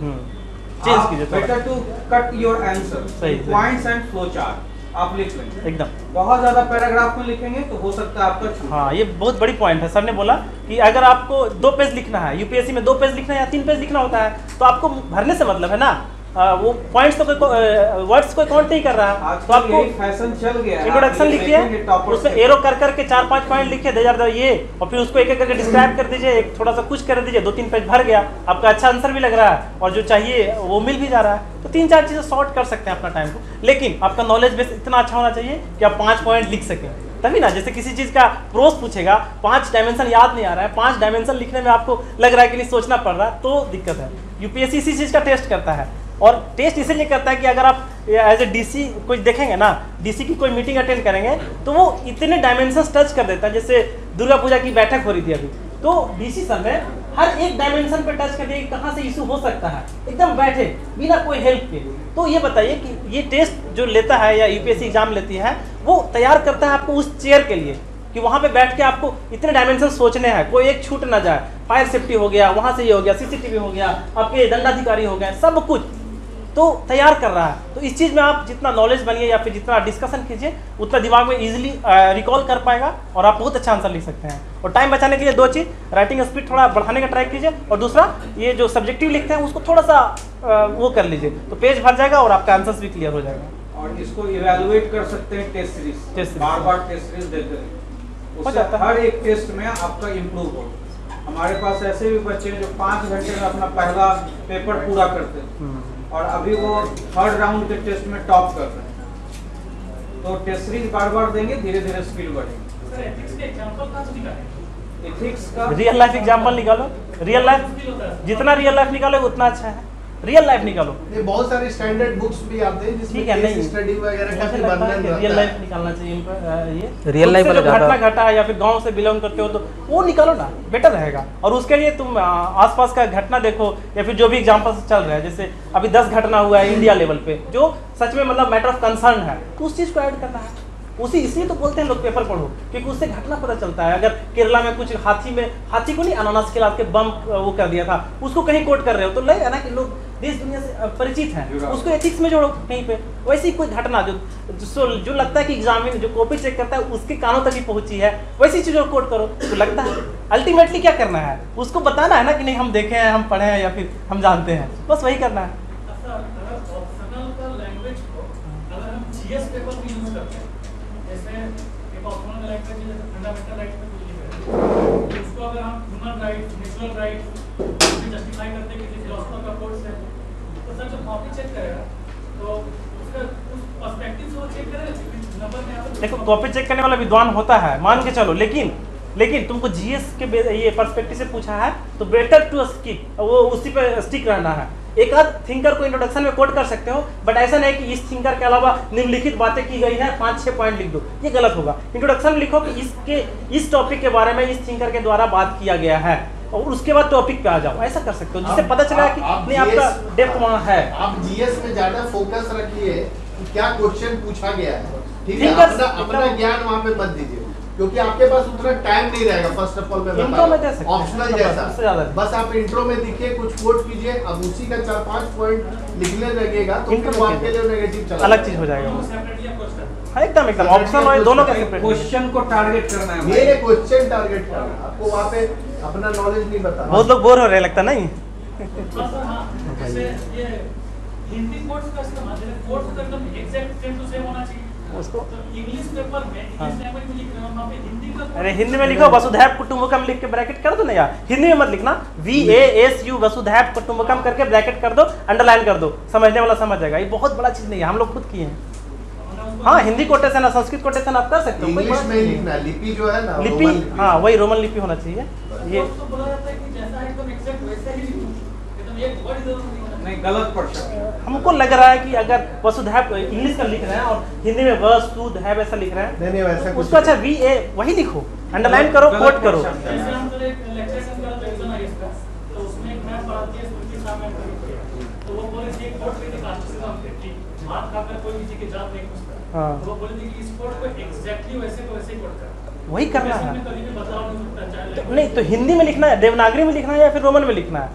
चेंज कीजिए थोड़ा। Better to cut your answer सही। पॉइंट्स एंड फ्लो चार्ट आप लिख लेंगे। एकदम बहुत ज्यादा पैराग्राफ में लिखेंगे तो हो सकता है आपका छूट। हाँ, ये बहुत बड़ी पॉइंट है। सर ने बोला कि अगर आपको 2 पेज लिखना है, यूपीएससी में 2 पेज लिखना है या 3 पेज लिखना होता है, तो आपको भरने से मतलब है ना, वो पॉइंट्स तो कोई वर्ड्स कोई काउंट नहीं कर रहा है, तो आपको फैशन चल गया है। इंट्रोडक्शन लिखिए, उसमें एरो कर करके 4-5 पॉइंट लिखिए, दे जाता ये, और फिर उसको एक एक करके डिस्क्राइब कर दीजिए, एक थोड़ा सा कुछ कर दीजिए, 2-3 पेज भर गया, आपका अच्छा आंसर भी लग रहा है और जो चाहिए वो मिल भी जा रहा है। तो 3-4 चीज़ें शॉर्ट कर सकते हैं अपना टाइम को, लेकिन आपका नॉलेज बेस इतना अच्छा होना चाहिए कि आप 5 पॉइंट लिख सकें, तभी ना। जैसे किसी चीज़ का प्रोस पूछेगा, 5 डायमेंशन याद नहीं आ रहा है, 5 डायमेंशन लिखने में आपको लग रहा है कि नहीं सोचना पड़ रहा है, तो दिक्कत है। यूपीएससी इसी चीज़ का टेस्ट करता है, और टेस्ट इसलिए करता है कि अगर आप एज ए डीसी कोई देखेंगे ना, डीसी की कोई मीटिंग अटेंड करेंगे तो वो इतने डायमेंशंस टच कर देता है। जैसे दुर्गा पूजा की बैठक हो रही थी अभी, तो डीसी सर ने हर एक डायमेंशन पे टच कर दिया कि कहाँ से इशू हो सकता है, एकदम बैठे बिना कोई हेल्प के। तो ये बताइए कि ये टेस्ट जो लेता है या यूपीएससी एग्जाम लेती है, वो तैयार करता है आपको उस चेयर के लिए कि वहाँ पे बैठ के आपको इतने डायमेंशन सोचने हैं, कोई एक छूट ना जाए। फायर सेफ्टी हो गया, वहाँ से ये हो गया, सीसीटीवी हो गया, आपके दंडाधिकारी हो गए, सब कुछ तो तैयार कर रहा है। तो इस चीज़ में आप जितना नॉलेज बनिए या फिर जितना डिस्कशन कीजिए, उतना दिमाग में इजीली रिकॉल कर पाएगा और आप बहुत अच्छा आंसर लिख सकते हैं। और टाइम बचाने के लिए 2 चीज़, राइटिंग स्पीड थोड़ा बढ़ाने का ट्राई कीजिए, और दूसरा ये जो सब्जेक्टिव लिखते हैं उसको थोड़ा सा वो कर लीजिए, तो पेज भर जाएगा और आपका आंसर्स भी क्लियर हो जाएगा। और इसको इवेलुएट कर सकते हैं टेस्ट सीरीज, बार-बार टेस्ट सीरीज देते रहिए, उससे हर एक टेस्ट में आपका इम्प्रूव हो। हमारे पास ऐसे भी बच्चे हैं जो 5 घंटे में अपना पहला पेपर पूरा करते हैं और अभी वो 3rd राउंड के टेस्ट में टॉप कर रहे हैं। तो टेस्ट सीरीज बार-बार देंगे, धीरे धीरे स्किल बढ़ेगी। सर एथिक्स के एग्जांपल कहाँ से निकालें? एथिक्स का रियल लाइफ एग्जाम्पल निकालो, रियल लाइफ जितना रियल लाइफ निकालोगे उतना अच्छा है। रियल लाइफ निकालो, ये बहुत सारे स्टैंडर्ड बुक्स भी आते हैं ठीक है, जिसमें नहीं केस स्टडी वगैरह का मुझे भी लगता है वर्णन कि रहता रियल है। लाइफ निकालना चाहिए ये रियल लाइफ खुद से वाला जो घटना ज़्यादा- घटा है या फिर गांव से बिलोंग करते हो तो वो निकालो ना, बेटर रहेगा। और उसके लिए तुम आसपास का घटना देखो या फिर जो भी एग्जाम्पल चल रहा है, जैसे अभी 10 घटना हुआ है इंडिया लेवल पे जो सच में मतलब मैटर ऑफ कंसर्न है, तो उस चीज़ को ऐड करना है। उसी इसलिए तो बोलते हैं लोग पेपर पढ़ो, क्योंकि उससे घटना पता चलता है। अगर केरला में कुछ हाथी को नहीं अनानास के लाद के बम वो कर दिया था, उसको कहीं कोट कर रहे हो तो लगेगा ना कि लोग देश दुनिया से परिचित हैं, उसको एथिक्स में जोड़ो कहीं पे। वैसे ही कोई घटना जो लगता है कि एग्जामिनर जो कॉपी चेक करता है उसके कानों तक ही पहुंची है, वैसी चीज़ों को कोट करो तो लगता है। अल्टीमेटली क्या करना है, उसको बताना है ना कि नहीं हम देखे हैं, हम पढ़े हैं या फिर हम जानते हैं, बस वही करना है। सर अगर ऑप्शनल का लैंग्वेज को अगर हम जीएस पेपर में यूज करते हैं, जैसे एक ऑप्शनल लैंग्वेज है जैसे फंडामेंटल राइट में कुछ लिख रहे हैं, उसको अगर हम human right, natural right justify करते हैं किसी फिलोसफर का कोर्स है, तो सर जब कॉपी चेक करेगा तो उसका उस पर्सपेक्टिव से वो चेक करेगा नंबर में। यहाँ देखो कॉपी चेक करने वाला विद्वान होता है, मान के चलो, लेकिन तुमको जीएस के ये पर्सपेक्टिव से पूछा है तो बेटर टू स्टिक, वो उसी पे स्टिक रहना है। एक आध थिंकर को इंट्रोडक्शन में कोट कर सकते हो, बट ऐसा नहीं कि इस थिंकर के अलावा निम्नलिखित बातें की गई है 5-6 पॉइंट लिख दो, ये गलत होगा। इंट्रोडक्शन लिखो कि इस टॉपिक के बारे में इस थिंकर के द्वारा बात किया गया है, और उसके बाद टॉपिक पे आ जाओ, ऐसा कर सकते हो जिससे पता चला कि नहीं आपका डेप्थ वहाँ है। आप जीएस में ज्यादा फोकस रखिए कि क्या क्वेश्चन पूछा गया है, ठीक है। Thinkers अपना ज्ञान वहाँ पे मत दीजिए, क्योंकि आपके पास उतना टाइम नहीं रहेगा। फर्स्ट ऑफ ऑल मैं Intro में दे सकते हैं, ऑप्शनल उससे जैसा ज्यादा। बस आप इंट्रो में दिखिए, कुछ कोट कीजिए, अब उसी का 4-5 पॉइंट लिखने लगेगा तो Intro फिर वो आपके लिए नेगेटिव चला अलग चीज हो जाएगा वो। सेपरेटली या क्वेश्चन हाँ, एकदम ऑप्शनल और दोनों का सेपरेट। क्वेश्चन को टारगेट करना है। ये क्वेश्चन टारगेट करना है, आपको वहाँ पे अपना नॉलेज नहीं बताना। बहुत लोग बोर हो रहे लगता नहीं। सर हाँ, जैसे ये हिंदी कोड्स का इस्तेमाल, जैसे कोड्स का एकदम एग्जैक्ट सेम टू सेम होना चाहिए उसको तो इंग्लिश पेपर में इंग्लिश लैंग्वेज में लिख रहे हो, वहाँ पे हिंदी का अरे हिंदी में लिखो वसुधैव कुटुंबकम लिख के ब्रैकेट कर दो ना यार, हिंदी में मत लिखना, VASU वसुधैव कुटुंबकम करके ब्रैकेट कर दो, अंडरलाइन कर दो, समझने वाला समझ जाएगा। ये बहुत बड़ा चीज नहीं है, हम लोग खुद किए हैं। हाँ, हिंदी कोटेशन है, संस्कृत कोटेशन आप कर सकते हो, कोई इंग्लिश बड़ा में ही लिखना, लिपि जो है ना, लिपि, रोमन लिपि। हाँ वही रोमन लिपि होना चाहिए। ये तो बोला जाता है कि जैसा है एकदम एग्जैक्ट वैसा ही लिखो, एकदम एक वर्ड इधर उधर नहीं होना नहीं, गलत पढ़ सकते हैं। हमको लग रहा है कि अगर वसुधैव इंग्लिश का लिख रहे हैं और हिंदी में वसुधैव ऐसा लिख रहे हैं, नहीं वैसा कुछ उसको अच्छा VA वही लिखो, अंडरलाइन करो, गलत कोट करो। पढ़ सकते हैं। जैसे हम सर एक लेक्चर से करा था एग्जाम आईएएस का, तो उसमें एक मैम पढ़ाती है स्मृति शाह मैम करके, तो वो बोले थी एक कोट पे थी कास्टिज्म पे कि मार खाकर कोई किसी की जात नहीं पूछता, हाँ। तो वो बोले थी कि इस कोट को एग्जैक्टली वैसे को वैसे ही कोट कर। वही करना है। में कभी भी बदलाव नहीं होता, चाहे तो नहीं तो हिंदी में लिखना है, देवनागरी में लिखना है या फिर रोमन में लिखना है?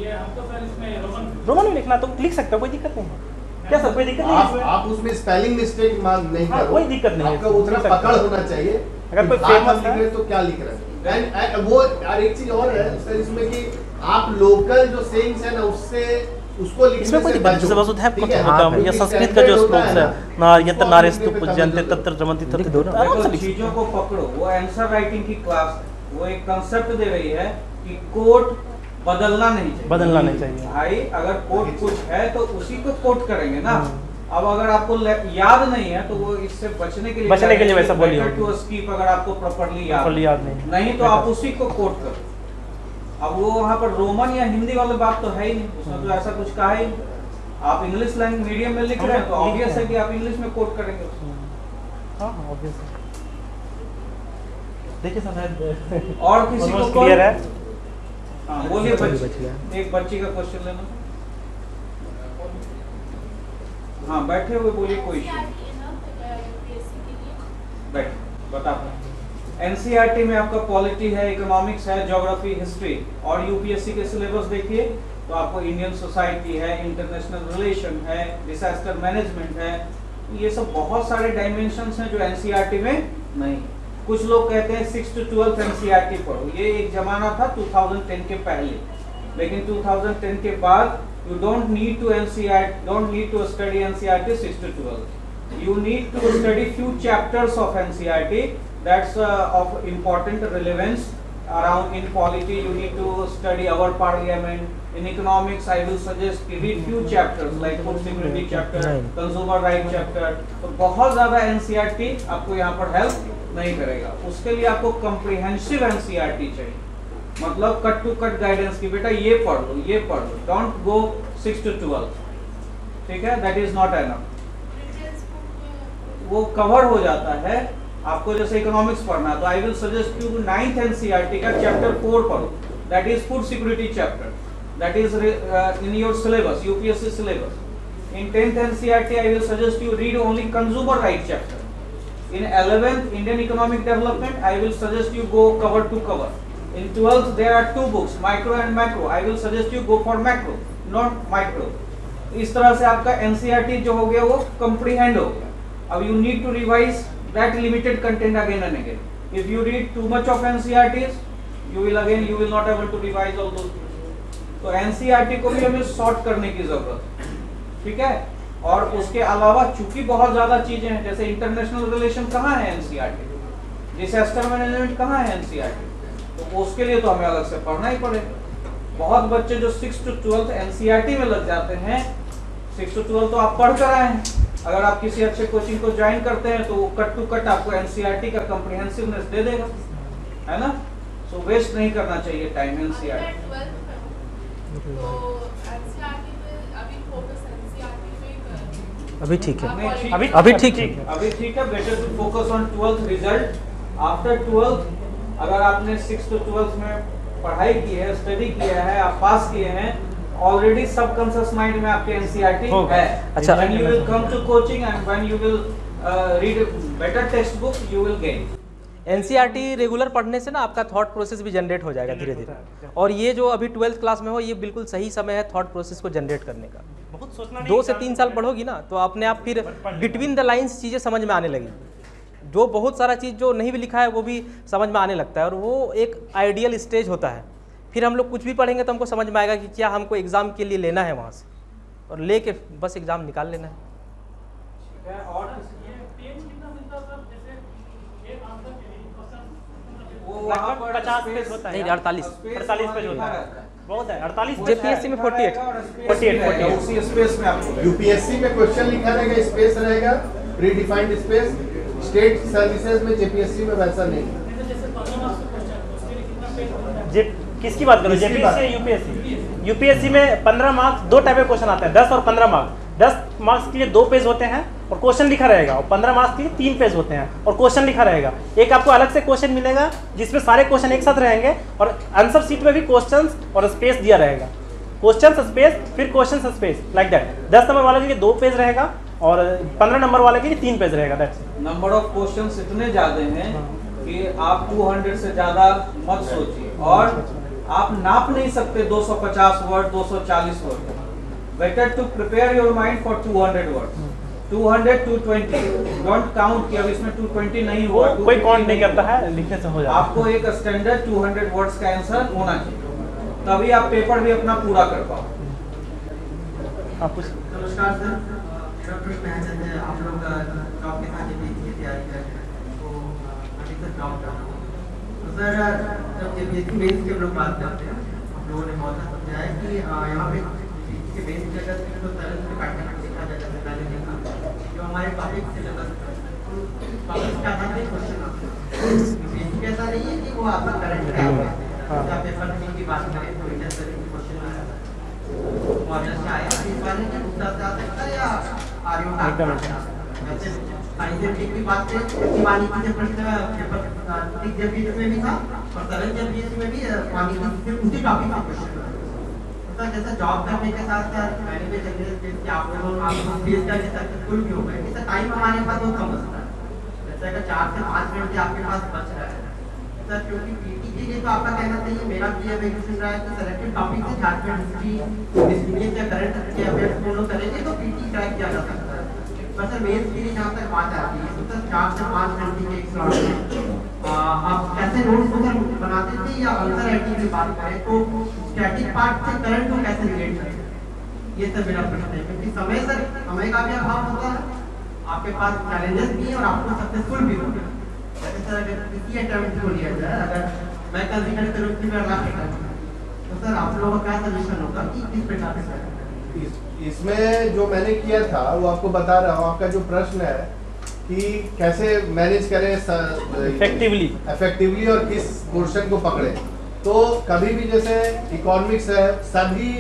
ये हमको सर इसमें रोमन में लिखना तो लिख सकते हो, कोई दिक्कत नहीं है। क्या सर कोई दिक्कत नहीं है इसमें? आप उसमें स्पेलिंग मिस्टेक नहीं हाँ, करो, कोई दिक्कत नहीं है, आपका लिख उतना सकते पकड़ हो। होना चाहिए। अगर कोई बात famous आप लिख है- रहे हैं तो क्या लिख रहे हैं। And वो यार एक चीज और है सर इसमें कि आप लोकल जो सेइंग्स है ना उससे उसको लिखने इसमें कोई से दिक्कत नहीं, बचो। जैसे वसुधैव ठीक है? कुटुंबकम या क्योंकि संस्कृत का standard जो होता श्लोक है, ना, ना यत्र उसको नारेस्तु लिखने पे पूज्यन्ते कदम तत्र रमन्ति तत्र लिख दो ना। आराम से देखो, लिख सकते चीजों को पकड़ो। वो आंसर राइटिंग की क्लास है, वो एक कंसेप्ट दे रही है कि कोट बदलना नहीं चाहिए। बदलना नहीं चाहिए। भाई अगर कोट कुछ है तो उसी को कोट करेंगे ना। अब अगर आपको याद नहीं है तो वो इससे बचने के लिए वैसा बोलिए। टू स्कीप अगर आपको प्रॉपर्ली Properly याद नहीं। तो आप उसी को कोट करो। अब वो वहाँ पर रोमन या हिंदी वाली बात तो है ही नहीं, उसमें तो ऐसा कुछ कहा ही नहीं। आप इंग्लिश लैंग्वेज मीडियम में लिख रहे हैं तो हाँ, ऑब्वियस लिख है रहे कि आप इंग्लिश में कोट करेंगे उसको। हाँ हाँ ऑब्वियस। देखिए सर और किसी को क्लियर है। हाँ बोलिए बच बच्ची, गया। एक बच्ची का क्वेश्चन लेना। हाँ बैठे हुए बोलिए, कोई बैठ बता। एनसीईआरटी में आपका पॉलिटी है, इकोनॉमिक्स है, ज्योग्राफी, हिस्ट्री। और यूपीएससी के सिलेबस देखिए तो आपको इंडियन सोसाइटी है, इंटरनेशनल रिलेशन है, डिजास्टर मैनेजमेंट है। ये सब बहुत सारे डायमेंशंस हैं जो एनसीईआरटी में नहीं। कुछ लोग कहते हैं 6 to 12 एनसीईआरटी पढ़ो, ये एक जमाना था 2010 के पहले, लेकिन 2010 के बाद you don't need to study NCERT 6 to 12. You need to study few chapters of NCERT that's of important relevance. Around in polity you need to study our parliament. In economics I will suggest read few chapters like food security chapter, consumer right chapter. तो बहुत ज़्यादा NCERT आपको यहाँ पर help नहीं करेगा। उसके लिए आपको comprehensive NCERT चाहिए, मतलब कट टू कट गाइडेंस की बेटा ये पढ़ लो, ये पढ़ लो, डोंट गो 6 to 12, ठीक है, दैट इज नॉट एनफ। वो कवर हो जाता है। आपको जैसे इकोनॉमिक्स पढ़ना है तो I will suggest you 9th NCERT का चैप्टर 4 पढ़ो, that is food security chapter, that is in your syllabus, UPSC syllabus. In 10th NCERT I will suggest you read only consumer right chapter. In 11th Indian economic development I will suggest you go cover to cover. In 12th there are 2 books, micro and macro. I will suggest you go for macro, not micro. इस तरह से आपका NCERT जो हो गया वो comprehend हो गया। अब you need to revise that limited content again and again. If you read too much of NCERTs, you will not able to revise all those things. तो NCERT को भी हमें sort करने की जरूरत है, ठीक है। और उसके अलावा चूंकि बहुत ज्यादा चीजें हैं, जैसे इंटरनेशनल रिलेशन कहाँ है NCERT, डिजास्टर मैनेजमेंट कहाँ है NCERT, तो उसके लिए तो हमें अलग से पढ़ना ही पड़ेगा। बहुत बच्चे जो 6 to 12 एनसीईआरटी में लग जाते हैं, 6 to 12 तो आप पढ़ कर आए हैं। अगर आप किसी अच्छे कोचिंग को ज्वाइन करते हैं तो वो कट टू कट आपको एनसीईआरटी का कॉम्प्रिहेंसिवनेस दे देगा, है ना। सो वेस्ट नहीं करना चाहिए टाइम एनसीईआरटी। अभी ठीक है, नहीं, अभी ठीक है। अभी ठीक है। Better to focus on 12th result. After 12th अगर आपने 6 to 12 में पढ़ाई की है, स्टडी किया है, आप पास किए हैं, ऑलरेडी सबकॉन्शियस माइंड में आपके एनसीईआरटी है। अच्छा, when you will come to coaching and when you will read better text book you will gain. NCERT regular पढ़ने से ना आपका थॉट प्रोसेस भी जनरेट हो जाएगा धीरे धीरे। और ये जो अभी 12th क्लास में हो, ये बिल्कुल सही समय है थॉट प्रोसेस को जनरेट करने का। बहुत सोचना 2 से 3 साल पढ़ोगी ना तो अपने आप फिर बिटवीन द लाइंस चीज़ें समझ में आने लगेगी। जो बहुत सारा चीज़ जो नहीं भी लिखा है वो भी समझ में आने लगता है, और वो एक आइडियल स्टेज होता है। फिर हम लोग कुछ भी पढ़ेंगे तो हमको समझ में आएगा कि क्या हमको एग्ज़ाम के लिए लेना है वहाँ से, और लेके बस एग्ज़ाम निकाल लेना है। और ये पेज कितना मिलता है सर? जैसे एक आंसर के लिए क्वेश्चन वो वहाँ पर 50 पेज होता है, नहीं, 48 पेज होता है, बहुत है 48 जेपीएससी में 48 उसी स्पेस में आपको यूपीएससी में क्वेश्चन लिखा रहेगा, स्पेस रहेगा, pre defined space. State services में जेपीएससी में वैसा नहीं है। जैसे 15 मार्क्स का क्वेश्चन उसके लिए कितना पेज होता है? जे किसकी बात करो, जेपीएससी या यूपीएससी? यूपीएससी में 15 मार्क्स 2 टाइप के क्वेश्चन आते हैं, 10 और 15 मार्क्स। 10 मार्क्स के लिए 2 पेज होते हैं और क्वेश्चन लिखा रहेगा, और 15 मार्क्स के लिए 3 पेज होते हैं और क्वेश्चन लिखा रहेगा। एक आपको अलग से क्वेश्चन मिलेगा जिसमें सारे क्वेश्चन एक साथ रहेंगे, और आंसर शीट में भी क्वेश्चन और स्पेस दिया रहेगा, क्वेश्चन स्पेस फिर question space, like that. 10 number वाले के लिए 2 पेज रहेगा और 15 नंबर वाले के लिए 3 पेज रहेगा। दैट्स नंबर ऑफ क्वेश्चंस इतने ज्यादा हैं कि आप 200 से ज़्यादा मत सोचिए, और आप नाप नहीं सकते 250 word 240 word. Better to prepare your mind for 200 word, 200 220, don't count कि अब इसमें 220 नहीं हुआ, कोई काउंट नहीं करता है, लिखने से हो जाता है। आपको एक स्टैंडर्ड 200 वर्ड्स का आंसर होना चाहिए, तभी आप पेपर भी अपना पूरा कर पाओ। आप कुछ नमस्कार सर, मेरा प्रश्न है जैसे आप लोग जॉब के साथ जेपीएससी की तैयारी कर रहे हैं, तो अभी तक जॉब कर रहा हूँ, तो सर जब जेपीएससी मेंस की हम लोग बात करते हैं, आप लोगों ने बहुत समझाया है कि यहाँ पे जेपीएससी के मेंस की अगर तो तरह से पैटर्न देखा जाए, जैसे मैंने देखा जो हमारे टॉपिक सिलेबस टॉपिक के आधार पर क्वेश्चन आते हैं। जेपीएससी का ऐसा नहीं है कि वो आपका करंट है, जैसे आप पेपर 3 की बात करें तो इंडियन सर्विस की क्वेश्चन आया था मॉडल से आया, इस वाले के उत्तर से आ सकता है या आर्यो का वैसे साइंटिफिक की बात करें तो वानिकी से प्रश्न पेपर 6 जेपीएससी में भी था और 7 जेपीएससी में भी वानिकी से उसी टॉपिक का क्वेश्चन था। तो जैसे जॉब करने के साथ साथ मैंने भी जनरल स्पेस के आप फेस करके सक्सेसफुल भी हो गए, इससे टाइम हमारे पास बहुत कम बचता है, जैसे अगर 4 से 5 मिनट आपके पास बच रहा है सर, क्योंकि पीटी के लिए तो आपका कहना चाहिए, मेरा भी ये सुन रहा है कि सेलेक्टेड टॉपिक से झारखंड हिस्ट्री डिस्ट्रिक्ट या करंट के अफेयर्स फॉलो करेंगे तो पीटी क्रैक किया जा सकता है। पर सर मेंस के लिए जहाँ तक बात आती है तो सर 4 से 5 घंटे के एक स्लॉट में आप कैसे नोट्स को सर बनाते थे, या आंसर राइटिंग की बात करें तो स्टैटिक पार्ट से करंट को कैसे रिलेट करें, ये सर मेरा प्रश्न है। क्योंकि समय का भी अभाव होता है, आपके पास चैलेंजेस भी हैं और आपको सक्सेसफुल भी होना है। सर अगर किसी अटेम्प्ट को लिया जाए, अगर मैं कंसीडर करूं कि मैं लाख तो सर आप लोगों का क्या सजेशन होगा कि किस प्रकार से इसमें जो मैंने किया था वो आपको बता रहा हूँ। आपका जो प्रश्न है कि कैसे मैनेज करें इफेक्टिवली और किस पोर्शन को पकड़े, तो कभी भी जैसे इकोनॉमिक्स है, सभी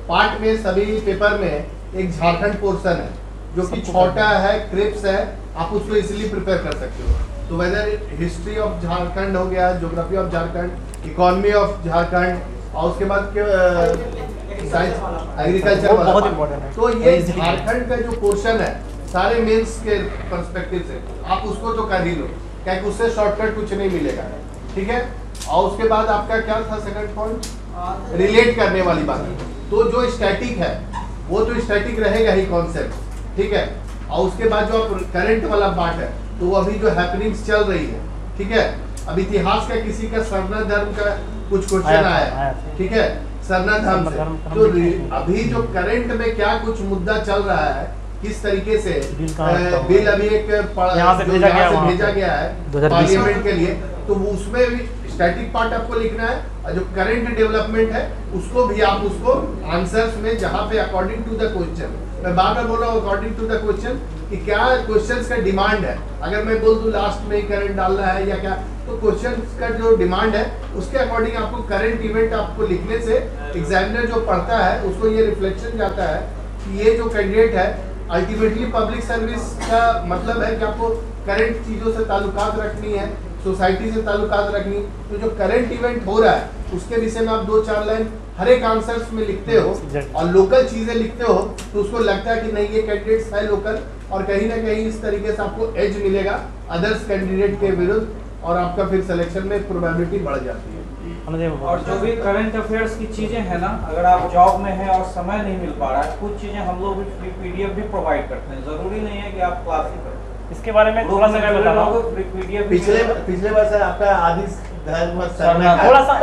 पार्ट में सभी पेपर में एक झारखंड पोर्शन है जो कि छोटा है, क्रिप्स है, आप उसको इजीली प्रिपेयर कर सकते हो। तो वेदर हिस्ट्री ऑफ झारखंड हो गया, geography of Jharkhand, economy of Jharkhand, और उसके बाद एग्रीकल्चर वाला बहुत इंपॉर्टेंट है। तो ये झारखंड का जो पोर्शन है सारे मेंस के पर्सपेक्टिव से आप उसको तो कर ही लो, क्योंकि उससे शॉर्टकट कुछ नहीं मिलेगा, ठीक है। और उसके बाद आपका क्या था सेकंड पॉइंट, रिलेट करने वाली बात। तो जो स्टैटिक है वो तो स्टैटिक रहेगा ही कॉन्सेप्ट, ठीक है। और उसके बाद जो करंट वाला पार्ट है तो वो अभी जो हैपनिंग्स चल रही है, ठीक है। अब इतिहास का किसी का सरना धर्म का कुछ क्वेश्चन आया, ठीक है, सरना धर्म से, तो अभी जो करंट में क्या कुछ मुद्दा चल रहा है, किस तरीके से बिल अभी एक यहाँ से भेजा गया है पार्लियामेंट के लिए, तो उसमें भी स्टैटिक पार्ट आपको लिखना है, और जो करंट डेवलपमेंट है उसको भी आप उसको आंसर्स में जहाँ पे अकॉर्डिंग टू द क्वेश्चन, मैं बार बार बोल रहा हूँ अकॉर्डिंग टू द क्वेश्चन कि क्या क्वेश्चंस का डिमांड है। अगर मैं बोल दूं लास्ट में करंट डालना है या क्या, तो क्वेश्चंस का जो डिमांड है उसके अकॉर्डिंग आपको करंट इवेंट आपको लिखने से एग्जामिनर जो पढ़ता है उसको ये रिफ्लेक्शन जाता है कि ये जो कैंडिडेट है अल्टीमेटली पब्लिक सर्विस का मतलब है कि आपको करंट चीज़ों से ताल्लुकात रखनी है, सोसाइटी से ताल्लुकात रखनी। तो जो करंट इवेंट हो रहा है उसके विषय में आप 2-4 लाइन हर एक आंसर्स में लिखते हो और लोकल चीज़ें लिखते हो, तो उसको लगता है कि नहीं ये कैंडिडेट्स है लोकल, और कहीं ना कहीं इस तरीके से आपको एज मिलेगा अदर्स कैंडिडेट के विरुद्ध, और आपका फिर सिलेक्शन में प्रोबेबिलिटी बढ़ जाती है। और जो भी करंट अफेयर्स की चीज़ें हैं ना, अगर आप जॉब में हैं और समय नहीं मिल पा रहा है, कुछ चीज़ें हम लोग भी फ्री पीडीएफ भी प्रोवाइड करते हैं, ज़रूरी नहीं है कि आप क्लास ही करें। इसके बारे में थोड़ा सा मैं बता रहा हूँ, पिछले वर्ष आपका आदि थोड़ा सा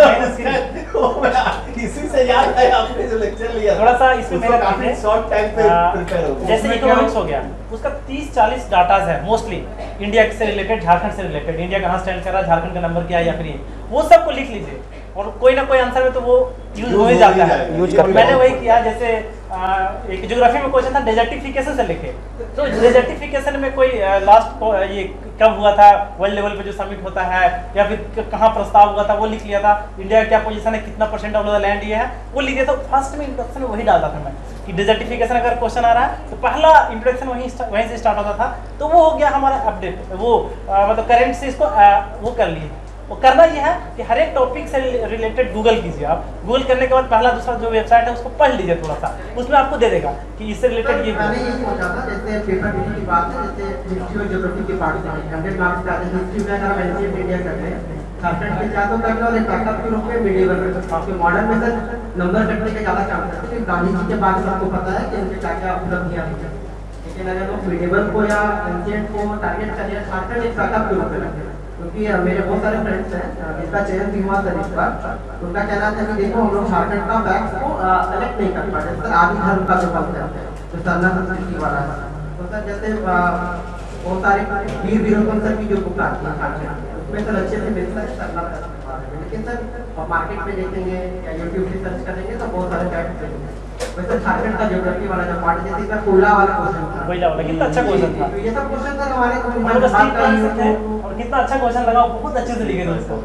किसी से याद है आपने जो लेक्चर लिया, थोड़ा सा इसमें मेरा काफी शॉर्ट टाइम पे प्रिपेयर हो गया। जैसे इकोनॉमिक्स हो गया, उसका 30-40 डाटाज है मोस्टली इंडिया से रिलेटेड, झारखंड से रिलेटेड, इंडिया कहाँ स्टैंड कर रहा है, झारखंड का नंबर क्या है या फिर ये, वो सबको लिख लीजिए और कोई ना कोई आंसर में तो वो यूज हो ही जाता है। मैंने वही किया, जैसे एक ज्योग्राफी में क्वेश्चन था डेजर्टिफिकेशन से लिखे, तो डेजर्टिफिकेशन में कोई लास्ट ये कब हुआ था, वर्ल्ड लेवल पे जो समिट होता है, या फिर कहाँ प्रस्ताव हुआ था वो लिख लिया था, इंडिया का क्या पोजीशन है, कितना % ऑफ द लैंड ये है वो लिख दिया था। फर्स्ट में इंट्रोडक्शन में वही डालता था मैं कि डेजर्टिफिकेशन अगर क्वेश्चन आ रहा है तो पहला इंट्रोडक्शन वहीं से स्टार्ट होता था, तो वो हो गया हमारा अपडेट, वो मतलब करेंट से इसको वो कर लिए। वो करना ये है कि हर एक टॉपिक से रिलेटेड गूगल कीजिए आप। गूगल करने के बाद पहला दूसरा जो वेबसाइट है उसको पढ़ लीजिए थोड़ा सा, उसमें आपको दे देगा कि इससे रिलेटेड ये मैंने ये सोचा था, जैसे पेपर की बात है, जैसे हिस्ट्री और ज्योग्राफी की पार्ट है, 100 मार्क्स का है। हिस्ट्री में अगर हम एंशिएंट इंडिया करते हैं, सब्जेक्ट के चाह तो करना, और एक बैकअप के रूप में मिडिवल में क्योंकि मॉडर्न में सर नंबर कटने के ज़्यादा चांस है, क्योंकि गांधी जी के बाद सबको पता है कि उनके क्या क्या उपलब्धियाँ हैं। लेकिन अगर वो मिडिवल को या एंशिएंट को टारगेट करिए, खासकर एक बैकअप के रूप में रखें, क्योंकि मेरे बहुत सारे फ्रेंड्स हैं जिसका चयन भी हुआ सर इस बार, उनका कहना था कि देखो हम लोग झारखंड का फैक्ट्स को सेलेक्ट नहीं कर पाते सर, आदि धर्म का जो फल है जो सरना संस्कृति वाला है। तो सर जैसे बहुत सारे वीर विरोचन सर की जो बुक आती है झारखंड, उसमें सर अच्छे से मिलता है सरना संस्कृति वाले में, लेकिन सर मार्केट में देखेंगे या यूट्यूब पे सर्च करेंगे तो बहुत सारे फैक्ट्स मिलेंगे। वैसे झारखंड का ज्योग्राफी वाला जो पार्ट, जैसे इसका कोयला वाला क्वेश्चन था, कोयला वाला कितना अच्छा क्वेश्चन था, ये सब क्वेश्चन सर हमारे और कितना अच्छा क्वेश्चन लगा, बहुत अच्छे से लिखे थे उसको।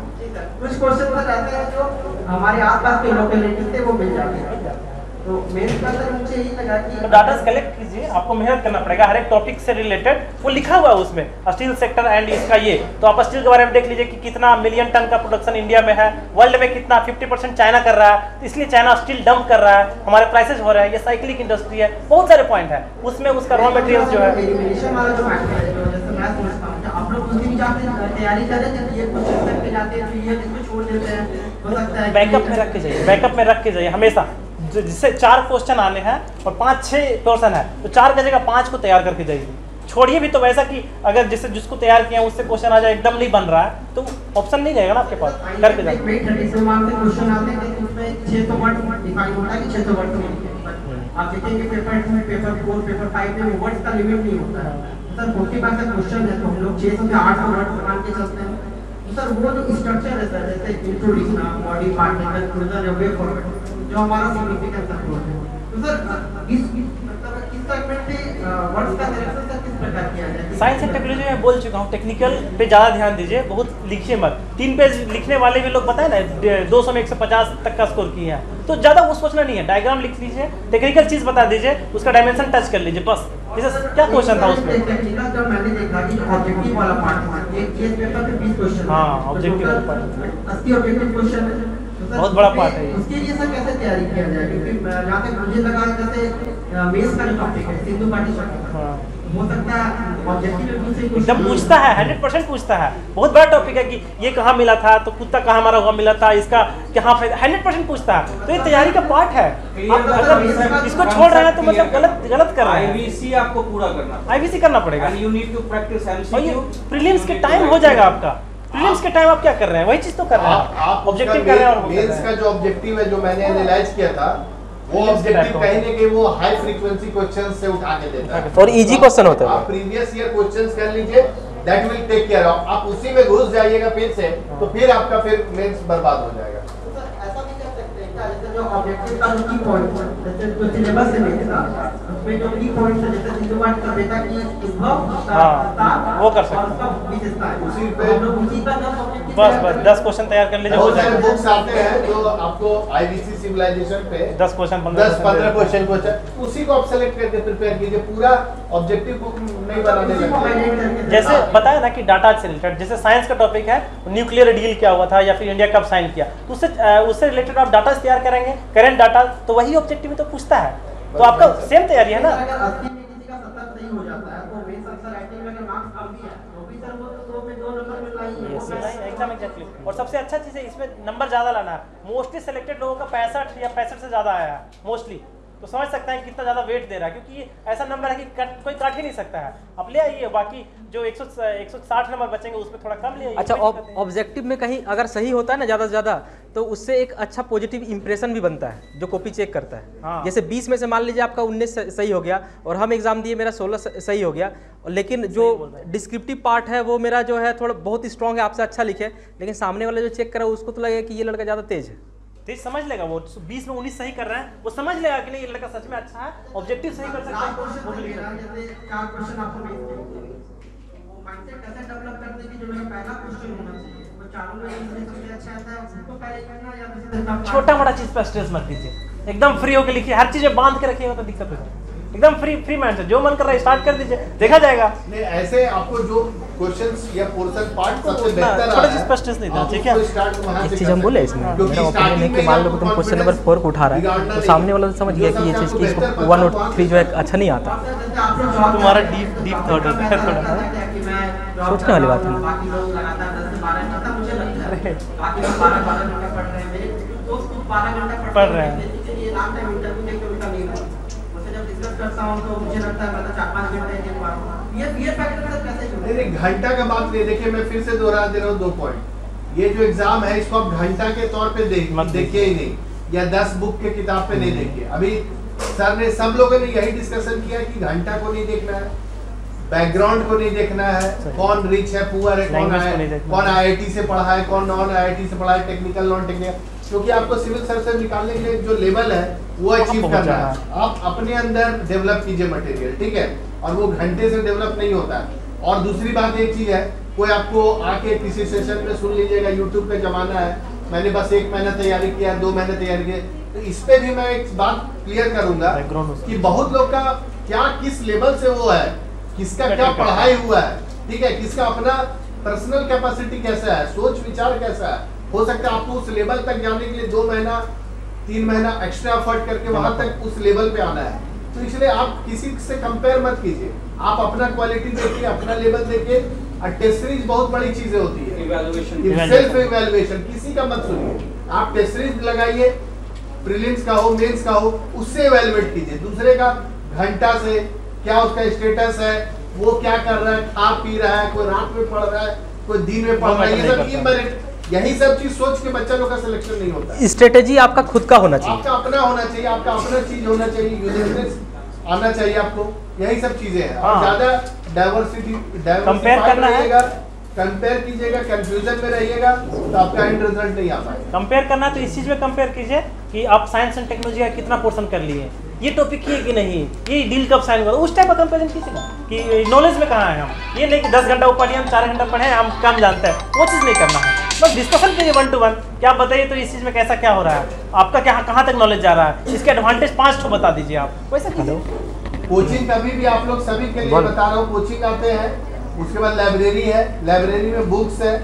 कुछ क्वेश्चन सर ऐसे हैं जो हमारे आसपास के लोकेलिटी से वो मिल जाते हैं। तो मेरे का सर मुझे यही लगा कि डाटा कलेक्ट कीजिए, आपको मेहनत करना पड़ेगा, हर एक टॉपिक से रिलेटेड वो लिखा हुआ है उसमें, स्टील सेक्टर एंड इसका ये, तो आप स्टील के बारे में देख लीजिए कि कितना मिलियन टन का प्रोडक्शन इंडिया में है, वर्ल्ड में कितना 50% चाइना कर रहा है, तो इसलिए चाइना स्टील डंप कर रहा है, हमारे प्राइसेस हो रहे हैं, ये साइक्लिक इंडस्ट्री है, बहुत सारे पॉइंट है उसमें, उसका रॉ मटेरियल्स जो है। एलिमिनेशन वाला जो मैटर है, जैसे मैं समझता हूं कि आप लोग उसी हिसाब से तैयारी करें, जैसे ये क्वेश्चन करके जाते हैं तो ये इसको छोड़ देते हैं, हो सकता है बैकअप में रख के जाइए, बैकअप में रख के जाइए हमेशा, जिससे 4 क्वेश्चन आने हैं और 5-6 क्वेश्चन है तो 4 की जगह 5 को तैयार करके जाइए। छोड़िए भी तो वैसा कि अगर जिसको तैयार किया उससे क्वेश्चन आ जाए एकदम नहीं बन रहा है तो ऑप्शन नहीं रहेगा ना आपके पास, करके जाइए। क्वेश्चन आते हैं तो उसमें 600 वर्ड डिफाइन होता है कि 600 वर्ड आप देखेंगे पेपर 2, पेपर 4, पेपर 5 में वर्ड्स का लिमिट नहीं होता है सर। 40% क्वेश्चन है तो हम लोग 600 से 800 वर्ड मान के चलते हैं। तो सर वो जो स्ट्रक्चर है सर, जैसे इंट्रोडक्शन, बॉडी पार्ट, कंक्लूजन या वे फॉरवर्ड, जो हमारा सिग्निफिकेंस अप्रोच है, तो सर इस सेगमेंट पे वर्ड्स का सिलेक्शन सर किस प्रकार किया जाए? साइंस एंड टेक्नोलॉजी में बोल चुका हूँ, टेक्निकल पे ज़्यादा ध्यान दीजिए, बहुत लिखिए मत। 3 पेज लिखने वाले भी लोग बताए ना 200 में 150 तक का स्कोर किए हैं, तो ज़्यादा वो सोचना नहीं है, डायग्राम लिख लीजिए, टेक्निकल चीज़ बता दीजिए, उसका डायमेंशन टच कर लीजिए बस। जैसे क्या क्वेश्चन था उसमें? टेक्निकल जब मैंने देखा कि ऑब्जेक्टिव वाला पार्ट था, एक केस पेपर पे 20 क्वेश्चन, हाँ ऑब्जेक्टिव वाला पार्ट 80 ऑब्जेक्टिव क्वेश्चन है, बहुत बड़ा पार्ट है। उसके लिए सर कैसे तैयारी किया जाए? क्योंकि जहाँ तक मुझे लगा जैसे मेंस का जो टॉपिक है सिंधु घाटी टॉपिक, हो सकता है ऑब्जेक्टिव में पूछे एकदम पूछता है, 100% पूछता है, बहुत बड़ा टॉपिक है कि ये कहाँ मिला था, तो कुत्ता कहाँ मारा हुआ मिला था, इसका कहाँ 100% पूछता है, तो ये तैयारी का पार्ट है। आप मतलब इसको छोड़ रहे हैं तो मतलब गलत कर रहे हैं। आईवीसी आपको पूरा करना, आईवीसी करना पड़ेगा, you need to practice MCQ. Prelims के टाइम हो जाएगा आपका, प्रीलिम्स के टाइम आप क्या कर रहे हैं, वही चीज तो कर रहे हैं, आप ऑब्जेक्टिव कर रहे हैं। और मेंस का जो ऑब्जेक्टिव है जो मैंने एनालाइज किया था, वो ऑब्जेक्टिव कहीं ना कहीं वो हाई फ्रीक्वेंसी क्वेश्चंस से उठा के देता है और इजी क्वेश्चन होता है। आप प्रीवियस ईयर क्वेश्चंस कर लीजिए, that will take care of. आप उसी में घुस जाइएगा फिर से, तो फिर आपका फिर मेंस बर्बाद हो जाएगा। ऐसा भी कर सकते हैं क्या, जैसे जो ऑब्जेक्टिव का जो की पॉइंट है, जैसे जो सिलेबस से मिलेगा उसमें जो की पॉइंट है, जैसे सिंधु घाटी का बेटा की उद्भव, वो कर सकते हैं, उसका विशेषता है, उसी पे हम लोग उसी का 10 ऑब्जेक्टिव बस 10 क्वेश्चन तैयार कर लीजिए, हो बहुत सारे जाएगा। बुक्स आते हैं जो आपको आईवीसी सिविलाइजेशन पे 10 क्वेश्चन 10-15 क्वेश्चन उसी को आप सेलेक्ट करके प्रिपेयर कीजिए, पूरा ऑब्जेक्टिव बुक नहीं बनाने लगते। जैसे बताया ना कि डाटा से रिलेटेड, जैसे साइंस का टॉपिक है न्यूक्लियर डील क्या हुआ था या फिर इंडिया कब साइन किया, तो उससे रिलेटेड आप डाटा तैयार करेंगे, करंट डाटा, तो वही ऑब्जेक्टिव में तो पूछता है, तो आपका सेम तैयारी है ना। अगर 80 में किसी का 70 सही हो जाता है तो मेंस अक्सर राइटिंग में अगर मार्क्स कम भी है तो भी सर वो तो 100 में 2 नंबर मिलना ही है। एकदम एग्जैक्टली। और सबसे अच्छा चीज़ है इसमें नंबर ज़्यादा लाना है, मोस्टली सेलेक्टेड लोगों का 65 या 65 से ज़्यादा आया है मोस्टली, तो समझ सकते हैं कितना ज़्यादा वेट दे रहा है, क्योंकि ये ऐसा नंबर है कि कोई काट ही नहीं सकता है। अब ले आइए, बाकी जो 160 नंबर बचेंगे उसमें थोड़ा कम ले आइए। अच्छा, ऑब्जेक्टिव में कहीं अगर सही होता है ना ज़्यादा से ज़्यादा, तो उससे एक अच्छा पॉजिटिव इंप्रेशन भी बनता है जो कॉपी चेक करता है। हाँ। जैसे 20 में से मान लीजिए आपका 19 सही हो गया और हम एग्जाम दिए मेरा 16 सही हो गया, लेकिन जो डिस्क्रिप्टिव पार्ट है वो मेरा जो है थोड़ा बहुत स्ट्रॉन्ग है, आपसे अच्छा लिखे, लेकिन सामने वाला जो चेक कर रहा है उसको तो लगेगा कि ये लड़का ज़्यादा तेज है, तेज समझ लेगा, वो 20 में 19 सही कर रहा है, वो समझ लेगा कि नहीं ये लड़का सच में अच्छा है, ऑब्जेक्टिव सही कर सकता है, वो भी लिख सकता है। जैसे 4 क्वेश्चन आपको मिल गए, वो माइंडसेट कैसे डेवलप करते हैं कि जो मेरा पहला क्वेश्चन होना चाहिए वो चारों में से सबसे अच्छा आता है, उसको पहले करना या छोटा मोटा चीज पर स्ट्रेस मत दीजिए, एकदम फ्री होकर लिखिए, हर चीज बांध के रखिएगा तो दिक्कत हो जाएगी। एकदम फ्री माइंड से जो मन कर रहा है स्टार्ट कर दीजिए, देखा जाएगा। नहीं, ऐसे आपको जो क्वेश्चंस या पोर्शन पार्ट सबसे बेहतर थोड़ा है, स्पष्टनेस नहीं था, ठीक है। एक चीज़ हम बोले इसमें, मेरा ओपिनियन है कि मान लो कि तुम क्वेश्चन नंबर 4 को उठा रहा है तो सामने वाला तो समझ गया कि ये चीज़ की इसको 1 और 3 जो है अच्छा नहीं आता। तुम्हारा डीप थॉट होता है थोड़ा, सोचने वाली बात है। बाकी लोग लगातार 10 से 12 घंटा मुझे लगता है, बाकी लोग 12 घंटा पढ़ रहे हैं, मेरे दोस्त 12 घंटा पढ़ रहे हैं। ये लास्ट टाइम इंटरव्यू देके उनका नहीं हुआ, उससे जब डिस्कस करता हूँ तो मुझे लगता है मैं तो 4-5 घंटे दे पा रहा हूँ। ये फैक्टर का कैसे जुड़े? नहीं, घंटा का बात नहीं, देखिए मैं फिर से दोहरा दे रहा हूँ 2 पॉइंट। ये जो एग्जाम है इसको आप घंटा के तौर पे देखिए ही नहीं, या 10 बुक के किताब पे नहीं देखिए। अभी सर ने, सब लोगों ने यही डिस्कशन किया कि घंटा को नहीं देखना है, बैकग्राउंड को नहीं देखना है, कौन रिच है पुअर है, कौन आईआईटी से पढ़ा है, कौन नॉन आईआईटी से पढ़ा है, टेक्निकल नॉन टेक्निकल, क्योंकि आपको सिविल सर्विस निकालने के लिए जो लेवल है वो अचीव करना है। आप अपने अंदर डेवलप कीजिए मटेरियल, ठीक है, और वो घंटे से डेवलप नहीं होता है। और दूसरी बात एक चीज है, कोई आपको आके किसी सेशन में सुन लीजिएगा, यूट्यूब का जमाना है, मैंने बस 1 महीना तैयारी किया, 2 महीने तैयारी किया, तो इस पे भी मैं एक बात क्लियर करूंगा कि बहुत लोग का क्या किस लेवल से वो है, किसका क्या पढ़ाई हुआ है, ठीक है, किसका अपना पर्सनल कैपेसिटी कैसा है, सोच विचार कैसा है। हो सकता है आपको उस लेवल तक जाने के लिए 2 महीना 3 महीना एक्स्ट्रा एफर्ट करके वहां तक उस लेवल पे आना है। तो इसलिए आप किसी से कंपेयर मत कीजिए, आप अपना क्वालिटी देखिए, अपना लेवल देखिए। और टेस्ट सीरीज बहुत बड़ी चीजें होती है, सेल्फ इवैल्यूएशन, किसी का मत सुनिए। आप टेस्ट सीरीज लगाइए, प्रीलिम्स का हो, मेंस का हो, उससे इवैल्यूएट कीजिए। दूसरे का घंटा से क्या उसका स्टेटस है, वो क्या कर रहा है, खा पी रहा है, कोई रात में पढ़ रहा है, कोई दिन में पढ़ रहा है, ये सब इनमेरिट, यही सब चीज सोच के बच्चा लोग का सिलेक्शन नहीं होता। स्ट्रेटेजी आपका खुद का होना चाहिए, आपका अपना होना चाहिए, आपका अपना चीज होना चाहिए, यूनिकनेस आना चाहिए आपको, यही सब चीजें हैं। और ज्यादा डाइवर्सिटी कंपेयर करना है, कंपेयर कीजिएगा, कंफ्यूजन में रहिएगा तो आपका एंड रिजल्ट नहीं आ पाएगा। कंपेयर करना तो इस चीज में कंपेयर कीजिए कि आप साइंस एंड टेक्नोलॉजी का कितना पोर्शन कर लिए, ये टॉपिक ही है कि नहीं, ये डील कब साइन हुआ, उस टाइप का कंपेरिजन कीजिए ना कि नॉलेज में कहाँ है हम। ये नहीं कि 10 घंटा ऊपर हम 4 घंटा पढ़े हम कम जानते हैं, वो चीज़ नहीं करना है। बस डिस्कशन कीजिए 1 to 1, क्या बताइए तो इस चीज़ में कैसा क्या हो रहा है, आपका क्या कहाँ तक नॉलेज जा रहा है, इसके एडवांटेज 5 ठो बता दीजिए आप, वैसा कीजिए। कोचिंग कभी भी आप लोग सभी के लिए बता रहा हूँ, कोचिंग आते हैं, उसके बाद लाइब्रेरी है, लाइब्रेरी में बुक्स है,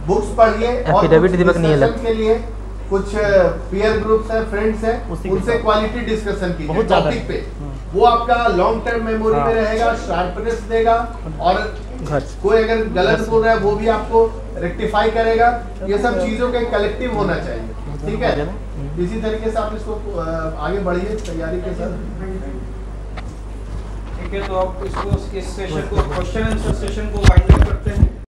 बुक्स पढ़िए। और के लिए कुछ पीयर ग्रुप्स है, फ्रेंड्स है, उनसे क्वालिटी डिस्कशन कीजिए टॉपिक पे, वो आपका लॉन्ग टर्म मेमोरी में रहेगा, शार्पनेस देगा, और कोई अगर गलत बोल रहा है वो भी आपको रेक्टिफाई करेगा। ये सब चीजों का कलेक्टिव होना चाहिए, ठीक है। इसी तरीके से आप इसको आगे बढ़िए तैयारी के साथ। ठीक है, तो आप इसको, इस सेशन को, क्वेश्चन आंसर सेशन को वाइंड अप करते हैं।